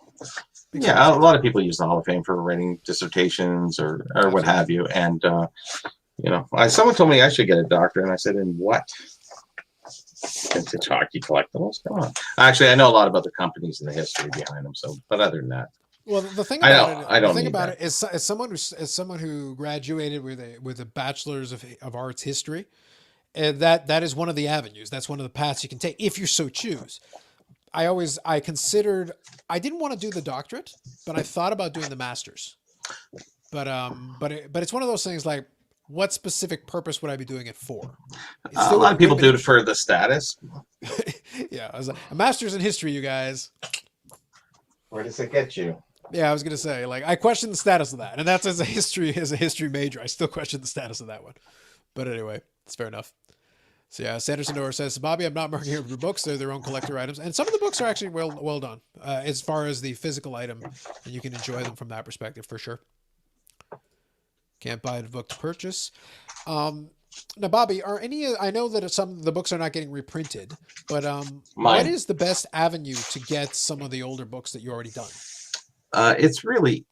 A lot of people use the Hall of Fame for writing dissertations or what have you. And, someone told me I should get a doctorate, and I said, in what? Vintage hockey collectibles? Come on. Actually, I know a lot about the companies and the history behind them. So, but other than that. Well, the thing about it is someone who graduated with a bachelor's of arts history, and that is one of the avenues. That's one of the paths you can take if you so choose. I considered, I didn't want to do the doctorate, but I thought about doing the master's. But it's one of those things like, what specific purpose would I be doing it for? A lot of people do it for the status. Yeah, I was like, a master's in history, you guys. Where does it get you? Yeah, I was gonna say, like, I question the status of that, and that's as a history major. I still question the status of that one, but anyway, it's fair enough. So yeah, Sanderson Door says, Bobby, I'm not marking your books; they're their own collector items, and some of the books are actually well done as far as the physical item, and you can enjoy them from that perspective for sure. Can't buy the book to purchase. Now, Bobby, are any? I know that some of the books are not getting reprinted, but what Mine. is the best avenue to get some of the older books that you already done? It's really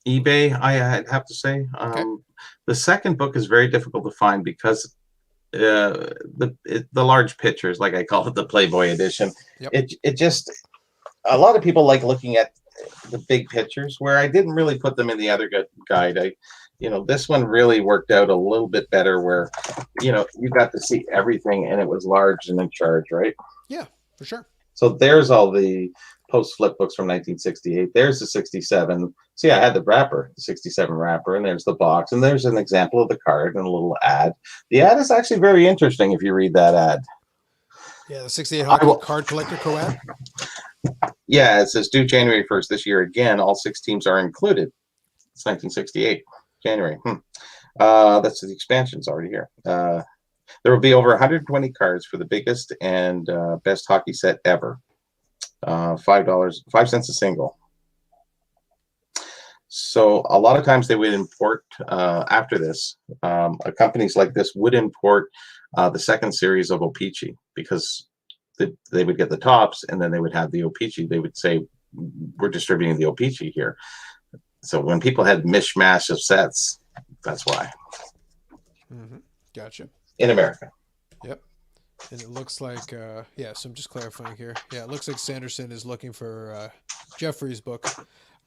eBay, I have to say. Okay. The second book is very difficult to find because the large pictures, like I call it, the Playboy edition. Yep. It just a lot of people like looking at the big pictures, where I didn't really put them in the other guide. This one really worked out a little bit better, where you got to see everything, and it was large and in charge, right? Yeah, for sure. So there's all the post flip books from 1968. There's the 67. See, I had the wrapper, the 67 wrapper, and there's the box, and there's an example of the card and a little ad. The ad is actually very interesting if you read that ad. Yeah, the 68 I hockey will, card collector co-ad. yeah, it says due January 1st this year. Again, all six teams are included. It's 1968, January. That's the expansion's already here. There will be over 120 cards for the biggest and best hockey set ever. $5, 5 cents a single. So a lot of times they would import after this. Companies like this would import the second series of O-Pee-Chee, because they would get the tops, and then they would have the O-Pee-Chee. They would say, we're distributing the O-Pee-Chee here. So when people had mishmash of sets, that's why. Mm-hmm. Gotcha. In America. Yep. And it looks like, yeah, so I'm just clarifying here. Yeah, it looks like Sanderson is looking for Jeffrey's book.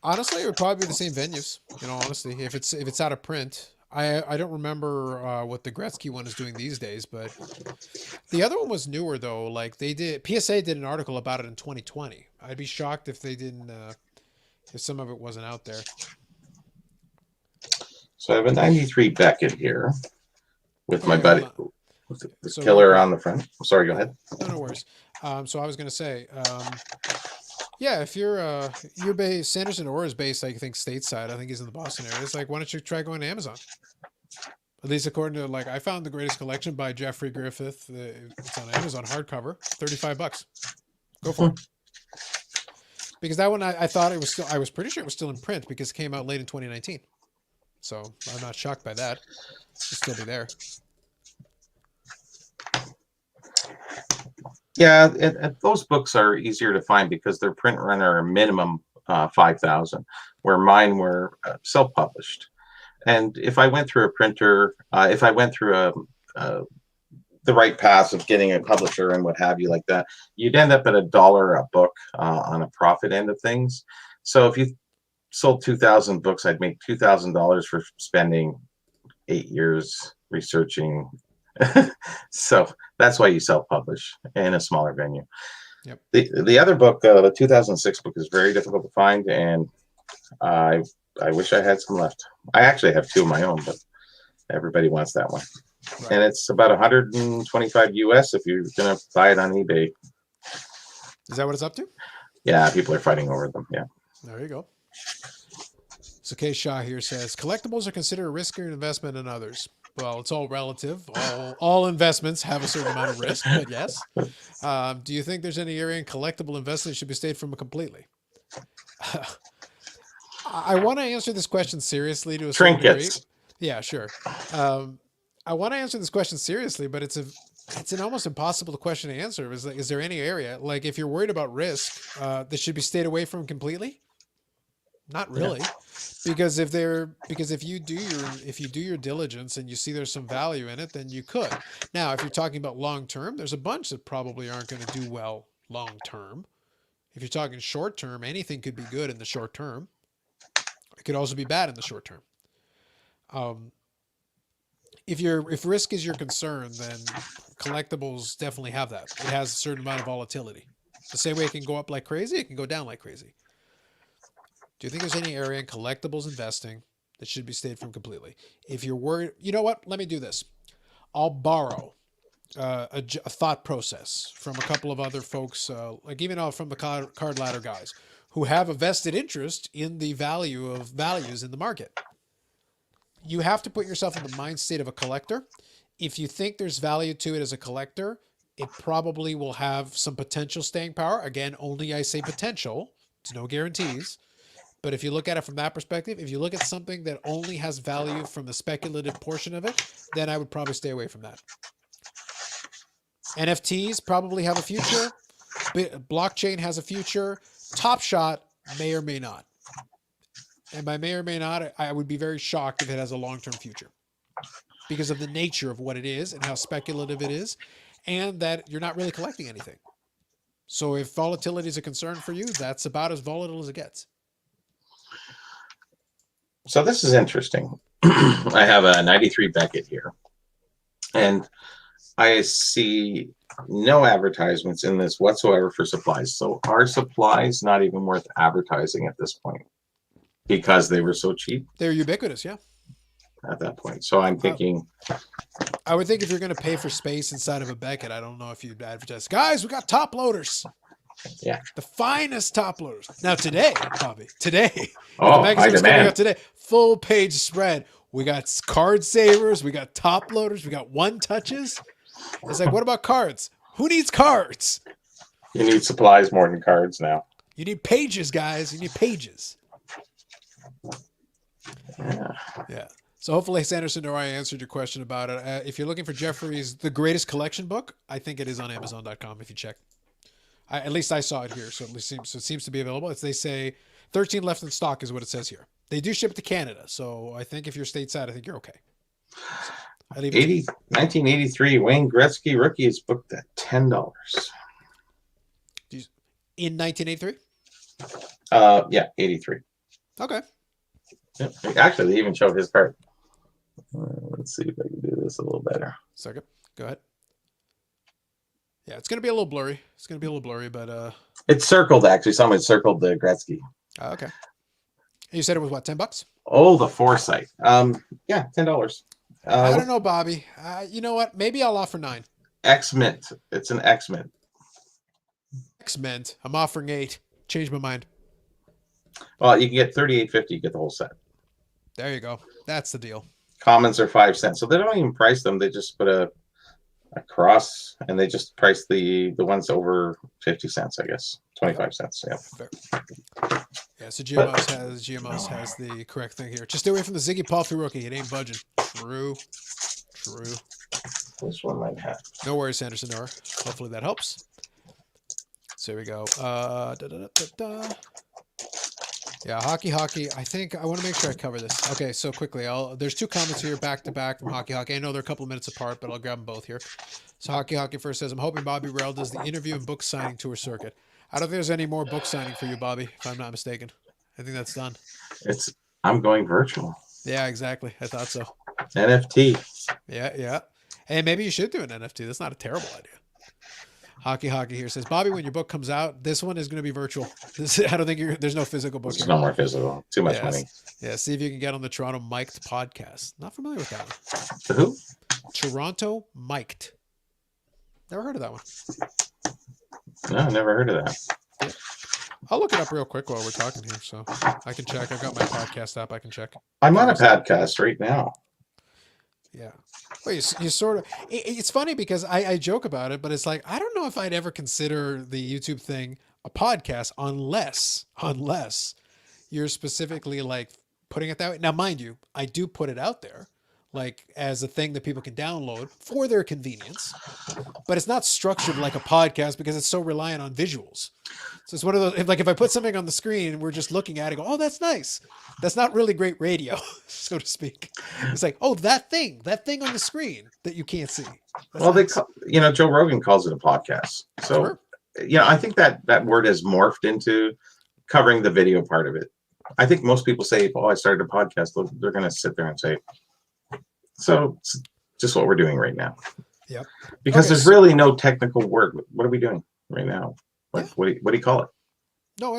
Honestly, it would probably be the same venues, honestly, if it's out of print. I don't remember what the Gretzky one is doing these days, but the other one was newer, though. Like, PSA did an article about it in 2020. I'd be shocked if they didn't, if some of it wasn't out there. So I have a 93 Beckett here with my Okay, hold buddy, on. with the So real killer quick. on the front. Sorry, go ahead. No worries. So I was gonna say, yeah, if you're based, Sanderson Orr is based, I think, stateside. I think he's in the Boston area. It's like, why don't you try going to Amazon? At least according to, like, I found the greatest collection by Jeffrey Griffith. It's on Amazon hardcover, $35. Go for it. Because that one, I thought it was still. I was pretty sure it was still in print because it came out late in 2019. So I'm not shocked by that. It'll still be there. Yeah, and those books are easier to find because their print run are a minimum 5,000, where mine were self-published. And if I went through a printer, if I went through the right path of getting a publisher and what have you like that, you'd end up at $1 a book on a profit end of things. So if you sold 2,000 books, I'd make $2,000 for spending 8 years researching. So that's why you self-publish in a smaller venue. Yep. The other book, the 2006 book, is very difficult to find, and I wish I had some left. I actually have two of my own, but everybody wants that one. Right. And it's about 125 US if you're gonna buy it on eBay. Is that what it's up to? Yeah, people are fighting over them. Yeah. There you go. So Kay Shaw here says collectibles are considered a riskier investment than others. Well, it's all relative. All investments have a certain amount of risk, but yes. Do you think there's any area in collectible investing that should be stayed from completely? I want to answer this question seriously to a certain degree. Yeah, sure. I want to answer this question seriously, but it's an almost impossible question to answer. Is there any area, like, if you're worried about risk, that should be stayed away from completely? Not really. Yeah. Because if you do your diligence and you see there's some value in it, then you could. Now, if you're talking about long term, there's a bunch that probably aren't going to do well long term. If you're talking short term, anything could be good in the short term. It could also be bad in the short term. If risk is your concern, then collectibles definitely have that. It has a certain amount of volatility. The same way it can go up like crazy, it can go down like crazy. Do you think there's any area in collectibles investing that should be stayed from completely? If you're worried, you know what? Let me do this. I'll borrow a thought process from a couple of other folks, like even from the card ladder guys, who have a vested interest in the value of values in the market. You have to put yourself in the mind state of a collector. If you think there's value to it as a collector, it probably will have some potential staying power. Again, only I say potential. There's no guarantees. But if you look at it from that perspective, if you look at something that only has value from the speculative portion of it, then I would probably stay away from that. NFTs probably have a future. Blockchain has a future. Top Shot may or may not. And by may or may not, I would be very shocked if it has a long-term future because of the nature of what it is and how speculative it is, and that you're not really collecting anything. So if volatility is a concern for you, that's about as volatile as it gets. So this is interesting. I have a 93 Beckett here, and I see no advertisements in this whatsoever for supplies. So are supplies not even worth advertising at this point because they were so cheap? They're ubiquitous, yeah. At that point. So I'm thinking, I would think if you're going to pay for space inside of a Beckett, I don't know if you'd advertise, guys, we got top loaders. Yeah. The finest top loaders. Now today, Bobby, today. Oh, the magazine was high coming demand. out today. Full page spread. We got card savers. We got top loaders. We got one touches. It's like, what about cards? Who needs cards? You need supplies more than cards now. You need pages, guys. You need pages. Yeah. So hopefully Sanderson or I answered your question about it. If you're looking for Jeffrey's The Greatest Collection book, I think it is on Amazon.com if you check. At least I saw it here, so it seems to be available. As they say, 13 left in stock is what it says here. They do ship to Canada, so I think if you're stateside, I think you're okay. So 1983 Wayne Gretzky rookie is booked at $10. In 1983? Yeah, 83. Okay. Yep. Actually, they even showed his card. Let's see if I can do this a little better. Second. Go ahead. Yeah, it's going to be a little blurry. But it's circled, actually. Someone circled the Gretzky. Okay. You said it was what, $10? Oh, the foresight. Yeah, $10. I don't know, Bobby. You know what? Maybe I'll offer $9. X-Mint. It's an X-Mint. X-Mint. I'm offering $8. Change my mind. Well, you can get $38.50. You get the whole set. There you go. That's the deal. Commons are 5 cents, so they don't even price them. They just put a cross, and they just price the ones over 50 cents, I guess, 25 cents. Yeah. Fair. Yeah. So GMOs has the correct thing here. Just stay away from the Ziggy Palfrey rookie. It ain't budging. True. This one might have. No worries, Sanderson. Hopefully that helps. So here we go. Yeah, hockey. I think I want to make sure I cover this. Okay, so quickly, there's 2 comments here back to back from Hockey. I know they're a couple of minutes apart, but I'll grab them both here. So Hockey first says, I'm hoping Bobby Rell does the interview and book signing tour circuit. I don't think there's any more book signing for you, Bobby, if I'm not mistaken. I think that's done. I'm going virtual. Yeah, exactly. I thought so. NFT. Yeah. Hey, maybe you should do an NFT. That's not a terrible idea. Hockey here says, Bobby, when your book comes out, this one is going to be virtual. I don't think there's no physical book. There's no more physical. Too much money. Yeah, see if you can get on the Toronto Mic'd podcast. Not familiar with that one. The who? Toronto Mic'd. Never heard of that one. No, never heard of that. Yeah. I'll look it up real quick while we're talking here, so I can check. I've got my podcast app. I can check. I'm on a podcast right now. Yeah. Well, you sort of. It's funny because I joke about it, but it's like I don't know if I'd ever consider the YouTube thing a podcast unless you're specifically like putting it that way. Now, mind you, I do put it out there like as a thing that people can download for their convenience, but it's not structured like a podcast because it's so reliant on visuals. So it's one of those, like if I put something on the screen and we're just looking at it, go, oh, that's nice. That's not really great radio, so to speak. It's like, oh, that thing on the screen that you can't see. That's well, nice. Joe Rogan calls it a podcast. So, Sure. I think that word has morphed into covering the video part of it. I think most people say, oh, I started a podcast. They're going to sit there and say, so it's just what we're doing right now. Yep. Because there's really no technical word. What are we doing right now? Like, what do you call it? No,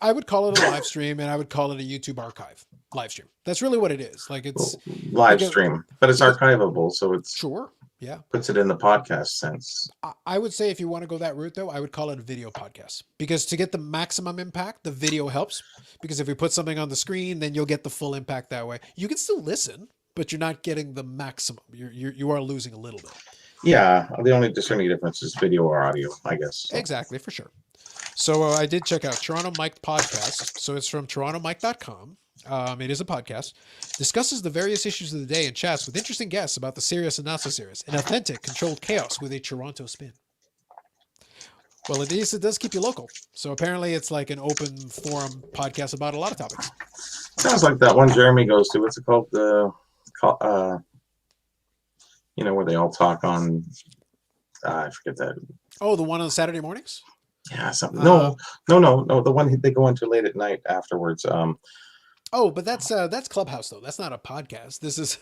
I would call it a live stream, and I would call it a YouTube archive live stream. That's really what it is. Like it's live stream, but it's archivable, so it's sure. Yeah. Puts it in the podcast sense. I would say if you want to go that route, though, I would call it a video podcast because to get the maximum impact, the video helps. Because if we put something on the screen, then you'll get the full impact that way. You can still listen, but you're not getting the maximum. You are losing a little bit. Yeah, the only discerning difference is video or audio, I guess. So. Exactly, for sure. So I did check out Toronto Mike podcast. So it's from torontomike.com. It is a podcast. Discusses the various issues of the day and chats with interesting guests about the serious and not so serious. An authentic, controlled chaos with a Toronto spin. Well, it does keep you local. So apparently it's like an open forum podcast about a lot of topics. Sounds like that one Jeremy goes to. What's it called? Where they all talk on. I forget that. Oh, the one on Saturday mornings? Yeah, something. No. The one they go into late at night afterwards. Oh, but that's Clubhouse though. That's not a podcast. This is.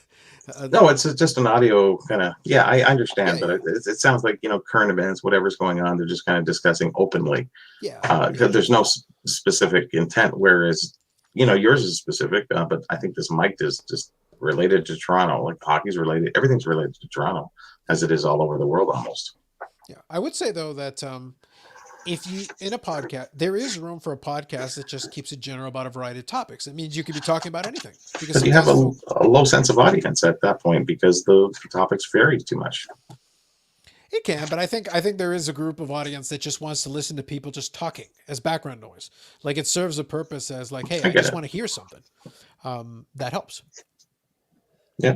No, it's just an audio kind of. Yeah, I understand, Yeah, but it sounds like current events, whatever's going on, they're just kind of discussing openly. Yeah. Because there's no specific intent. Whereas, yours is specific, but I think this mic is just related to Toronto. Like hockey's related, everything's related to Toronto, as it is all over the world almost. Yeah, I would say though that if you in a podcast, there is room for a podcast that just keeps it general about a variety of topics. It means you could be talking about anything. Because But you have a low sense of audience at that point because the topics vary too much. It can, but I think there is a group of audience that just wants to listen to people just talking as background noise. Like it serves a purpose as like, hey, I just want to hear something. That helps. Yeah.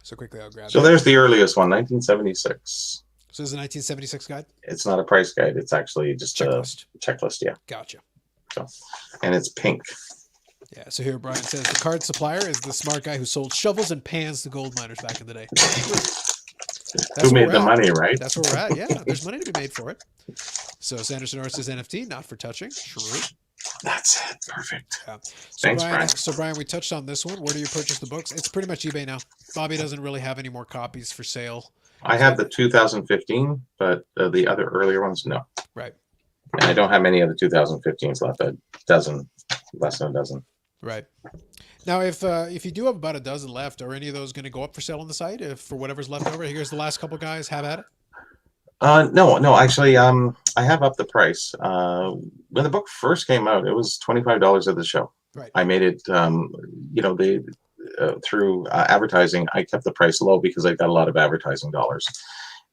So quickly, I'll grab. So there's the earliest one, 1976. So this is a 1976 guide? It's not a price guide. It's actually just checklist. A checklist, yeah. Gotcha. So, and it's pink. Yeah, so here Brian says the card supplier is the smart guy who sold shovels and pans to gold miners back in the day. Who made the money, right? That's where we're at. Yeah, there's money to be made for it. So Sanderson North says NFT, not for touching. True. That's it. Perfect. Yeah. So Thanks, Brian. Brian. So Brian, we touched on this one. Where do you purchase the books? It's pretty much eBay now. Bobby doesn't really have any more copies for sale. I have the 2015, but the other earlier ones, no. Right. And I don't have many of the 2015s left. A dozen, less than a dozen. Right. Now, if you do have about a dozen left, are any of those going to go up for sale on the site? If for whatever's left over, here's the last couple guys. Have at it. No. Actually, I have upped the price. When the book first came out, it was $25 at the show. Right. I made it. Through advertising, I kept the price low because I got a lot of advertising dollars,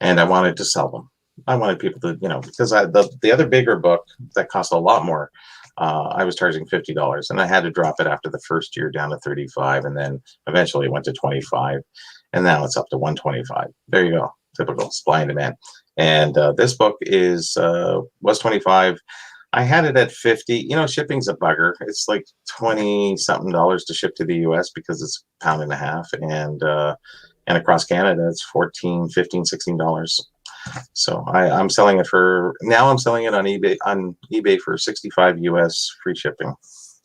and I wanted to sell them. I wanted people to, because the other bigger book that cost a lot more, I was charging $50, and I had to drop it after the first year down to 35, and then eventually it went to 25, and now it's up to 125. There you go, typical supply and demand. And this book was 25. I had it at 50. Shipping's a bugger. It's like 20 something dollars to ship to the US because it's £1.50, and across Canada it's $14, $15, $16. So I'm selling it on eBay for 65 US free shipping.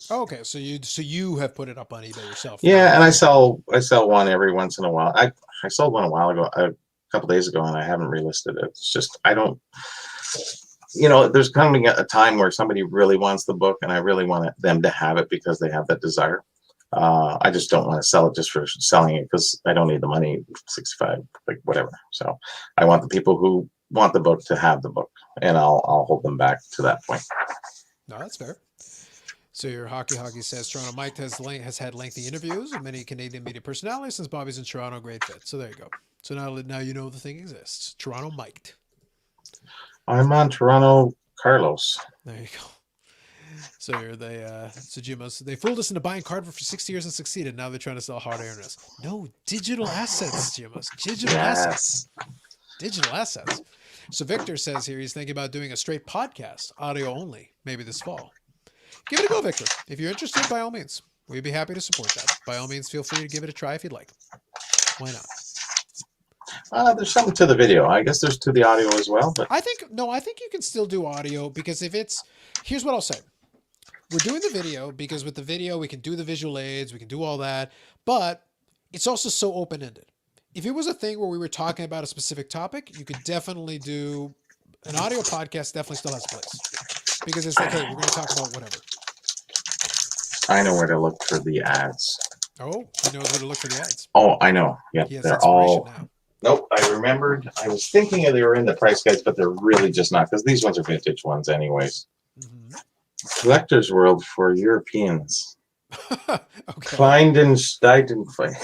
Oh, okay, so you have put it up on eBay yourself. Yeah, and I sell one every once in a while. I sold one a couple days ago, and I haven't relisted it. It's just I don't. There's coming a time where somebody really wants the book, and I really want them to have it because they have that desire. I just don't want to sell it just for selling it because I don't need the money, 65, like whatever. So I want the people who want the book to have the book, and I'll hold them back to that point. No, that's fair. So your Hockey says Toronto Mike has had lengthy interviews with many Canadian media personalities since Bobby's in Toronto. Great fit. So there you go. So now you know the thing exists. Toronto Mike. I'm on Toronto Carlos. There you go. So they fooled us into buying cardboard for 6 years and succeeded. Now they're trying to sell hard earners. No, digital assets, Jimas. Digital assets. Digital assets. So Victor says here he's thinking about doing a straight podcast, audio only, maybe this fall. Give it a go, Victor. If you're interested, by all means, we'd be happy to support that. By all means, feel free to give it a try if you'd like. Why not? There's something to the video. I guess there's to the audio as well. But I think you can still do audio because here's what I'll say. We're doing the video because with the video we can do the visual aids, we can do all that, but it's also so open-ended. If it was a thing where we were talking about a specific topic, you could definitely do an audio podcast. Definitely still has a place because it's like, hey, we're going to talk about whatever. I know where to look for the ads. Oh, he knows where to look for the ads. Oh, I know. Yeah, they're all. Now. Nope, I remembered. I was thinking they were in the price guides, but they're really just not because these ones are vintage ones, anyways. Mm-hmm. Collector's World for Europeans. Okay. Kleindensteidenfei.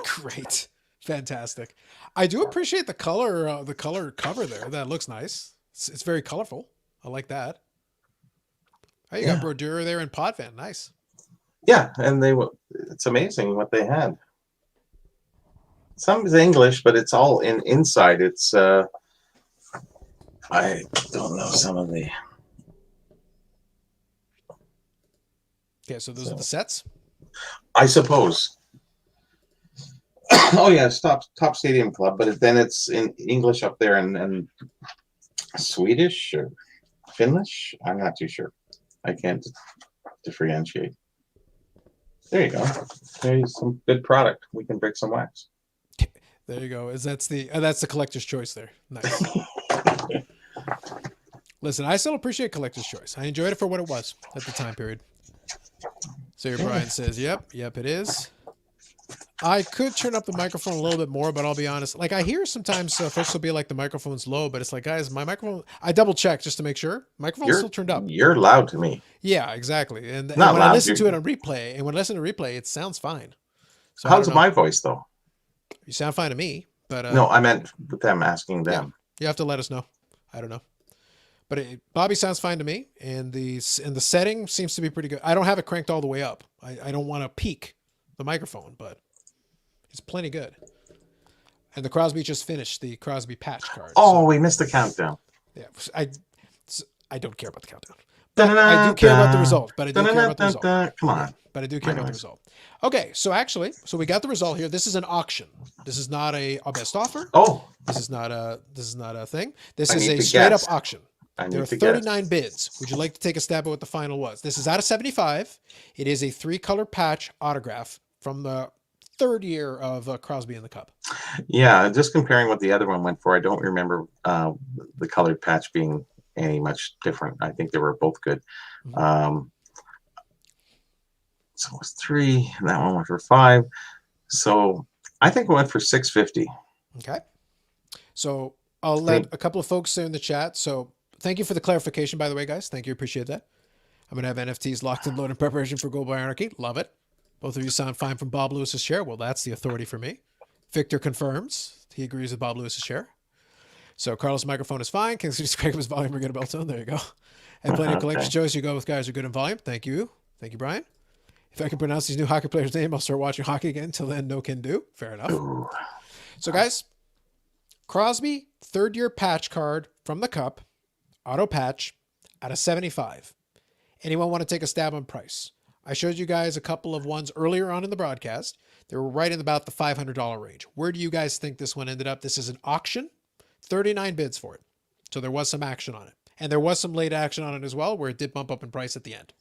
Great, fantastic. I do appreciate the color cover there. That looks nice. It's very colorful. I like that. Oh, you got Yeah, Brodeur there in Potvin. Nice. yeah, and it's amazing what they had. Some is English, but it's all inside. It's I don't know some of the. Okay, so those are the So sets. I suppose. Oh yeah, it's top stadium club, but then it's in English up there and Swedish or Finnish. I'm not too sure. I can't differentiate. There you go. There's some good product. We can break some wax. There you go. That's the collector's choice there. Nice. Listen, I still appreciate collector's choice. I enjoyed it for what it was at the time period. So here Brian says, "Yep, it is." I could turn up the microphone a little bit more, but I'll be honest. Like I hear sometimes folks will be like the microphone's low, but it's like, guys, my microphone. I double check just to make sure microphone's You're still turned up. you're loud to me. Yeah, exactly. And Not when I loud. listen to it on replay, it sounds fine. So I don't How's know. my voice though? You sound fine to me, but No, I meant with them asking yeah, them. you have to let us know. I don't know. But Bobby sounds fine to me, and the setting seems to be pretty good. I don't have it cranked all the way up. I don't want to peak the microphone, but it's plenty good. And the Crosby just finished the Crosby patch card. Oh, So we missed the countdown. yeah, I don't care about the countdown, but I do care about the result. But I do care about the result. Come on. Yeah, but I do care about the result. Okay, so actually, we got the result here. This is an auction. This is not a best offer. Oh, This is not a thing. This I is need a to straight guess. up auction. I There are need to 39 guess. bids. Would you like to take a stab at what the final was? This is out of 75. It is a 3-color patch autograph from the third year of Crosby in the Cup. Yeah, just comparing what the other one went for, I don't remember the colored patch being any much different. I think they were both good. Mhm. So it was 3, and that one went for 5. So I think it went for 650. Okay. So I'll let a couple of folks there in the chat. So thank you for the clarification, by the way, guys. Thank you. Appreciate that. I'm going to have NFTs locked and loaded in preparation for Goal by Anarchy. Love it. Both of you sound fine from Bob Lewis's share. Well, that's the authority for me. Victor confirms. He agrees with Bob Lewis's share. So Carlos' microphone is fine. Can you just crank up his volume or get a belt tone? There you go. And plenty of collector's choice. You go with guys who are good in volume. Thank you. Thank you, Brian. If I can pronounce these new hockey players' name, I'll start watching hockey again. Until then, no can do. Fair enough. Ooh. So, guys, Crosby, third-year patch card from the Cup, auto patch, out of 75. Anyone want to take a stab on price? I showed you guys a couple of ones earlier on in the broadcast. They were right in about the $500 range. Where do you guys think this one ended up? This is an auction. 39 bids for it. So there was some action on it. And there was some late action on it as well, where it did bump up in price at the end.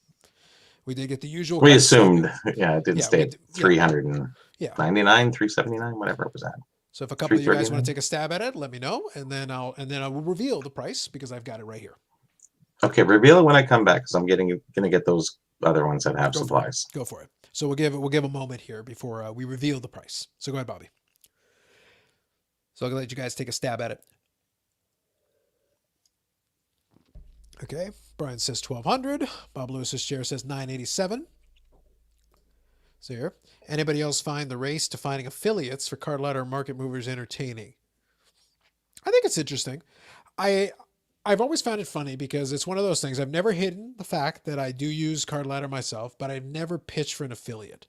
We did get the usual. We assumed, yeah, it didn't stay at 399, yeah. 379, whatever it was at. So if a couple of you guys want to take a stab at it, let me know, and then I will reveal the price because I've got it right here. Okay, reveal it when I come back because I'm gonna get those other ones that have supplies. Go for it. So we'll give a moment here before we reveal the price. So go ahead, Bobby. So I'm gonna let you guys take a stab at it. Okay, Brian says 1,200. Bob Lewis's share says 987. So here, anybody else find the race to finding affiliates for card ladder market movers entertaining? I think it's interesting. I've always found it funny because it's one of those things. I've never hidden the fact that I do use card ladder myself, but I've never pitched for an affiliate.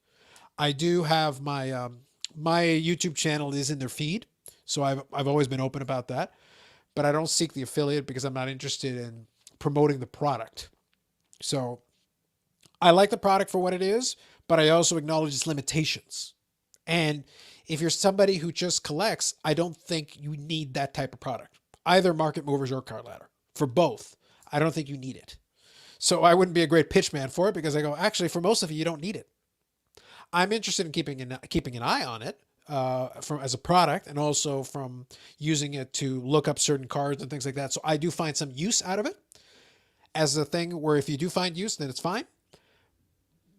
I do have my my YouTube channel is in their feed, so I've always been open about that. But I don't seek the affiliate because I'm not interested in promoting the product. So I like the product for what it is, but I also acknowledge its limitations. And if you're somebody who just collects, I don't think you need that type of product, either market movers or card ladder. For both, I don't think you need it. So I wouldn't be a great pitch man for it because I go, actually, for most of you don't need it. I'm interested in keeping an eye on it from as a product and also from using it to look up certain cards and things like that. So I do find some use out of it as a thing where if you do find use, then it's fine.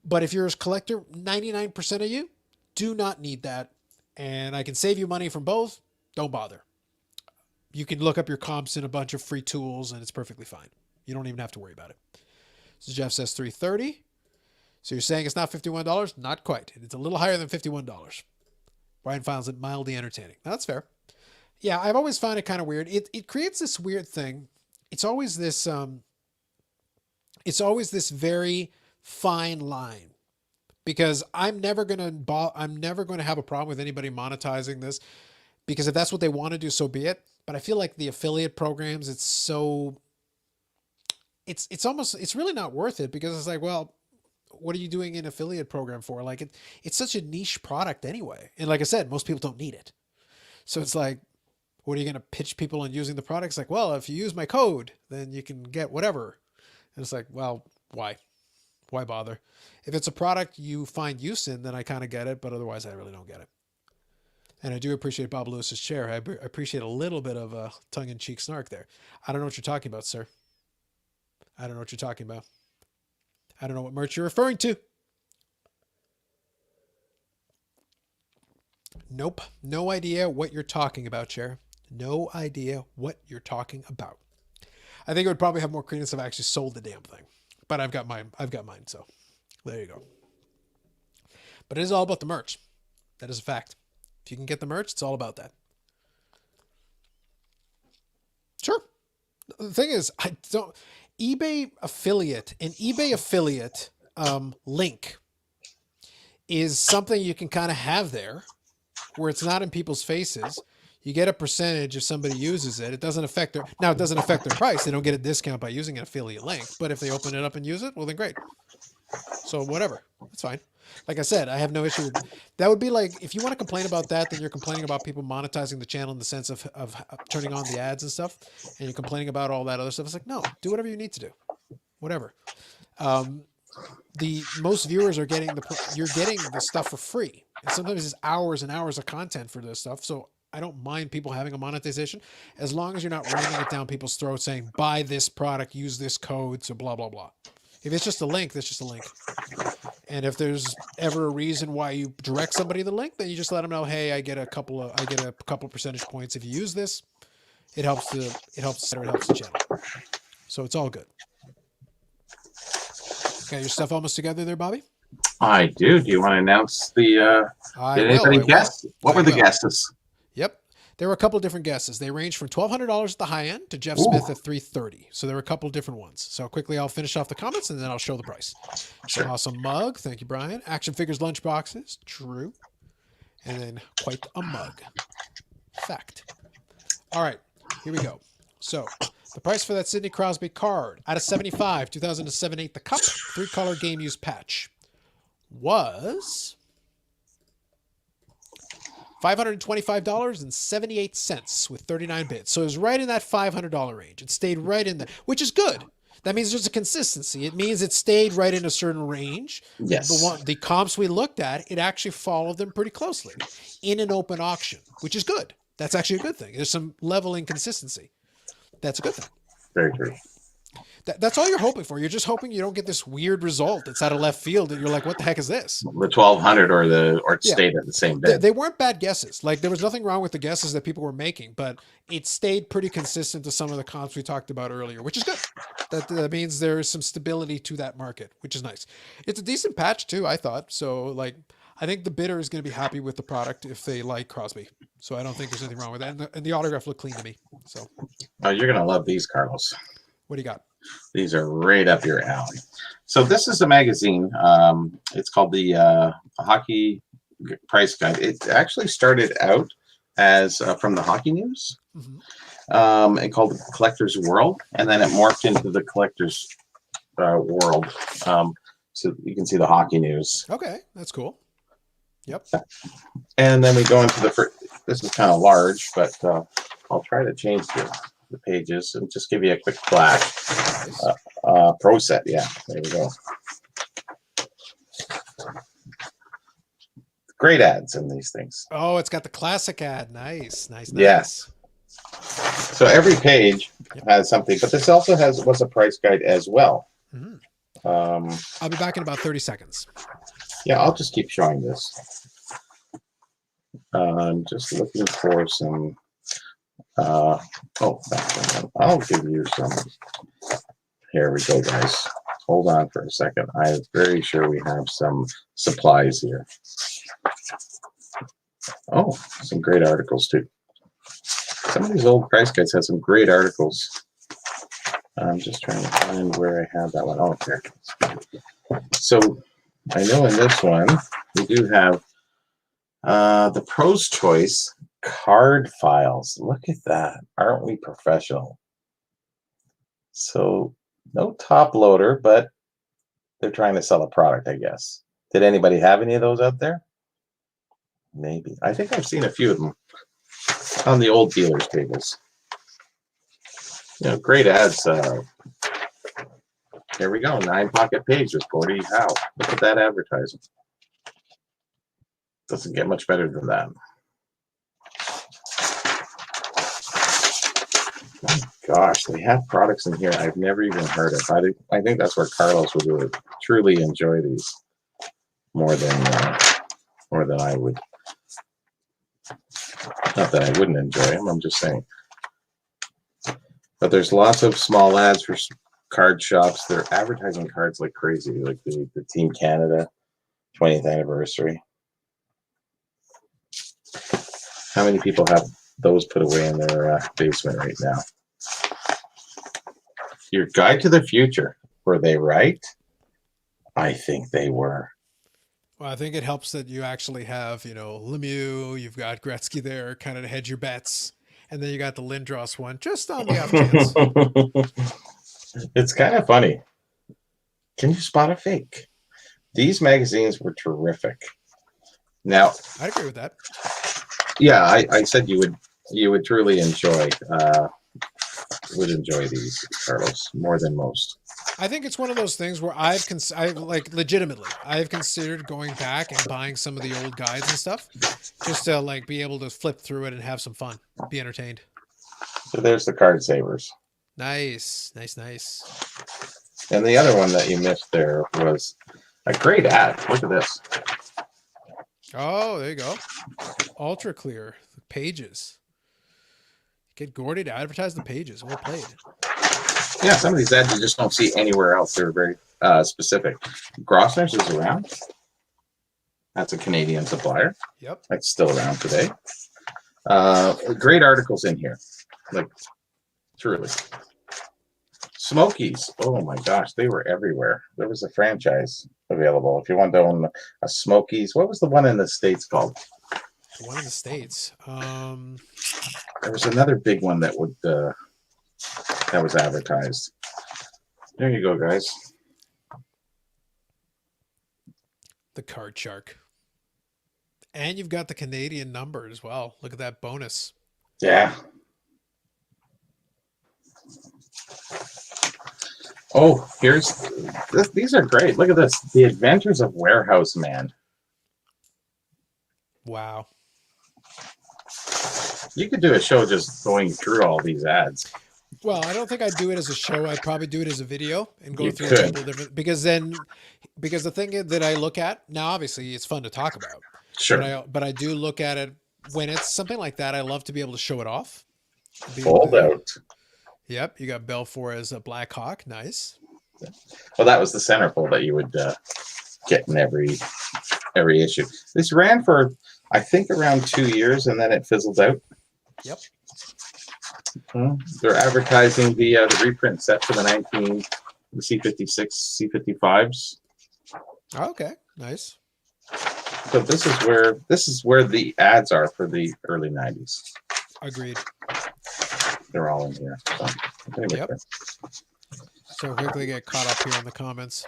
But if you're a collector, 99% of you do not need that. And I can save you money from both. Don't bother. You can look up your comps in a bunch of free tools and it's perfectly fine. You don't even have to worry about it. So Jeff says 330. So you're saying it's not $51? Not quite. It's a little higher than $51. Brian finds it mildly entertaining. Now, that's fair. Yeah, I've always found it kind of weird. It creates this weird thing. it's always this very fine line, because I'm never going to have a problem with anybody monetizing this, because if that's what they want to do, so be it. But I feel like the affiliate programs, it's really not worth it, because it's like, well, what are you doing an affiliate program for? Like it's such a niche product anyway. And like I said, most people don't need it. So it's like, what are you going to pitch people on using the product? It's like, well, if you use my code, then you can get whatever. And it's like, well, why? Why bother? If it's a product you find use in, then I kind of get it, but otherwise I really don't get it. And I do appreciate Bob Lewis's chair. I appreciate a little bit of a tongue-in-cheek snark there. I don't know what you're talking about, sir. I don't know what you're talking about. I don't know what merch you're referring to. Nope. No idea what you're talking about, chair. No idea what you're talking about. I think it would probably have more credence if I actually sold the damn thing. But I've got mine. So there you go. But it is all about the merch. That is a fact. If you can get the merch, it's all about that. Sure. The thing is, an eBay affiliate link is something you can kind of have there, where it's not in people's faces. You get a percentage if somebody uses it. It doesn't affect their price. They don't get a discount by using an affiliate link. But if they open it up and use it, well, then great. So whatever, it's fine. Like I said, I have no issue with that. Would be like, if you want to complain about that, then you're complaining about people monetizing the channel in the sense of turning on the ads and stuff, and you're complaining about all that other stuff. It's like, no, do whatever you need to do, whatever. The most viewers are getting you're getting the stuff for free, and sometimes it's hours and hours of content for this stuff. So I don't mind people having a monetization, as long as you're not ramming it down people's throats saying, buy this product, use this code, so blah, blah, blah. If it's just a link, that's just a link. And if there's ever a reason why you direct somebody to the link, then you just let them know, hey, I get a couple percentage points if you use this. It helps the channel. So it's all good. Got your stuff almost together there, Bobby? I do. Do you want to announce the? Did anybody guess? What were the guesses? Yep. There were a couple of different guesses. They ranged from $1,200 at the high end to Jeff Smith at $330. So there were a couple of different ones. So quickly, I'll finish off the comments and then I'll show the price. Sure. Awesome mug. Thank you, Brian. Action figures lunch boxes. True. And then quite a mug. Fact. All right. Here we go. So the price for that Sidney Crosby card out of 75, 2007-8, the Cup, 3-color game use patch was $525.78 with 39 bits. So it was right in that $500 range. It stayed right in there, which is good. That means there's a consistency. It means it stayed right in a certain range. Yes. The comps we looked at, it actually followed them pretty closely in an open auction, which is good. That's actually a good thing. There's some level in consistency. That's a good thing. Very true. That's all you're hoping for. You're just hoping you don't get this weird result that's out of left field and you're like, what the heck is this? The 1,200 or it stayed at the same bid. They weren't bad guesses. Like, there was nothing wrong with the guesses that people were making, but it stayed pretty consistent to some of the comps we talked about earlier, which is good. That means there is some stability to that market, which is nice. It's a decent patch too, I thought. So like, I think the bidder is going to be happy with the product if they like Crosby. So I don't think there's anything wrong with that. And the autograph looked clean to me. So you're going to love these, Carlos. What do you got? These are right up your alley. So this is a magazine. It's called the Hockey Price Guide. It actually started out as from the Hockey News, and called the Collector's World, and then it morphed into the Collector's World. So you can see the Hockey News. Okay, that's cool. Yep. And then we go into the first. This is kind of large, but I'll try to change the pages and just give you a quick flash. Pro set, yeah, there we go. Great ads in these things. Oh, it's got the classic ad. Nice. Yes. So every page has something, but this also was a price guide as well. I'll be back in about 30 seconds. Yeah, I'll just keep showing this. I'm just looking for some. I'll give you some. Here we go, guys. Hold on for a second. I'm very sure we have some supplies here. Oh, some great articles too. Some of these old price guides have some great articles. I'm just trying to find where I have that one. Oh, here. So I know in this one we do have the Pro's Choice card files. Look at that. Aren't we professional? So no top loader, but they're trying to sell a product, I guess. Did anybody have any of those out there? Maybe. I think I've seen a few of them on the old dealers' tables. Great ads. There we go. 9-pocket page with Gordy Howe. Look at that advertisement. Doesn't get much better than that. Oh, gosh, they have products in here I've never even heard of. I think that's where Carlos would truly enjoy these more than I would. Not that I wouldn't enjoy them. I'm just saying. But there's lots of small ads for card shops. They're advertising cards like crazy, like the Team Canada 20th anniversary. How many people have those put away in their basement right now? Your Guide to the Future. Were they right? I think they were. Well, I think it helps that you actually have, Lemieux, you've got Gretzky there, kind of to hedge your bets. And then you got the Lindros one, just on the off chance. It's kind of funny. Can you spot a fake? These magazines were terrific. Now, I agree with that. Yeah, I said you would truly enjoy these, Carlos, more than most. I think it's one of those things where I've considered going back and buying some of the old guides and stuff, just to like be able to flip through it and have some fun, be entertained. So there's the card savers. Nice. And the other one that you missed there was a great ad. Look at this. Oh, there you go. Ultra clear pages. Get Gordy to advertise the pages. Well played. Yeah, some of these ads you just don't see anywhere else. They're very specific. Grossner's is around. That's a Canadian supplier. Yep. That's still around today. Great articles in here. Like, truly. Smokies. Oh my gosh, they were everywhere. There was a franchise available. If you want to own a Smokies, what was the one in the States called? The one in the States. There was another big one that was advertised. There you go, guys. The Card Shark. And you've got the Canadian number as well. Look at that bonus. Yeah. Oh, these are great. Look at this. The Adventures of Warehouse Man. Wow. You could do a show just going through all these ads. Well, I don't think I'd do it as a show. I'd probably do it as a video and go through could. a couple of different, because the thing that I look at now, obviously it's fun to talk about. Sure. But I do look at it when it's something like that. I love to be able to show it off. Fold out. Yep. You got Belfour as a Black Hawk. Nice. Well, that was the centerfold that you would get in every issue. This ran for, I think, around 2 years, and then it fizzles out. Yep. They're advertising the reprint set for the C56, C55s. Okay, nice. So this is where the ads are for the early 90s. Agreed. They're all in here. So, yep. So quickly get caught up here in the comments.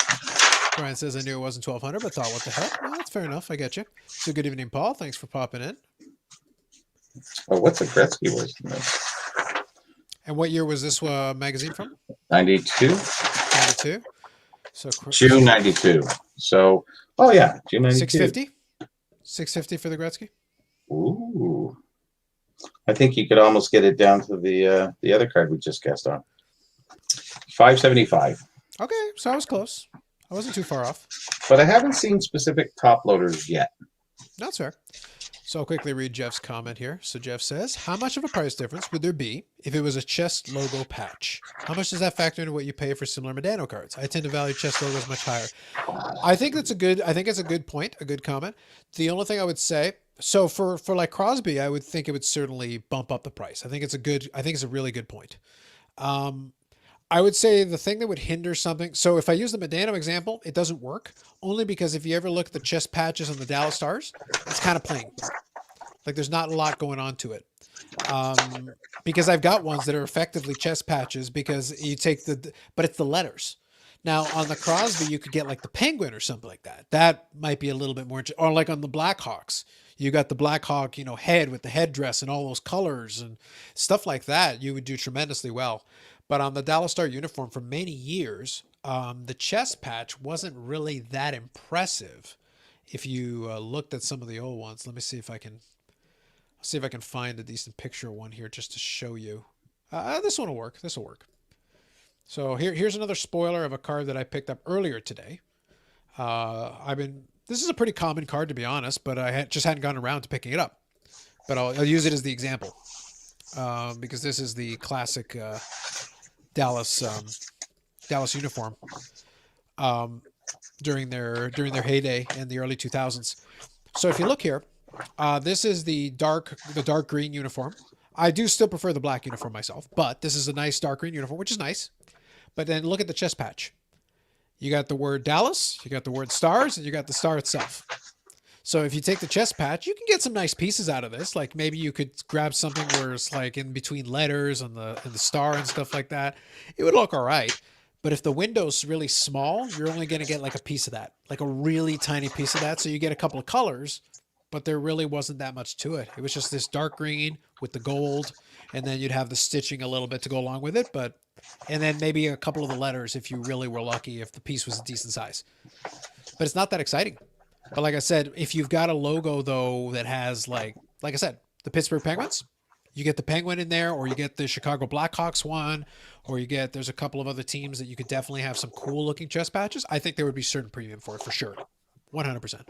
Brian says, I knew it wasn't 1200, but thought, what the heck? Well, that's fair enough. I get you. So good evening, Paul. Thanks for popping in. Oh, what's a Gretzky was? And what year was this magazine from? 92. 92. So June 92. So, oh yeah, June 92. 650. 650 for the Gretzky. Ooh. I think you could almost get it down to the other card we just guessed on. 575. Okay, so I was close. I wasn't too far off. But I haven't seen specific top loaders yet. That's fair. So I'll quickly read Jeff's comment here. So Jeff says, how much of a price difference would there be if it was a chest logo patch? How much does that factor into what you pay for similar Medano cards? I tend to value chest logos much higher. I think it's a good point, a good comment. The only thing I would say, so for like Crosby, I would think it would certainly bump up the price. I think it's a really good point. I would say the thing that would hinder something. So if I use the Medano example, it doesn't work only because if you ever look at the chest patches on the Dallas Stars, it's kind of plain. Like there's not a lot going on to it. Because I've got ones that are effectively chest patches because you take but it's the letters. Now on the Crosby, you could get like the penguin or something like that. That might be a little bit more, or like on the Blackhawks, you got the Blackhawk, head with the headdress and all those colors and stuff like that. You would do tremendously well. But on the Dallas Star uniform for many years, the chest patch wasn't really that impressive. If you looked at some of the old ones, let me see if I can find a decent picture of one here just to show you. This one will work. This will work. So here's another spoiler of a card that I picked up earlier today. This is a pretty common card to be honest, but I just hadn't gotten around to picking it up. But I'll use it as the example because this is the classic Dallas uniform during their heyday in the early 2000s. So if you look here, this is the dark green uniform. I do still prefer the black uniform myself, but this is a nice dark green uniform, which is nice. But then look at the chest patch. You got the word Dallas, you got the word Stars, and you got the star itself. So if you take the chest patch, you can get some nice pieces out of this. Like maybe you could grab something where it's like in between letters and the star and stuff like that. It would look all right. But if the window's really small, you're only going to get like a piece of that, like a really tiny piece of that. So you get a couple of colors, but there really wasn't that much to it. It was just this dark green with the gold, and then you'd have the stitching a little bit to go along with it. And then maybe a couple of the letters if you really were lucky, if the piece was a decent size. But it's not that exciting. But like I said, if you've got a logo though that has like I said, the Pittsburgh Penguins, you get the Penguin in there, or you get the Chicago Blackhawks one, or there's a couple of other teams that you could definitely have some cool looking chest patches. I think there would be certain premium for it for sure. 100%.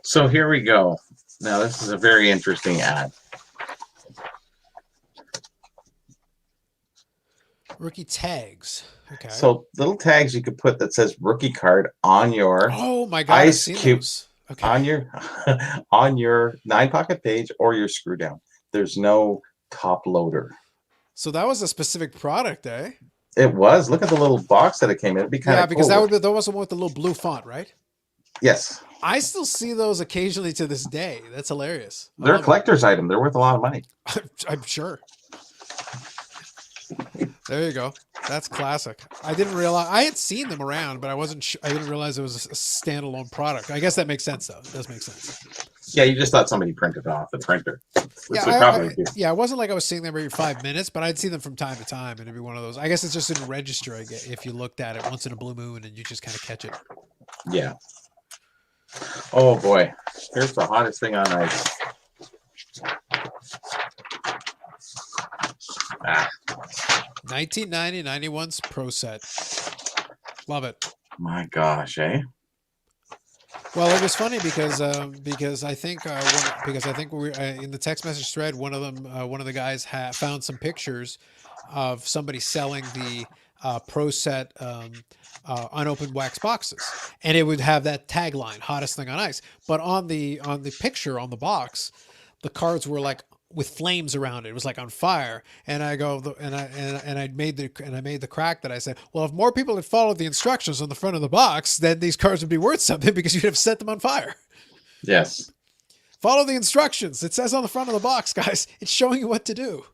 So here we go. Now this is a very interesting ad. Rookie tags. Okay. So little tags you could put that says rookie card on your oh my god, I've seen those. Okay. on your 9-pocket page or your screw down. There's no top loader. So that was a specific product, eh? It was. Look at the little box that it came in. It'd be kind of because cool. that was the one with the little blue font, right? Yes. I still see those occasionally to this day. That's hilarious. They're a collector's item. They're worth a lot of money. I'm sure. There you go. That's classic. I didn't realize I had seen them around, but I didn't realize it was a standalone product. I guess that makes sense though. It does make sense. Yeah, you just thought somebody printed off the printer. It wasn't like I was seeing them every 5 minutes, but I'd see them from time to time, and it'd be one of those. I guess it's just in a register. I guess if you looked at it once in a blue moon, and you just kind of catch it. Yeah. Oh boy, here's the hottest thing on ice. 1990-91's Pro Set. Love it. My gosh, eh? Well, it was funny because I think we in the text message thread, one of the guys found some pictures of somebody selling the Pro Set unopened wax boxes, and it would have that tagline "hottest thing on ice." But on the picture on the box, the cards were like with flames around it. It was like on fire. And I made the crack that I said, well, if more people had followed the instructions on the front of the box, then these cards would be worth something because you'd have set them on fire. Yes. Follow the instructions. It says on the front of the box, guys. It's showing you what to do.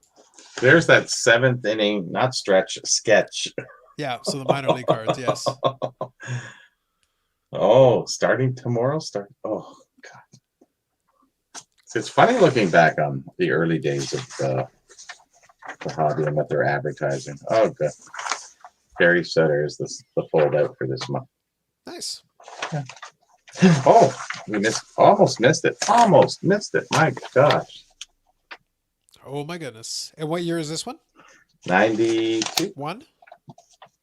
There's that 7th inning, not stretch, sketch. Yeah, so the minor league cards, yes. Oh, starting tomorrow? Oh, God. It's funny looking back on the early days of the hobby and what they're advertising. Oh, good. Barry Sutter is the foldout for this month. Nice. Yeah. Oh, almost missed it. Almost missed it. My gosh. Oh, my goodness. And what year is this one? 92.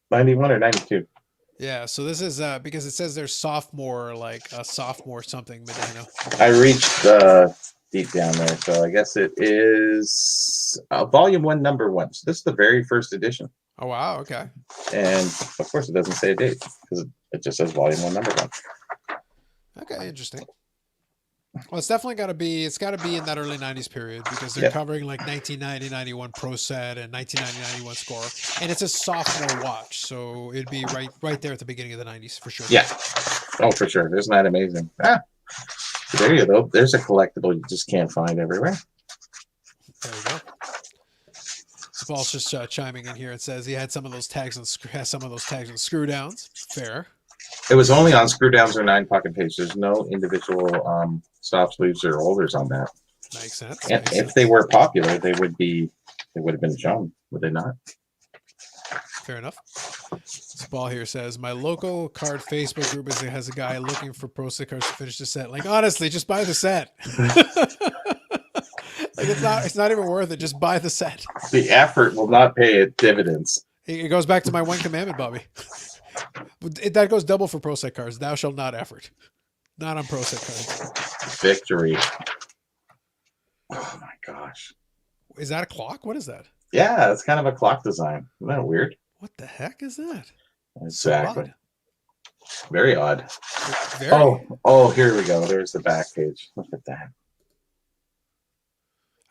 91 or 92. Yeah, so this is because it says there's sophomore, like a sophomore something, Medano. I reached deep down there, so I guess it is volume 1, number 1. So this is the very first edition. Oh wow, okay. And of course, it doesn't say a date because it just says volume 1, number 1. Okay, interesting. Well, it's definitely got to be. It's got to be in that early '90s period because they're Yep. covering like 1990, 91 Pro Set and 1990, 91 Score, and it's a sophomore watch, so it'd be right there at the beginning of the '90s for sure. Yeah. Oh, for sure. Isn't that amazing? Ah, there you go. There's a collectible you just can't find everywhere. There you go. Paul's just chiming in here. It says he had some of those tags and has some of those tags and screw downs. Fair. It was only on screw downs or 9 pocket page. There's no individual soft sleeves or holders on that. Makes sense. And if they were popular, they would have been shown, would they not? Fair enough. Paul here says my local card Facebook group has a guy looking for Pro Set cards to finish the set. Like honestly, just buy the set. Like it's not even worth it. Just buy the set. The effort will not pay it dividends. It goes back to my one commandment, Bobby. That goes double for Pro Set cards. Thou shalt not effort. Not on Pro Set cards. Victory. Oh my gosh. Is that a clock? What is that? Yeah, it's kind of a clock design. Isn't that weird? What the heck is that? Exactly. So very odd. Very. Oh, here we go. There's the back page. Look at that.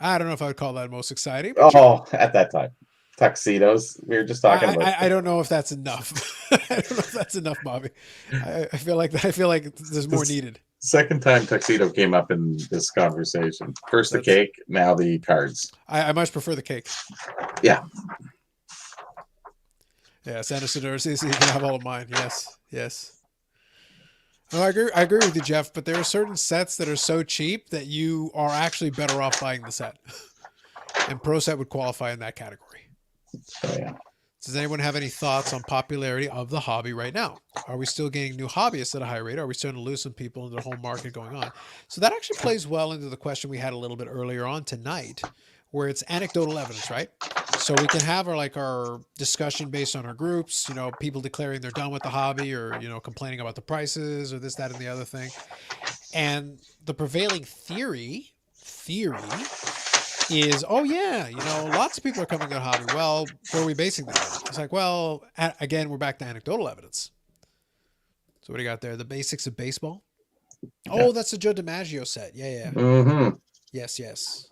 I don't know if I would call that most exciting. Oh, at that time. Tuxedos. We were just talking about. I don't know if that's enough. I don't know if that's enough, Bobby. I feel like there's more needed. Second time tuxedo came up in this conversation. First the cake, now the cards. I much prefer the cake. Yeah. Yes, Anderson, you can have all of mine. Yes. No, I agree with you, Jeff, but there are certain sets that are so cheap that you are actually better off buying the set. And Pro Set would qualify in that category. Oh, yeah. Does anyone have any thoughts on popularity of the hobby right now? Are we still gaining new hobbyists at a high rate? Are we starting to lose some people in the whole market going on? So that actually plays well into the question we had a little bit earlier on tonight, where it's anecdotal evidence, right? So we can have our discussion based on our groups, people declaring they're done with the hobby or, complaining about the prices or this, that, and the other thing. And the prevailing theory is, oh yeah, lots of people are coming to the hobby. Well, what are we basing that on? It's like, well, again, we're back to anecdotal evidence. So what do you got there? The basics of baseball? Yeah. Oh, that's the Joe DiMaggio set. Yeah. Mm-hmm. Yes.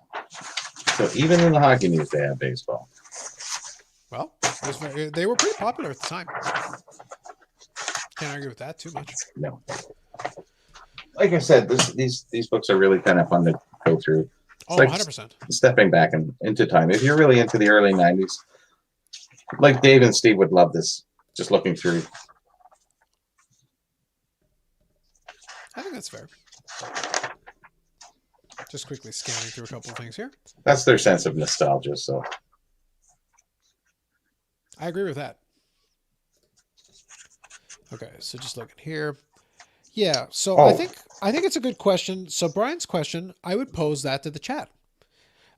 So even in the hockey news, they have baseball. Well, they were pretty popular at the time. Can't argue with that too much. No. Like I said, these books are really kind of fun to go through. It's like 100%. Stepping back into time. If you're really into the early 90s, like Dave and Steve would love this, just looking through. I think that's fair. Just quickly scanning through a couple of things here. That's their sense of nostalgia, so. I agree with that. Okay, so just looking here. Yeah, so I think it's a good question. So Brian's question, I would pose that to the chat.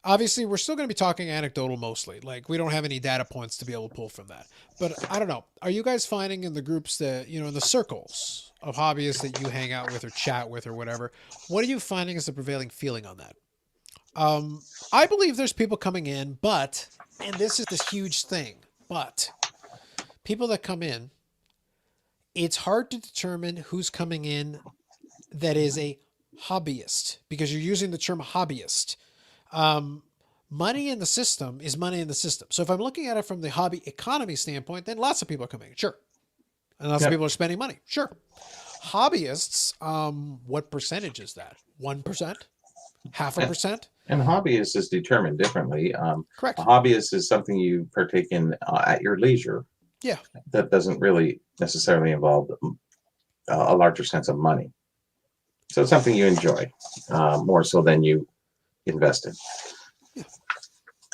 Obviously, we're still going to be talking anecdotal mostly. Like, we don't have any data points to be able to pull from that. But I don't know. Are you guys finding in the groups that, in the circles of hobbyists that you hang out with or chat with or whatever, what are you finding as the prevailing feeling on that? I believe there's people coming in, but, and this is this huge thing, but people that come in, it's hard to determine who's coming in that is a hobbyist because you're using the term hobbyist. Money in the system is money in the system. So if I'm looking at it from the hobby economy standpoint, then lots of people are coming in. Sure. And lots of people are spending money. Sure. Hobbyists, what percentage is that? 1%? 0.5%? And hobbyist is determined differently. Correct. A hobbyist is something you partake in at your leisure. Yeah. That doesn't really necessarily involve a larger sense of money. So it's something you enjoy more so than you invest in. Yeah.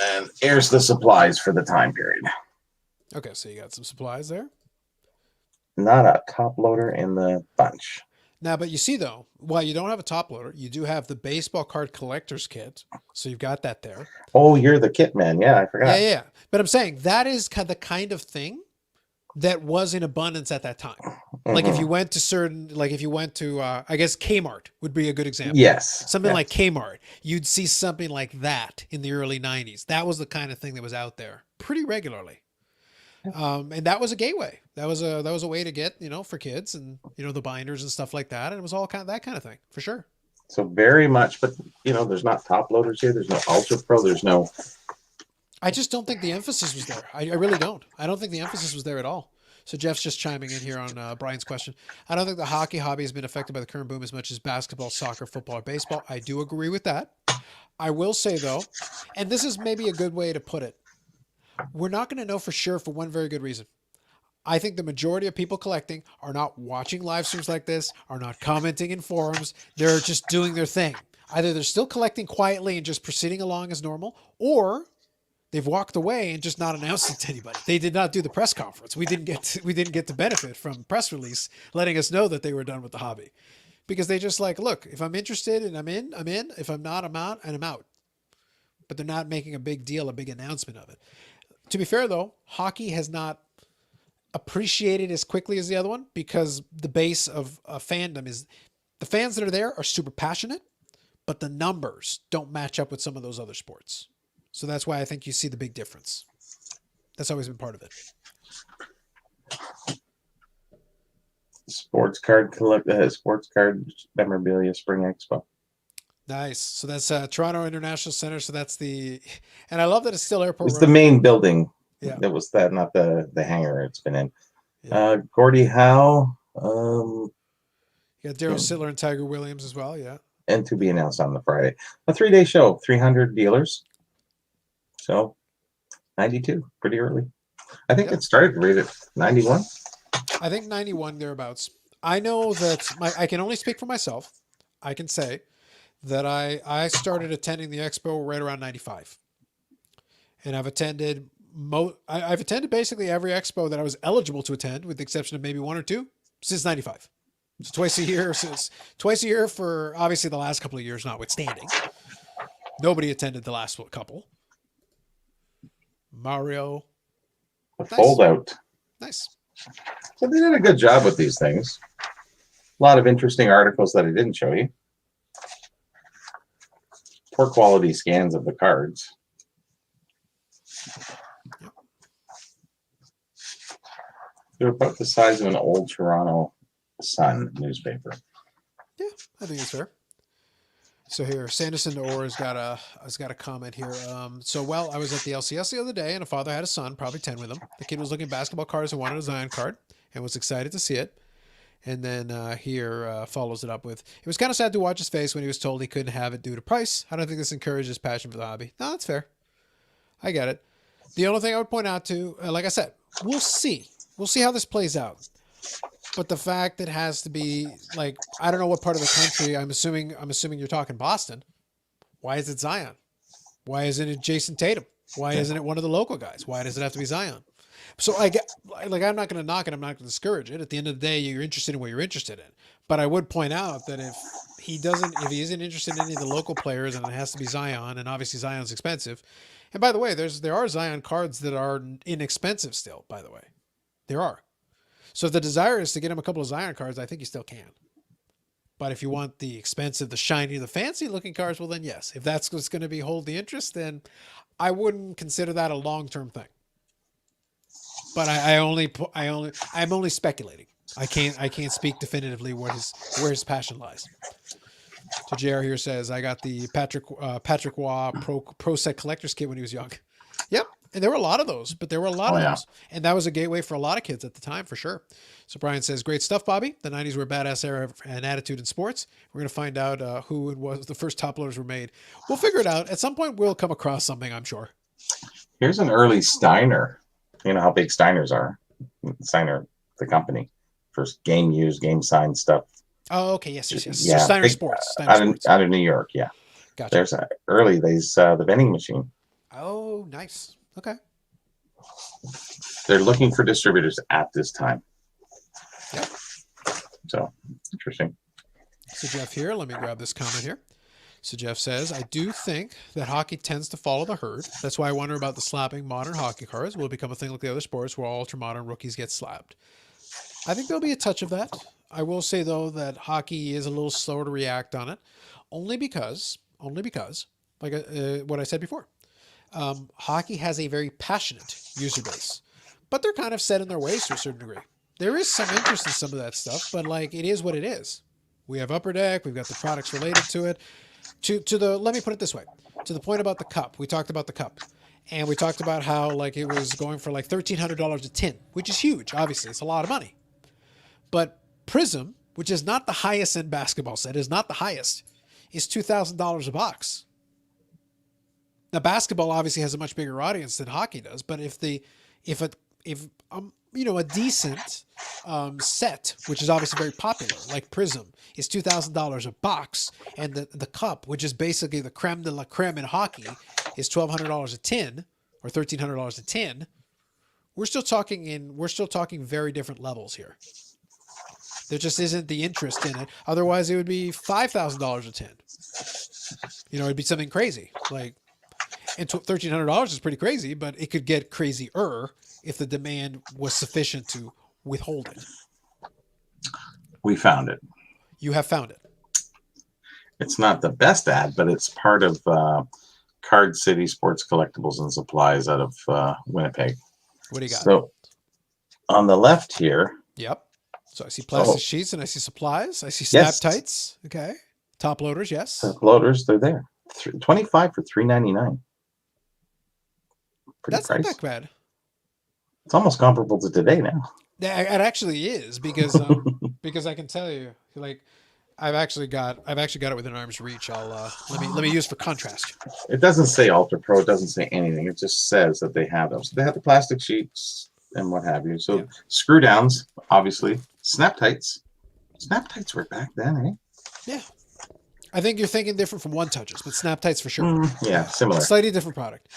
And here's the supplies for the time period. Okay, so you got some supplies there. Not a top loader in the bunch. Now, but you see though, while you don't have a top loader, you do have the baseball card collector's kit. So you've got that there. Oh, you're the kit man. Yeah, I forgot. Yeah. But I'm saying that is the kind of thing that was in abundance at that time. Mm-hmm. Like if you went to I guess Kmart would be a good example. Yes. Something like Kmart, you'd see something like that in the early 90s. That was the kind of thing that was out there pretty regularly. And that was a gateway. That was a way to get, for kids and, the binders and stuff like that. And it was all that kind of thing for sure. So very much, but there's not top loaders here. There's no ultra pro. There's no. I just don't think the emphasis was there. I really don't. I don't think the emphasis was there at all. So Jeff's just chiming in here on Brian's question. I don't think the hockey hobby has been affected by the current boom as much as basketball, soccer, football, or baseball. I do agree with that. I will say though, and this is maybe a good way to put it, we're not going to know for sure for one very good reason. I think the majority of people collecting are not watching live streams like this, are not commenting in forums. They're just doing their thing. Either they're still collecting quietly and just proceeding along as normal, or they've walked away and just not announced it to anybody. They did not do the press conference. We didn't get to benefit from press release letting us know that they were done with the hobby, because they just like, look, if I'm interested and I'm in, I'm in. If I'm not, I'm out, and I'm out. But they're not making a big deal, a big announcement of it. To be fair though, hockey has not appreciated as quickly as the other one, because the base of fandom is, the fans that are there are super passionate, but the numbers don't match up with some of those other sports. So that's why I think you see the big difference. That's always been part of it. Sports card memorabilia spring expo. Nice. So that's Toronto International Center. So that's and I love that it's still Airport It's Road. the main building. Yeah. That was that, not the hangar it's been in. Yeah. Gordie Howe. You got Daryl Sittler and Tiger Williams as well. Yeah. And to be announced on the Friday. A 3-day show, 300 dealers. So 92, pretty early. I think it started right at 91. I think 91 thereabouts. I know that I can only speak for myself. I can say that I started attending the expo right around 95. And I've attended I've attended basically every expo that I was eligible to attend, with the exception of maybe one or two, since 95. So twice a year for obviously the last couple of years notwithstanding. Nobody attended the last couple. Mario. A fold out. Nice. So they did a good job with these things. A lot of interesting articles that I didn't show you. Poor quality scans of the cards. Yep. They're about the size of an old Toronto Sun newspaper. Yeah, I think it's fair. So here, Sanderson Orr has got a comment here. I was at the LCS the other day, and a father had a son, probably 10 with him. The kid was looking at basketball cards and wanted a Zion card, and was excited to see it. And then here follows it up with, it was kind of sad to watch his face when he was told he couldn't have it due to price. I don't think this encourages passion for the hobby. No, that's fair. I get it. The only thing I would point out to, like I said, we'll see. We'll see how this plays out. But the fact that it has to be, like, I don't know what part of the country, I'm assuming you're talking Boston. Why is it Zion? Why isn't it Jason Tatum? Why isn't it one of the local guys? Why does it have to be Zion? So I'm not going to knock it. I'm not going to discourage it. At the end of the day, you're interested in what you're interested in. But I would point out that if he isn't interested in any of the local players, and it has to be Zion, and obviously Zion's expensive. And by the way, there are Zion cards that are inexpensive still, by the way. There are. So if the desire is to get him a couple of Zion cards, I think you still can. But if you want the expensive, the shiny, the fancy looking cards, well then yes. If that's what's going to hold the interest, then I wouldn't consider that a long-term thing. But I'm only speculating. I can't speak definitively where his passion lies. So JR here says, I got the Patrick Waugh Pro Set Collector's Kit when he was young. Yep. And there were a lot of those, but there were a lot of those. And that was a gateway for a lot of kids at the time, for sure. So Brian says, great stuff, Bobby. The 90s were a badass era and attitude in sports. We're going to find out who and was the first top loaders were made. We'll figure it out. At some point, we'll come across something, I'm sure. Here's an early Steiner. You know how big Steiners are. Steiner, the company. First game used, game signed stuff. Oh, okay. Yes. Yeah, so Steiner big, Sports. Out of New York, yeah. Gotcha. There's the vending machine. Oh, nice. Okay. They're looking for distributors at this time. Yep. So, interesting. So Jeff here, let me grab this comment here. So Jeff says, I do think that hockey tends to follow the herd. That's why I wonder about the slapping modern hockey cards. Will it become a thing like the other sports where all ultra-modern rookies get slapped? I think there'll be a touch of that. I will say, though, that hockey is a little slower to react on it, only because, like what I said before, hockey has a very passionate user base, but they're kind of set in their ways to a certain degree. There is some interest in some of that stuff, but like it is what it is. We have Upper Deck. We've got the products related to it. Let me put it this way. To the point about the cup. We talked about the cup. And we talked about how like it was going for like $1,300 a tin, which is huge. Obviously, it's a lot of money. But Prism, which is not the highest end basketball set, is not the highest, is $2,000 a box. Now, basketball obviously has a much bigger audience than hockey does, but if a decent set, which is obviously very popular, like Prism, is $2,000 a box, and the cup, which is basically the creme de la creme in hockey, is $1,200 a tin or $1,300 a tin. We're still talking very different levels here. There just isn't the interest in it. Otherwise, it would be $5,000 a tin. It'd be something crazy like. And $1,300 is pretty crazy, but it could get crazier if the demand was sufficient to withhold it. We found it. You have found it. It's not the best ad, but it's part of Card City Sports Collectibles and Supplies out of Winnipeg. What do you got? So on the left here. Yep. So I see plastic sheets and I see supplies. I see snap tights. Okay. Top loaders, yes. Top loaders, they're there. 25 for $3.99. That's not that bad. It's almost comparable to today now. Yeah, it actually is because because I can tell you, like, I've actually got it within arm's reach. I'll let me use for contrast. It doesn't say Ultra Pro. It doesn't say anything. It just says that they have them. So they have the plastic sheets and what have you. So screw downs, obviously. Snap tights. Snap tights were back then, eh? Yeah. I think you're thinking different from one touches, but snap tights for sure. Yeah, similar. Slightly different product.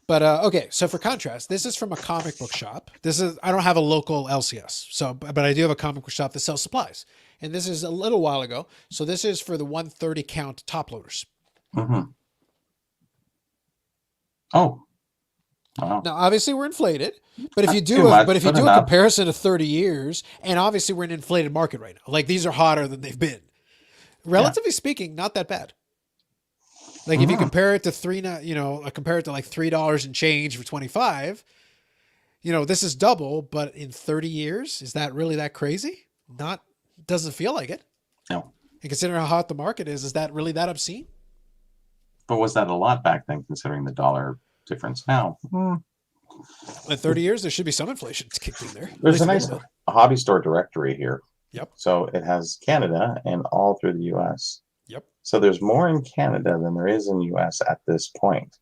But okay, so for contrast, this is from a comic book shop. I don't have a local LCS, but I do have a comic book shop that sells supplies. And this is a little while ago. So this is for the 130 count top loaders. Mm-hmm. Oh. Wow. Now, obviously, we're inflated, but if you do a comparison to 30 years, and obviously we're in an inflated market right now. Like these are hotter than they've been. Relatively speaking, not that bad. Like if you compare it to compare it to like $3 and change for 25, this is double, but in 30 years, is that really that crazy? Doesn't feel like it. No. And considering how hot the market is that really that obscene? But was that a lot back then, considering the dollar difference now? In 30 years, there should be some inflation kicked in there. There's a nice hobby store directory here. Yep. So it has Canada and all through the U.S. Yep. So there's more in Canada than there is in the U.S. at this point.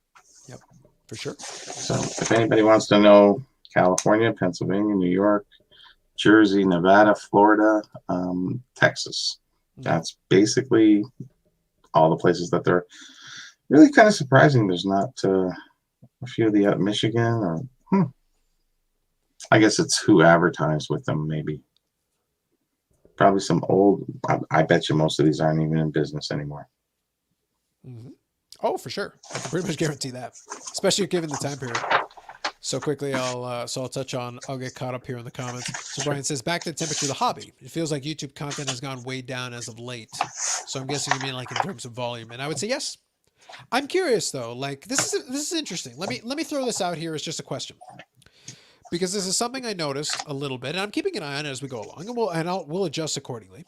Yep, for sure. So if anybody wants to know California, Pennsylvania, New York, Jersey, Nevada, Florida, Texas, that's basically all the places that they're really kind of surprising. There's not a few of the Michigan or I guess it's who advertised with them maybe. Probably some old. I bet you most of these aren't even in business anymore. Mm-hmm. Oh, for sure. I can pretty much guarantee that, especially given the time period. So quickly, I'll touch on. I'll get caught up here in the comments. So Brian says, back to the temperature of the hobby. It feels like YouTube content has gone way down as of late. So I'm guessing you mean like in terms of volume, and I would say yes. I'm curious though. Like this is interesting. Let me throw this out here as just a question. Because this is something I noticed a little bit, and I'm keeping an eye on it as we go along, and we'll adjust accordingly.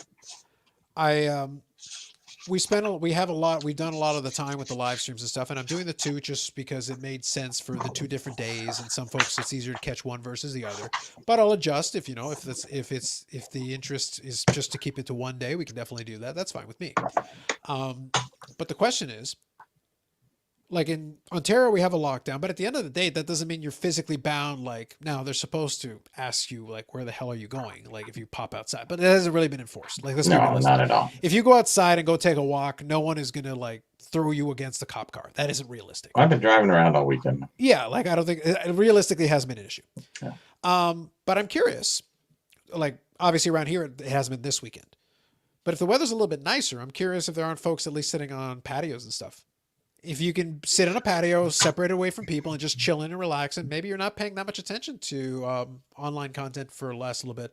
We've done a lot of the time with the live streams and stuff, and I'm doing the two just because it made sense for the 2 different days, and some folks it's easier to catch one versus the other. But I'll adjust if the interest is just to keep it to one day, we can definitely do that. That's fine with me. But the question is, like in Ontario, we have a lockdown, but at the end of the day, that doesn't mean you're physically bound. Like now they're supposed to ask you, like, where the hell are you going? Like if you pop outside, but it hasn't really been enforced. Like, let's be realistic. Not at all. If you go outside and go take a walk, no one is going to like throw you against the cop car. That isn't realistic. I've been driving around all weekend. Yeah. Like I don't think it realistically hasn't been an issue. Yeah. But I'm curious, like obviously around here, it hasn't been this weekend, but if the weather's a little bit nicer, I'm curious if there aren't folks at least sitting on patios and stuff. If you can sit on a patio, separated away from people and just chill in and relax, and maybe you're not paying that much attention to online content for the last little bit.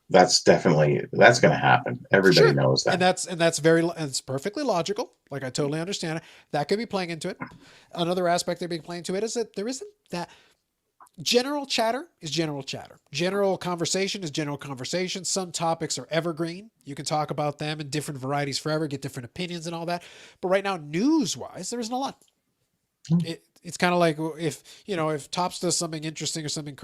That's going to happen. Everybody knows that. And it's perfectly logical. Like I totally understand it. That could be playing into it. Another aspect they'd be playing to it is that there isn't that General chatter is general chatter. General conversation is general conversation. Some topics are evergreen. You can talk about them in different varieties forever, get different opinions and all that. But right now, news wise, there isn't a lot. It's kind of like if Tops does something interesting or something,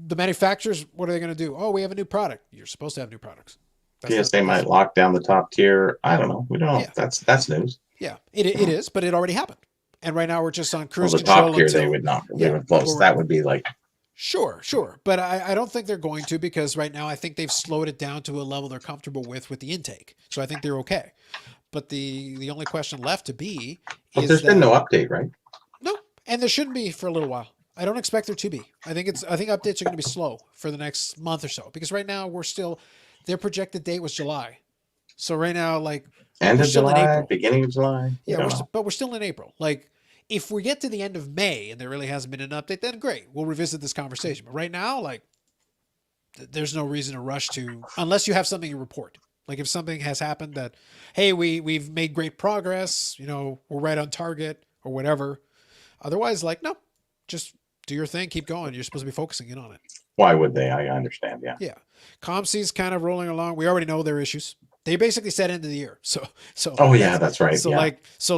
the manufacturers, what are they going to do? Oh, we have a new product. You're supposed to have new products. That's Yes, not, they that's, might lock down the top tier. I don't know. We don't know. yeah, That's news. yeah, it is, but it already happened. And right now we're just on Well, cruise the top control tier they until, would not. They yeah, would close. we're, That would be like sure. But I don't think they're going to, because right now I think they've slowed it down to a level they're comfortable with the intake. So I think they're okay. But the only question left to be but is there's been that no update, right? no, and there shouldn't be for a little while. I don't expect there to be. I think updates are going to be slow for the next month or so, because right now we're still, their projected date was July. So right now, like, End we're of still in July, April. beginning of July. We Yeah, don't know. but we're still in April. Like, if we get to the end of May and there really hasn't been an update, then great, we'll revisit this conversation. But right now, like, there's no reason to rush to, unless you have something to report. Like if something has happened that, hey, we've made great progress, we're right on target or whatever. Otherwise, like, no, just do your thing, keep going. You're supposed to be focusing in on it. Why would they? I understand. Yeah. Yeah. ComC's kind of rolling along. We already know their issues. They basically said end of the year. So Oh yeah, that's that's right. so Yeah.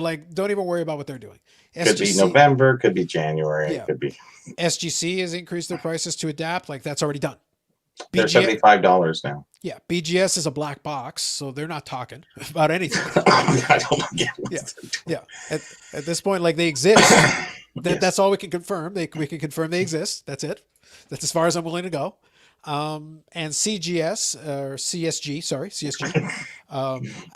like don't even worry about what they're doing. Could be SGC, November. Could be January. yeah. Could be. SGC has increased their prices to adapt. Like that's already done. They're BG, $75 now. yeah, BGS is a black box, so they're not talking about anything. I don't get Yeah, yeah. At this point, like they exist. Yes. That's all we can confirm. We can confirm they exist. That's it. That's as far as I'm willing to go. And CGS or CSG, sorry, CSG.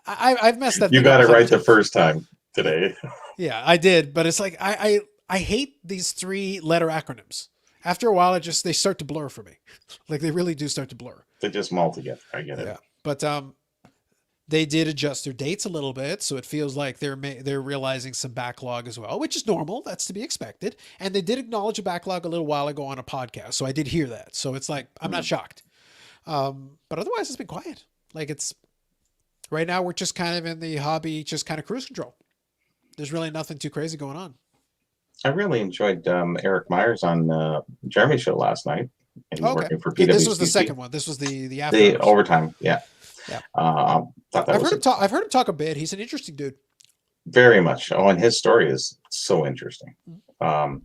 I've messed that. You thing got up it right the times. first time today. Yeah, I did, but it's like I hate these 3-letter acronyms. After a while, they start to blur for me. Like they really do start to blur. They just mull together. I get it. Yeah, but they did adjust their dates a little bit, so it feels like they're realizing some backlog as well, which is normal. That's to be expected. And they did acknowledge a backlog a little while ago on a podcast, so I did hear that. So it's like I'm not shocked. But otherwise, it's been quiet. Like it's right now we're just kind of in the hobby, just kind of cruise control. There's really nothing too crazy going on. I really enjoyed Eric Myers on Jeremy's show last night. And he's Okay, working for this was the PwC. second one. This was the after The hours. overtime. Yeah. Yeah, Thought that I've was heard him talk. I've heard him talk a bit. He's an interesting dude. very much. Oh, and his story is so interesting. I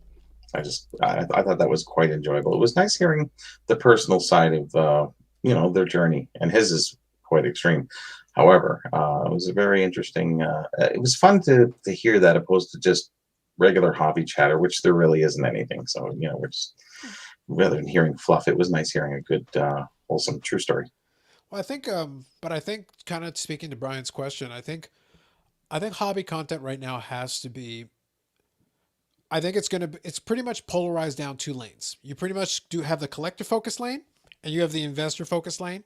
thought that was quite enjoyable. It was nice hearing the personal side of their journey, and his is quite extreme. However, it was a very interesting. It was fun to hear that, opposed to just regular hobby chatter, which there really isn't anything. So we're just rather than hearing fluff, it was nice hearing a good, wholesome, true story. Well, but I think kind of speaking to Brian's question, I think hobby content right now has to be. I think it's pretty much polarized down 2 lanes. You pretty much do have the collector focus lane and you have the investor focus lane.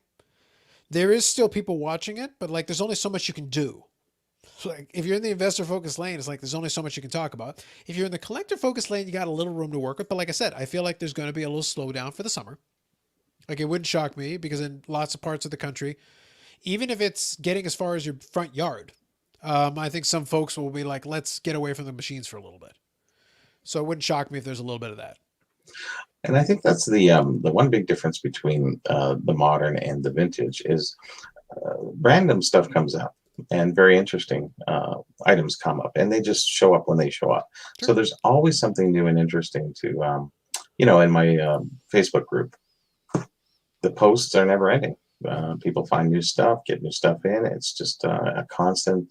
There is still people watching it, but like there's only so much you can do. Like if you're in the investor focus lane, it's like there's only so much you can talk about. If you're in the collector focus lane, you got a little room to work with. But like I said, I feel like there's going to be a little slowdown for the summer. Like it wouldn't shock me because in lots of parts of the country, even if it's getting as far as your front yard, I think some folks will be like, let's get away from the machines for a little bit. So it wouldn't shock me if there's a little bit of that. And I think that's the one big difference between the modern and the vintage is random stuff comes out and very interesting items come up, and they just show up when they show up. Sure. So there's always something new and interesting to, in my Facebook group, the posts are never ending. People find new stuff, get new stuff in. It's just a constant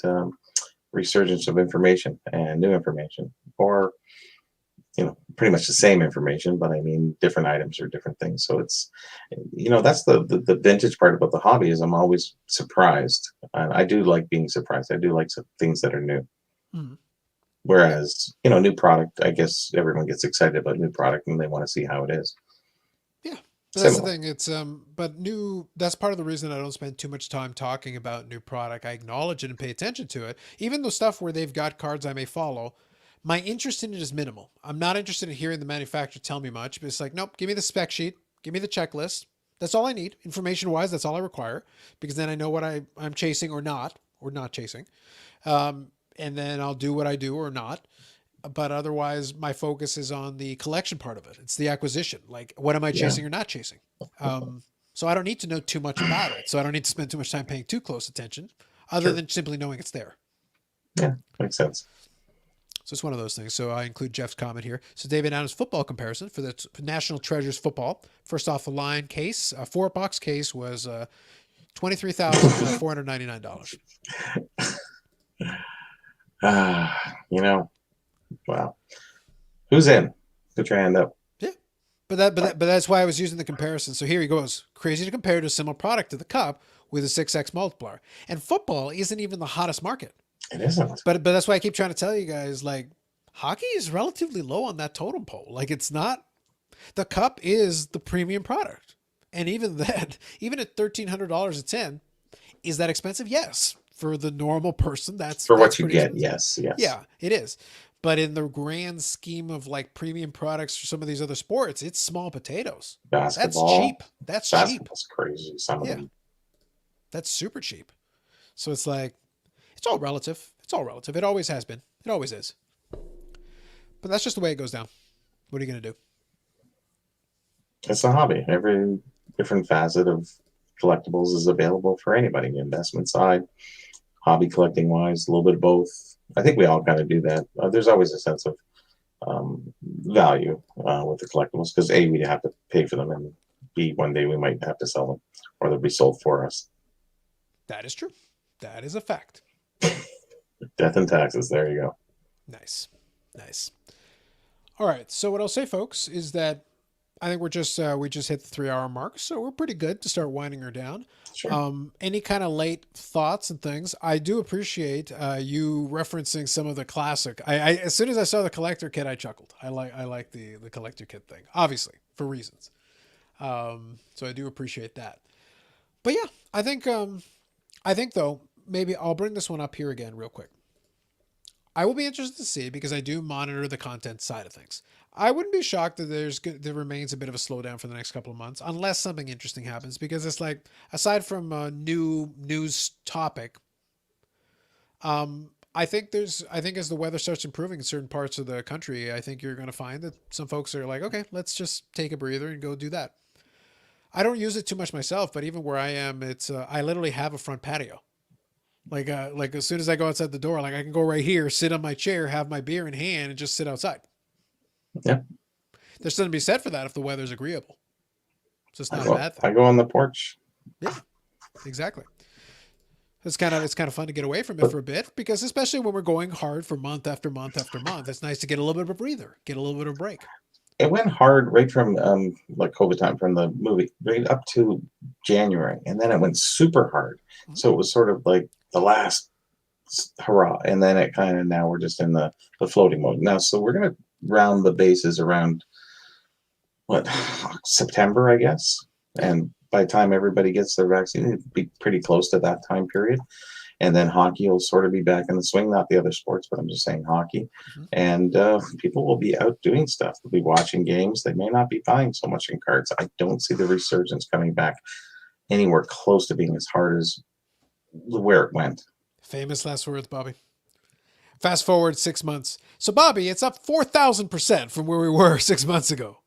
resurgence of information and new information, or pretty much the same information, but I mean different items or different things. So it's that's the vintage part about the hobby is I'm always surprised, and I do like being surprised. I do like some things that are new. Mm-hmm. Whereas new product, I guess everyone gets excited about new product and they want to see how it is. Yeah. But Similar. that's the thing. It's but that's part of the reason I don't spend too much time talking about new product. I acknowledge it and pay attention to it. Even the stuff where they've got cards I may follow, my interest in it is minimal. I'm not interested in hearing the manufacturer tell me much, but it's like, nope, give me the spec sheet, give me the checklist. That's all I need. Information wise, that's all I require, because then I know what I'm chasing or not chasing. And then I'll do what I do or not. but otherwise my focus is on the collection part of it. It's the acquisition. Like, what am I Yeah. chasing or not chasing? So I don't need to know too much about it. So I don't need to spend too much time paying too close attention, other Sure. than simply knowing it's there. Yeah. Makes sense. So it's one of those things. So I include Jeff's comment here. So David Adams football comparison for the National Treasures football. First off the line case, a 4-box case was $23,499. You know, wow. Who's in? Put your hand up. Yeah. But that's why I was using the comparison. So here he goes. Crazy to compare to a similar product to the cup with a 6x multiplier. And football isn't even the hottest market. It isn't. But that's why I keep trying to tell you guys, like, hockey is relatively low on that totem pole. Like, it's not, the cup is the premium product. And even that, even at $1,300 a 10, is that expensive? Yes. For the normal person, that's For what you pretty get, expensive. yes. Yeah, it is. But in the grand scheme of like premium products for some of these other sports, it's small potatoes. That's Basketball. cheap. That's cheap. Basketball's crazy. Some of Yeah, them. that's super cheap. So it's like, it's all relative. It's all relative. It always has been. It always is. But that's just the way it goes down. What are you going to do? It's a hobby. Every different facet of collectibles is available for anybody. Investment side, hobby collecting wise, a little bit of both. I think we all kind of do that. There's always a sense of value with the collectibles because A, we have to pay for them, and B, one day we might have to sell them or they'll be sold for us. That is true. That is a fact. Death and taxes. There you go. Nice. Nice. All right. So what I'll say, folks, is that I think we just hit the 3-hour mark, so we're pretty good to start winding her down. Sure. Any kind of late thoughts and things? I do appreciate you referencing some of the classic. I as soon as I saw the collector kit, I chuckled. I like the collector kit thing, obviously for reasons. So I do appreciate that. But yeah, I think though maybe I'll bring this one up here again real quick. I will be interested to see because I do monitor the content side of things. I wouldn't be shocked that there remains a bit of a slowdown for the next couple of months unless something interesting happens because it's like aside from a new news topic, I think as the weather starts improving in certain parts of the country, I think you're going to find that some folks are like, okay, let's just take a breather and go do that. I don't use it too much myself, but even where I am, it's I literally have a front patio. Like as soon as I go outside the door, like I can go right here, sit on my chair, have my beer in hand, and just sit outside. Yeah. There's something to be said for that if the weather's agreeable. So it's not a bad I thing. go on the porch. Yeah, exactly. It's kind of fun to get away from it for a bit because especially when we're going hard for month after month after month, it's nice to get a little bit of a breather, get a little bit of a break. It went hard right from like COVID time from the movie right up to January, and then it went super hard. Mm-hmm. So it was sort of like the last hurrah, and then it kind of now we're just in the floating mode now. So we're gonna round the bases around what September, I guess, and by the time everybody gets their vaccine, it'll be pretty close to that time period. And then hockey will sort of be back in the swing, not the other sports, but I'm just saying hockey. Mm-hmm. And people will be out doing stuff. They'll be watching games. They may not be buying so much in cards. I don't see the resurgence coming back anywhere close to being as hard as where it went. Famous last words, Bobby. Fast forward 6 months. So, Bobby, it's up 4,000% from where we were 6 months ago.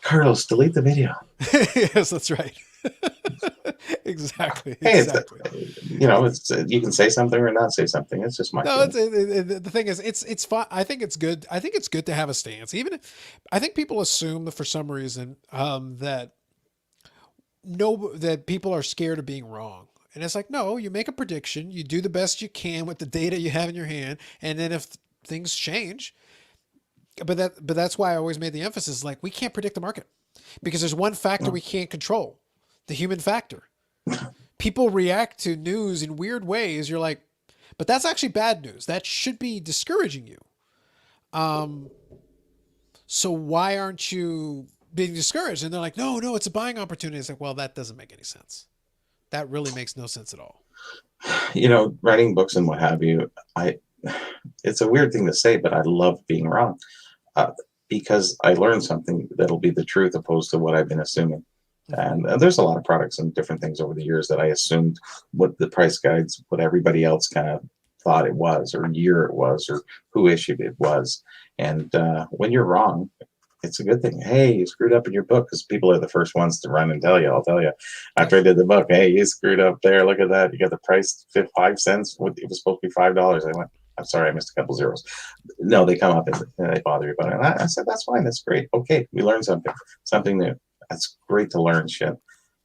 Carlos, delete the video. Yes, that's right. Exactly. Hey, exactly. It's you can say something or not say something. It's just my. No, the thing is, it's fun. I think it's good. I think it's good to have a stance. Even if, I think people assume that for some reason that people are scared of being wrong. And it's like, no, you make a prediction, you do the best you can with the data you have in your hand, and then if things change, but that's why I always made the emphasis, like we can't predict the market because there's one factor we can't control, the human factor. People react to news in weird ways. You're like, but that's actually bad news. That should be discouraging you. So why aren't you being discouraged? And they're like, no, it's a buying opportunity. It's like, well, that doesn't make any sense. That really makes no sense at all. Writing books and what have you, it's a weird thing to say, but I love being wrong because I learned something that'll be the truth opposed to what I've been assuming. And there's a lot of products and different things over the years that I assumed what the price guides, what everybody else kind of thought it was, or year it was, or who issued it was. And when you're wrong, it's a good thing. Hey, you screwed up in your book, because people are the first ones to run and tell you. I'll tell you after I did the book. Hey, you screwed up there. Look at that. You got the price 5 cents. It was supposed to be $5. I went, I'm sorry, I missed a couple zeros. No, they come up and they bother you about it. And I said, that's fine. That's great. Okay, we learned something new. That's great to learn shit.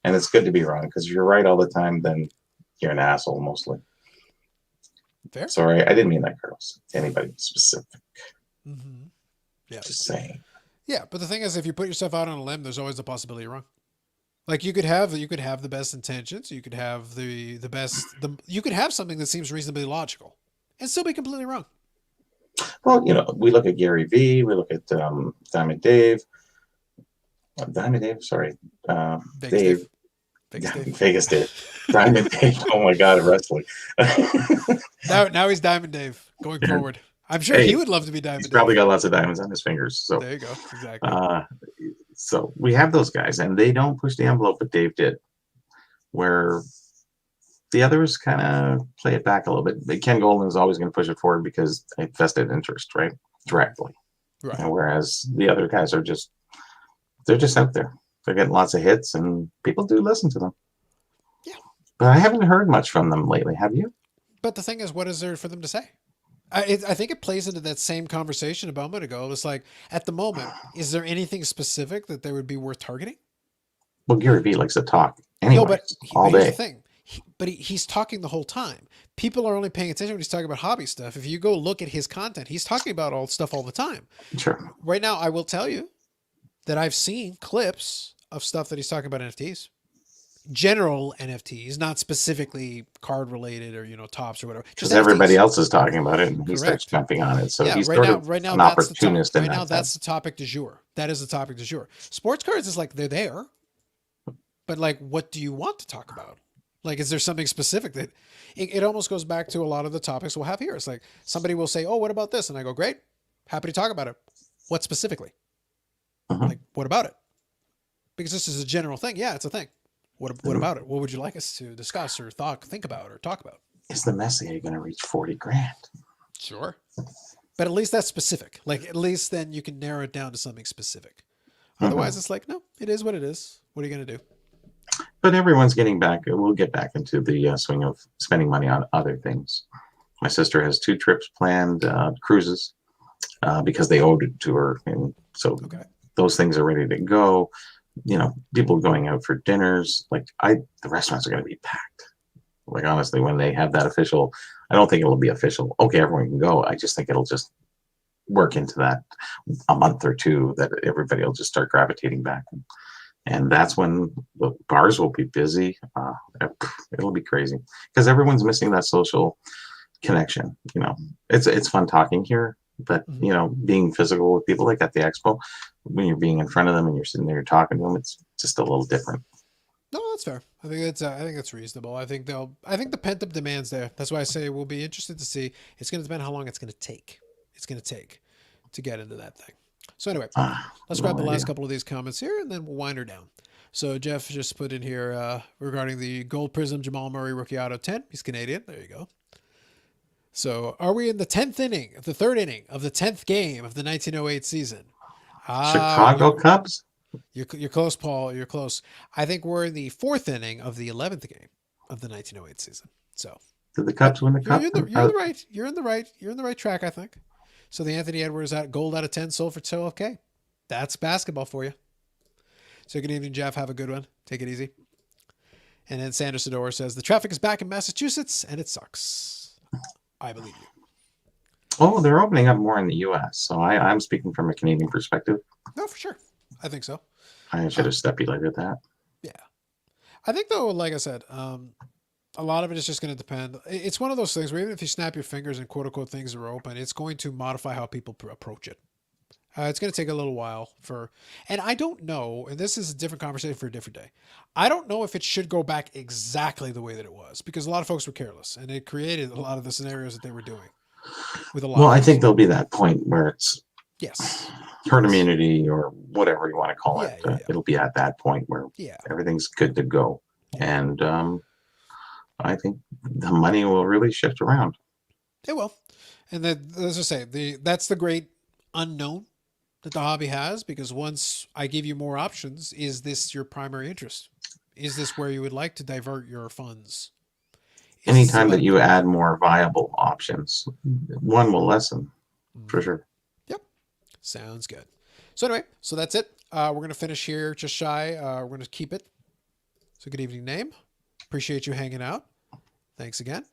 And it's good to be wrong, because if you're right all the time, then you're an asshole mostly. Fair. Sorry, I didn't mean that, Carlos. Anybody specific. Mm-hmm. Yeah. Just saying. Yeah, but the thing is, if you put yourself out on a limb, there's always the possibility you're wrong. Like you could have the best intentions, you could have you could have something that seems reasonably logical, and still be completely wrong. Well, we look at Gary V. We look at Diamond Dave. Diamond Dave, sorry, Vegas Dave. Vegas Dave. Vegas Dave. Diamond Dave. Oh my God, wrestling. Now he's Diamond Dave going forward. I'm sure he would love to be Diamond he's Dave. Probably got lots of diamonds on his fingers. So there you go. Exactly. So we have those guys, and they don't push the envelope, but Dave did. Where the others kind of play it back a little bit. Ken Golden is always going to push it forward because they vested interest, right? Directly. Right. And whereas the other guys are they're just out there. They're getting lots of hits, and people do listen to them. Yeah. But I haven't heard much from them lately. Have you? But the thing is, what is there for them to say? I think it plays into that same conversation a moment ago. It's like, at the moment, is there anything specific that they would be worth targeting? Well, Gary Vee likes to talk anyway, all day. Here's the thing. He's talking the whole time. People are only paying attention when he's talking about hobby stuff. If you go look at his content, he's talking about all stuff all the time. Sure. Right now, I will tell you that I've seen clips of stuff that he's talking about NFTs. General NFTs, not specifically card related or tops or whatever. Because everybody else is talking about it, and he starts jumping on it. So he's right now, an opportunist. Right now, that's the topic du jour. That is the topic du jour. Sports cards is like they're there, but like, what do you want to talk about? Like, is there something specific that it almost goes back to a lot of the topics we'll have here? It's like somebody will say, "Oh, what about this?" And I go, "Great, happy to talk about it." What specifically? Like, what about it? Because this is a general thing. Yeah, it's a thing. What about it? What would you like us to discuss or think about or talk about? Is the Messier going to reach 40 grand? Sure. But at least that's specific. Like, at least then you can narrow it down to something specific. Otherwise, it's like, no, it is what it is. What are you going to do? But everyone's getting back. We'll get back into the swing of spending money on other things. My sister has 2 trips planned, cruises, because they owed it to her. And so those things are ready to go. People going out for dinners. Like the restaurants are going to be packed. Like, honestly, when they have that official, I don't think it'll be official. Okay, everyone can go. I just think it'll just work into that a month or two that everybody will just start gravitating back. And that's when the bars will be busy. It'll be crazy because everyone's missing that social connection. It's fun talking here, but being physical with people like at the expo, when you're being in front of them and you're sitting there talking to them, it's just a little different. No, that's fair. I think that's reasonable. I think the pent up demand's there. That's why I say we'll be interested to see. It's going to depend how long it's going to take. It's going to take to get into that thing. So anyway, let's grab the last couple of these comments here, and then we'll wind her down. So Jeff just put in here regarding the Gold Prism Jamal Murray rookie auto 10. He's Canadian. There you go. So are we in the 10th inning, the 3rd inning of the 10th game of the 1908 season? Chicago Cubs? You're close, Paul. You're close. I think we're in the 4th inning of the 11th game of the 1908 season. So did the Cubs win the Cup? You're in the right track, I think. So the Anthony Edwards gold out of 10 sold for 12K. That's basketball for you. So good evening, Jeff. Have a good one. Take it easy. And then Sanders Sador says the traffic is back in Massachusetts and it sucks. I believe you. Oh, they're opening up more in the U.S. So I'm speaking from a Canadian perspective. No, for sure. I think so. I should have stipulated that. Yeah. I think, though, like I said, a lot of it is just going to depend. It's one of those things where even if you snap your fingers and quote unquote things are open, it's going to modify how people approach it. It's going to take a little while and I don't know, and this is a different conversation for a different day. I don't know if it should go back exactly the way that it was because a lot of folks were careless and it created a lot of the scenarios that they were doing with a lot. Well, I think there'll be that point where it's herd immunity or whatever you want to call it. It'll be at that point where everything's good to go. And I think the money will really shift around. It will. And then, as I say, that's the great unknown that the hobby has, because once I give you more options, is this your primary interest? Is this where you would like to divert your funds? Is this Anytime that about you growth? add more viable options, one will lessen for Mm-hmm. sure. Yep. Sounds good. So anyway, so that's it. We're gonna finish here just shy. We're gonna keep it. So good evening, name. Appreciate you hanging out. Thanks again.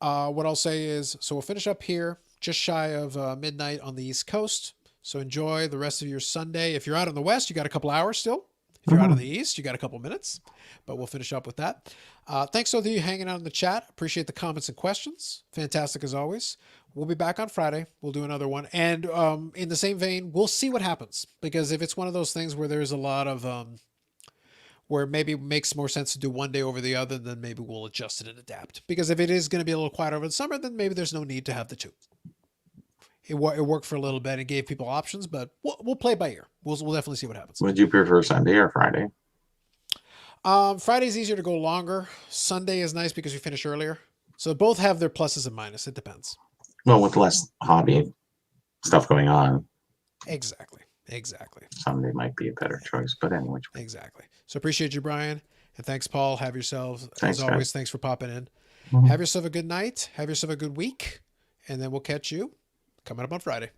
What I'll say is, so we'll finish up here just shy of midnight on the East Coast. So enjoy the rest of your Sunday. If you're out in the West, you got a couple hours still. If you're out in the Mhm. East, you got a couple minutes. But we'll finish up with that. Thanks to all of you hanging out in the chat. Appreciate the comments and questions. Fantastic as always. We'll be back on Friday. We'll do another one. And in the same vein, we'll see what happens. Because if it's one of those things where there's a lot of where maybe it makes more sense to do one day over the other, then maybe we'll adjust it and adapt. Because if it is going to be a little quiet over the summer, then maybe there's no need to have the two. It worked for a little bit and gave people options, but we'll play by ear. We'll definitely see what happens. Would you prefer Sunday or Friday? Friday's easier to go longer. Sunday is nice because we finish earlier. So both have their pluses and minuses. It depends. Well, with less hobby stuff going on, Exactly. Exactly. Sunday might be a better choice. But anyway, Exactly. So appreciate you, Brian. And thanks, Paul. Have yourselves, as thanks, guys. always, thanks for popping in. Mhm. Have yourself a good night. Have yourself a good week. And then we'll catch you coming up on Friday.